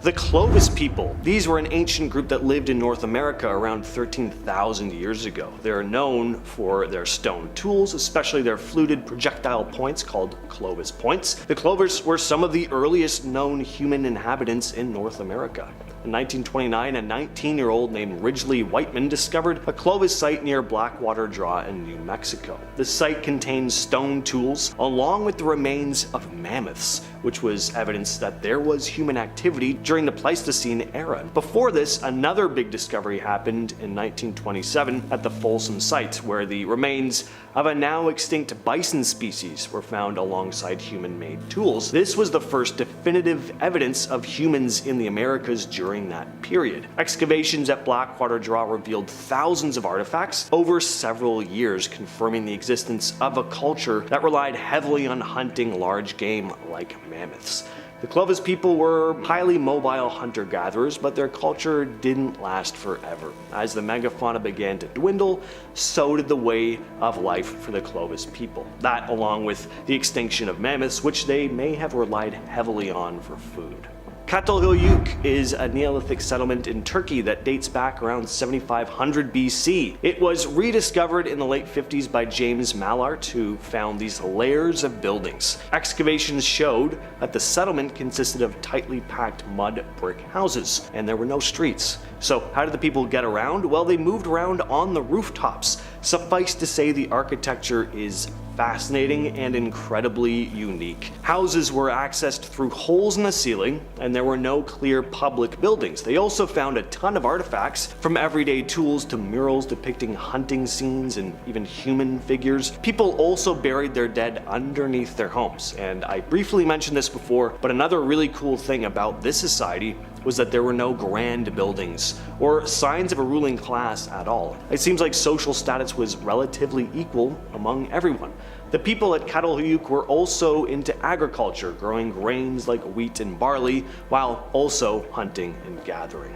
The Clovis people. These were an ancient group that lived in North America around 13,000 years ago. They are known for their stone tools, especially their fluted projectile points called Clovis points. The Clovers were some of the earliest known human inhabitants in North America. In 1929, a 19-year-old named Ridgely Whiteman discovered a Clovis site near Blackwater Draw in New Mexico. The site contains stone tools along with the remains of mammoths, which was evidence that there was human activity during the Pleistocene era. Before this, another big discovery happened in 1927 at the Folsom site, where the remains of a now extinct bison species were found alongside human-made tools. This was the first definitive evidence of humans in the Americas during that period. Excavations at Blackwater Draw revealed thousands of artifacts over several years, confirming the existence of a culture that relied heavily on hunting large game like mammoths. The Clovis people were highly mobile hunter-gatherers, but their culture didn't last forever. As the megafauna began to dwindle, so did the way of life for the Clovis people. That, along with the extinction of mammoths, which they may have relied heavily on for food. Çatalhöyük is a Neolithic settlement in Turkey that dates back around 7500 BC. It was rediscovered in the late 50s by James Mallard, who found these layers of buildings. Excavations showed that the settlement consisted of tightly packed mud brick houses, and there were no streets. So how did the people get around? Well, they moved around on the rooftops. Suffice to say, the architecture is fascinating and incredibly unique. Houses were accessed through holes in the ceiling, and there were no clear public buildings. They also found a ton of artifacts, from everyday tools to murals depicting hunting scenes and even human figures. People also buried their dead underneath their homes, and I briefly mentioned this before, but another really cool thing about this society was that there were no grand buildings or signs of a ruling class at all. It seems like social status was relatively equal among everyone. The people at Çatalhöyük were also into agriculture, growing grains like wheat and barley, while also hunting and gathering.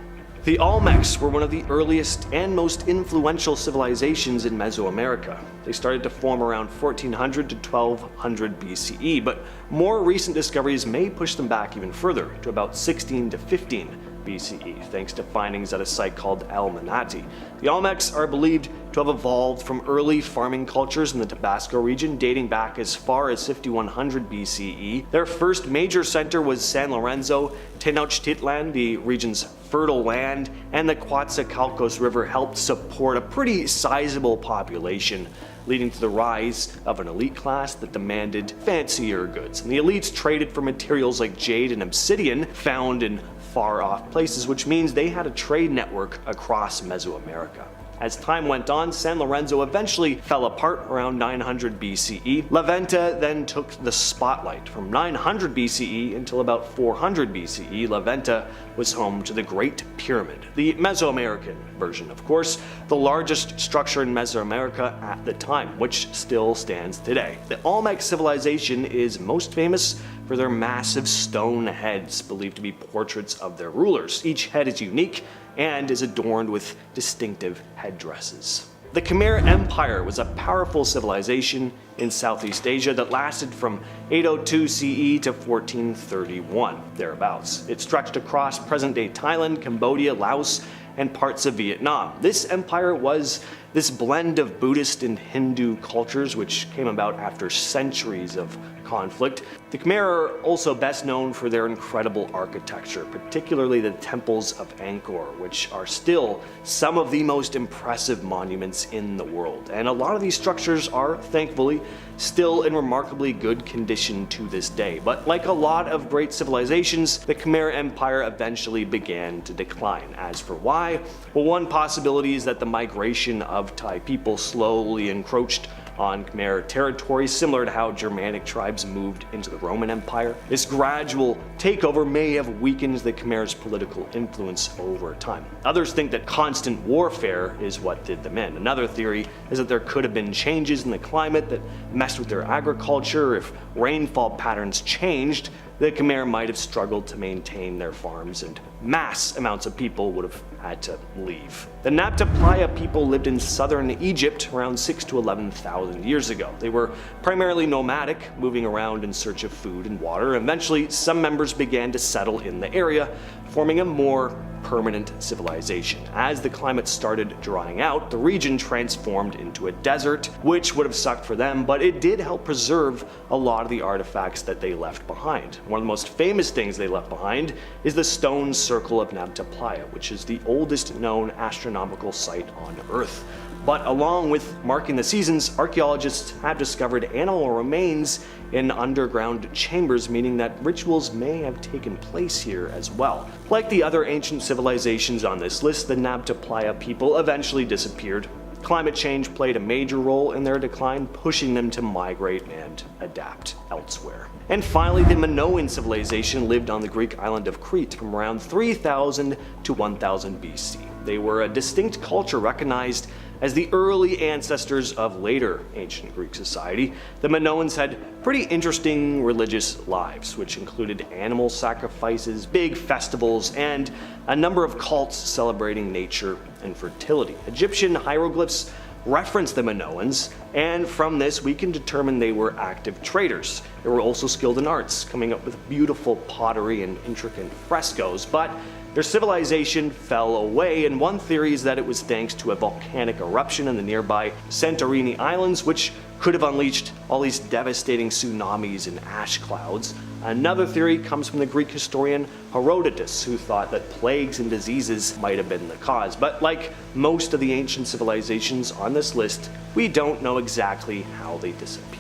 The Olmecs were one of the earliest and most influential civilizations in Mesoamerica. They started to form around 1400 to 1200 BCE, but more recent discoveries may push them back even further, to about 16 to 15 BCE, thanks to findings at a site called El Manati. The Olmecs are believed to have evolved from early farming cultures in the Tabasco region dating back as far as 5100 BCE. Their first major center was San Lorenzo. Tenochtitlan, the region's fertile land, and the Coatzacoalcos River helped support a pretty sizable population, leading to the rise of an elite class that demanded fancier goods. And the elites traded for materials like jade and obsidian found in far-off places, which means they had a trade network across Mesoamerica. As time went on, San Lorenzo eventually fell apart around 900 BCE. La Venta then took the spotlight. From 900 BCE until about 400 BCE, La Venta was home to the Great Pyramid, the Mesoamerican version, of course, the largest structure in Mesoamerica at the time, which still stands today. The Olmec civilization is most famous for their massive stone heads, believed to be portraits of their rulers. Each head is unique and is adorned with distinctive headdresses. The Khmer Empire was a powerful civilization in Southeast Asia that lasted from 802 CE to 1431, thereabouts. It stretched across present-day Thailand, Cambodia, Laos, and parts of Vietnam. This empire was this blend of Buddhist and Hindu cultures, which came about after centuries of conflict. The Khmer are also best known for their incredible architecture, particularly the temples of Angkor, which are still some of the most impressive monuments in the world. And a lot of these structures are, thankfully, still in remarkably good condition to this day. But like a lot of great civilizations, the Khmer Empire eventually began to decline. As for why? Well, one possibility is that the migration of Thai people slowly encroached on Khmer territory, similar to how Germanic tribes moved into the Roman Empire. This gradual takeover may have weakened the Khmer's political influence over time. Others think that constant warfare is what did them in. Another theory is that there could have been changes in the climate that messed with their agriculture. If rainfall patterns changed, the Khmer might have struggled to maintain their farms, and mass amounts of people would have had to leave. The Nabta Playa people lived in southern Egypt around 6,000 to 11,000 years ago. They were primarily nomadic, moving around in search of food and water. Eventually, some members began to settle in the area, forming a more permanent civilization. As the climate started drying out, the region transformed into a desert, which would have sucked for them, but it did help preserve a lot of the artifacts that they left behind. One of the most famous things they left behind is the stone circle of Nabta Playa, which is the oldest known astronomical site on Earth. But along with marking the seasons, archaeologists have discovered animal remains in underground chambers, meaning that rituals may have taken place here as well. Like the other ancient civilizations on this list, the Nabta Playa people eventually disappeared. Climate change played a major role in their decline, pushing them to migrate and adapt elsewhere. And finally, the Minoan civilization lived on the Greek island of Crete from around 3000 to 1000 BC. They were a distinct culture recognized as the early ancestors of later ancient Greek society. The Minoans had pretty interesting religious lives, which included animal sacrifices, big festivals, and a number of cults celebrating nature and fertility. Egyptian hieroglyphs reference the Minoans, and from this we can determine they were active traders. They were also skilled in arts, coming up with beautiful pottery and intricate frescoes, but their civilization fell away, and one theory is that it was thanks to a volcanic eruption in the nearby Santorini Islands, which could have unleashed all these devastating tsunamis and ash clouds. Another theory comes from the Greek historian Herodotus, who thought that plagues and diseases might have been the cause. But like most of the ancient civilizations on this list, we don't know exactly how they disappeared.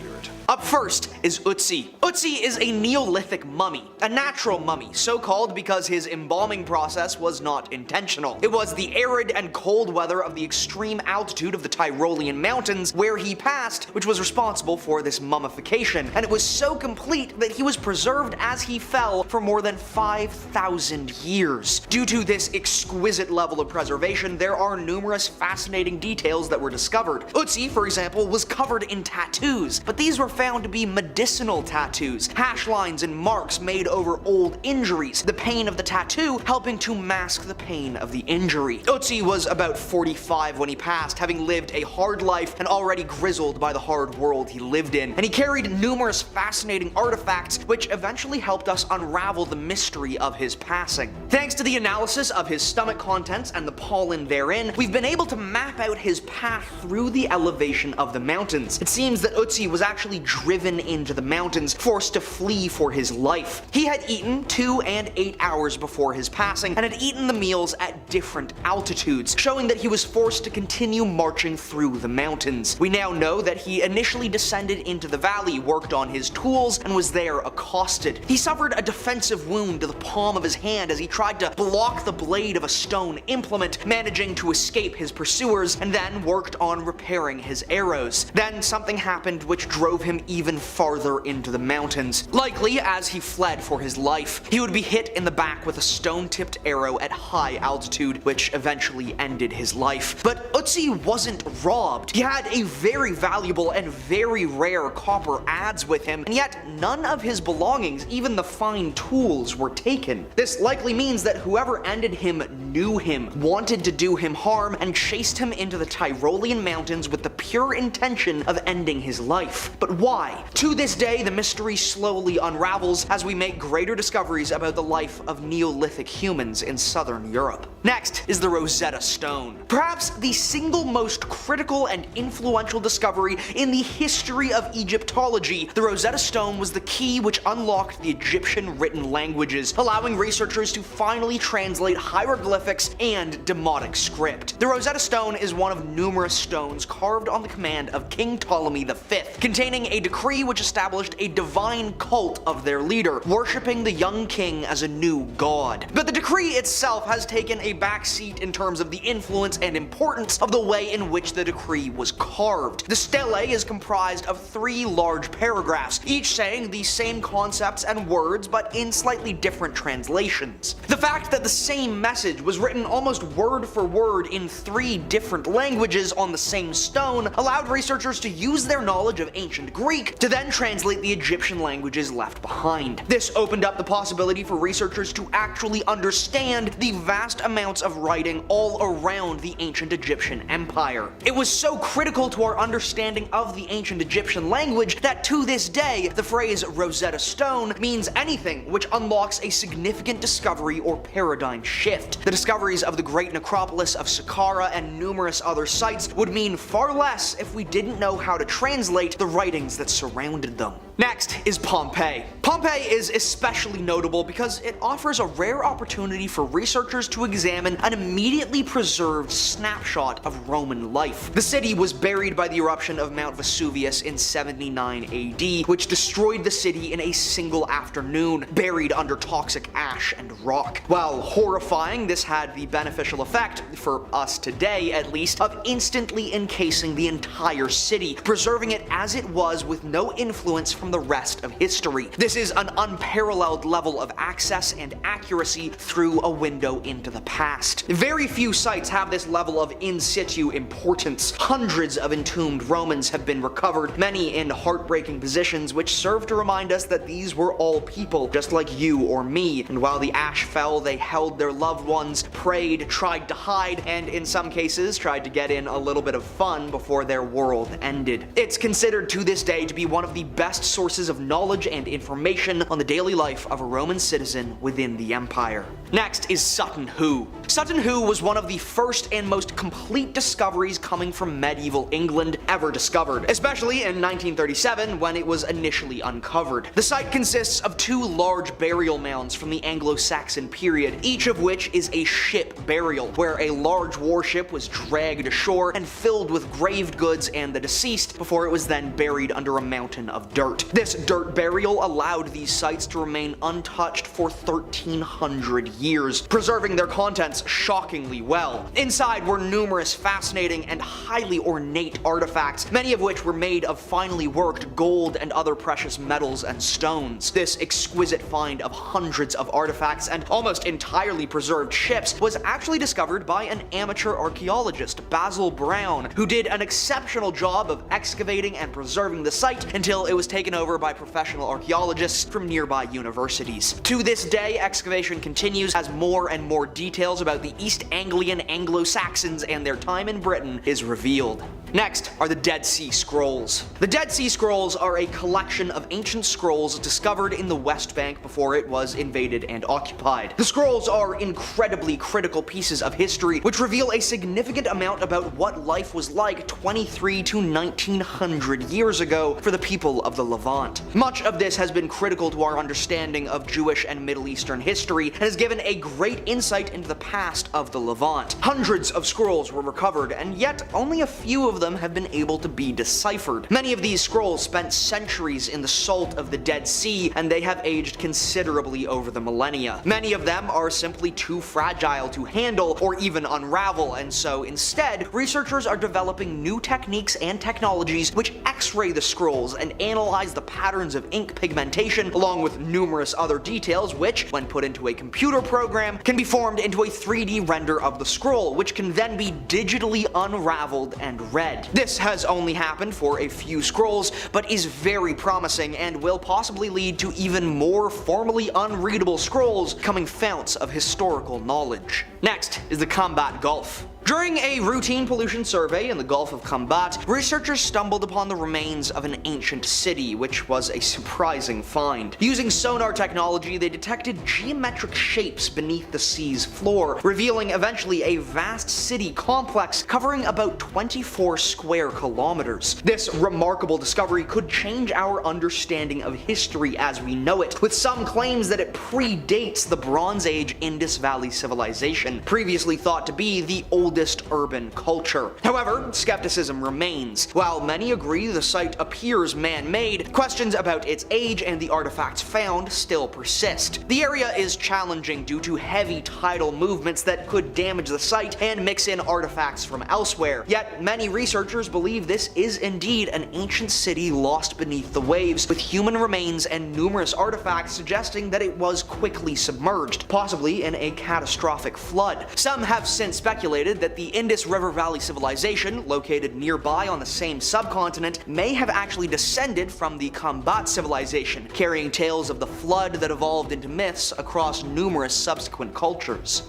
Up first is Utsi. Utsi is a Neolithic mummy, a natural mummy, so called because his embalming process was not intentional. It was the arid and cold weather of the extreme altitude of the Tyrolean mountains where he passed which was responsible for this mummification, and it was so complete that he was preserved as he fell for more than 5,000 years. Due to this exquisite level of preservation, there are numerous fascinating details that were discovered. Utsi, for example, was covered in tattoos, but these these were found to be medicinal tattoos, hash lines and marks made over old injuries, the pain of the tattoo helping to mask the pain of the injury. Ötzi was about 45 when he passed, having lived a hard life and already grizzled by the hard world he lived in, and he carried numerous fascinating artifacts which eventually helped us unravel the mystery of his passing. Thanks to the analysis of his stomach contents and the pollen therein, we've been able to map out his path through the elevation of the mountains. It seems that Ötzi was actually driven into the mountains, forced to flee for his life. He had eaten 2 and 8 hours before his passing, and had eaten the meals at different altitudes, showing that he was forced to continue marching through the mountains. We now know that he initially descended into the valley, worked on his tools, and was there accosted. He suffered a defensive wound to the palm of his hand as he tried to block the blade of a stone implement, managing to escape his pursuers, and then worked on repairing his arrows. Then something happened which drove him even farther into the mountains. Likely as he fled for his life, he would be hit in the back with a stone-tipped arrow at high altitude, which eventually ended his life. But Ötzi wasn't robbed. He had a very valuable and very rare copper adze with him, and yet none of his belongings, even the fine tools, were taken. This likely means that whoever ended him knew him, wanted to do him harm, and chased him into the Tyrolean mountains with the pure intention of ending his life. But why? To this day, the mystery slowly unravels as we make greater discoveries about the life of Neolithic humans in southern Europe. Next is the Rosetta Stone. Perhaps the single most critical and influential discovery in the history of Egyptology, the Rosetta Stone was the key which unlocked the Egyptian written languages, allowing researchers to finally translate hieroglyphics and Demotic script. The Rosetta Stone is one of numerous stones carved on the command of King Ptolemy V, containing a decree which established a divine cult of their leader, worshipping the young king as a new god. But the decree itself has taken a backseat in terms of the influence and importance of the way in which the decree was carved. The stele is comprised of 3 large paragraphs, each saying the same concepts and words but in slightly different translations. The fact that the same message was written almost word for word in 3 different languages on the same stone allowed researchers to use their knowledge of ancient Greek to then translate the Egyptian languages left behind. This opened up the possibility for researchers to actually understand the vast amounts of writing all around the ancient Egyptian empire. It was so critical to our understanding of the ancient Egyptian language that to this day, the phrase Rosetta Stone means anything which unlocks a significant discovery or paradigm shift. The discoveries of the great necropolis of Saqqara and numerous other sites would mean far less if we didn't know how to translate the writings that surrounded them. Next is Pompeii. Pompeii is especially notable because it offers a rare opportunity for researchers to examine an immediately preserved snapshot of Roman life. The city was buried by the eruption of Mount Vesuvius in 79 AD, which destroyed the city in a single afternoon, buried under toxic ash and rock. While horrifying, this had the beneficial effect, for us today at least, of instantly encasing the entire city, preserving it as it was with no influence from the rest of history. This is an unparalleled level of access and accuracy through a window into the past. Very few sites have this level of in situ importance. Hundreds of entombed Romans have been recovered, many in heartbreaking positions which serve to remind us that these were all people, just like you or me, and while the ash fell, they held their loved ones, prayed, tried to hide, and in some cases tried to get in a little bit of fun before their world ended. It's considered to this day to be one of the best sources of knowledge and information on the daily life of a Roman citizen within the empire. Next is Sutton Hoo. Sutton Hoo was one of the first and most complete discoveries coming from medieval England ever discovered, especially in 1937 when it was initially uncovered. The site consists of 2 large burial mounds from the Anglo-Saxon period, each of which is a ship burial, where a large warship was dragged ashore and filled with graved goods and the deceased before it was then buried under a mountain of dirt. This dirt burial allowed these sites to remain untouched for 1,300 years, preserving their contents shockingly well. Inside were numerous fascinating and highly ornate artifacts, many of which were made of finely worked gold and other precious metals and stones. This exquisite find of hundreds of artifacts and almost entirely preserved ships was actually discovered by an amateur archaeologist, Basil Brown, who did an exceptional job of excavating and preserving the site until it was taken over by professional archaeologists from nearby universities. To this day, excavation continues as more and more details about the East Anglian Anglo-Saxons and their time in Britain is revealed. Next are the Dead Sea Scrolls. The Dead Sea Scrolls are a collection of ancient scrolls discovered in the West Bank before it was invaded and occupied. The scrolls are incredibly critical pieces of history which reveal a significant amount about what life was like 23 to 1900 years ago for the people of the Levant. Much of this has been critical to our understanding of Jewish and Middle Eastern history and has given a great insight into the past of the Levant. Hundreds of scrolls were recovered, and yet only a few of them have been able to be deciphered. Many of these scrolls spent centuries in the salt of the Dead Sea, and they have aged considerably over the millennia. Many of them are simply too fragile to handle or even unravel, and so instead, researchers are developing new techniques and technologies which X-ray the scrolls and analyze the patterns of ink pigmentation along with numerous other details which, when put into a computer program, can be formed into a 3D render of the scroll, which can then be digitally unraveled and read. This has only happened for a few scrolls, but is very promising and will possibly lead to even more formally unreadable scrolls becoming founts of historical knowledge. Next is the Combat Gulf. During a routine pollution survey in the Gulf of Combat, researchers stumbled upon the remains of an ancient city, which was a surprising find. Using sonar technology, they detected geometric shapes beneath the sea's floor, revealing eventually a vast city complex covering about 24 square kilometers. This remarkable discovery could change our understanding of history as we know it, with some claims that it predates the Bronze Age Indus Valley civilization, previously thought to be the oldest urban culture. However, skepticism remains. While many agree the site appears man-made, questions about its age and the artifacts found still persist. The area is challenging due to heavy tidal movements that could damage the site and mix in artifacts from elsewhere, yet many researchers believe this is indeed an ancient city lost beneath the waves, with human remains and numerous artifacts suggesting that it was quickly submerged, possibly in a catastrophic flood. Some have since speculated that the Indus River Valley civilization, located nearby on the same subcontinent, may have actually descended from the Combat civilization, carrying tales of the flood that evolved into myths across numerous subsequent cultures.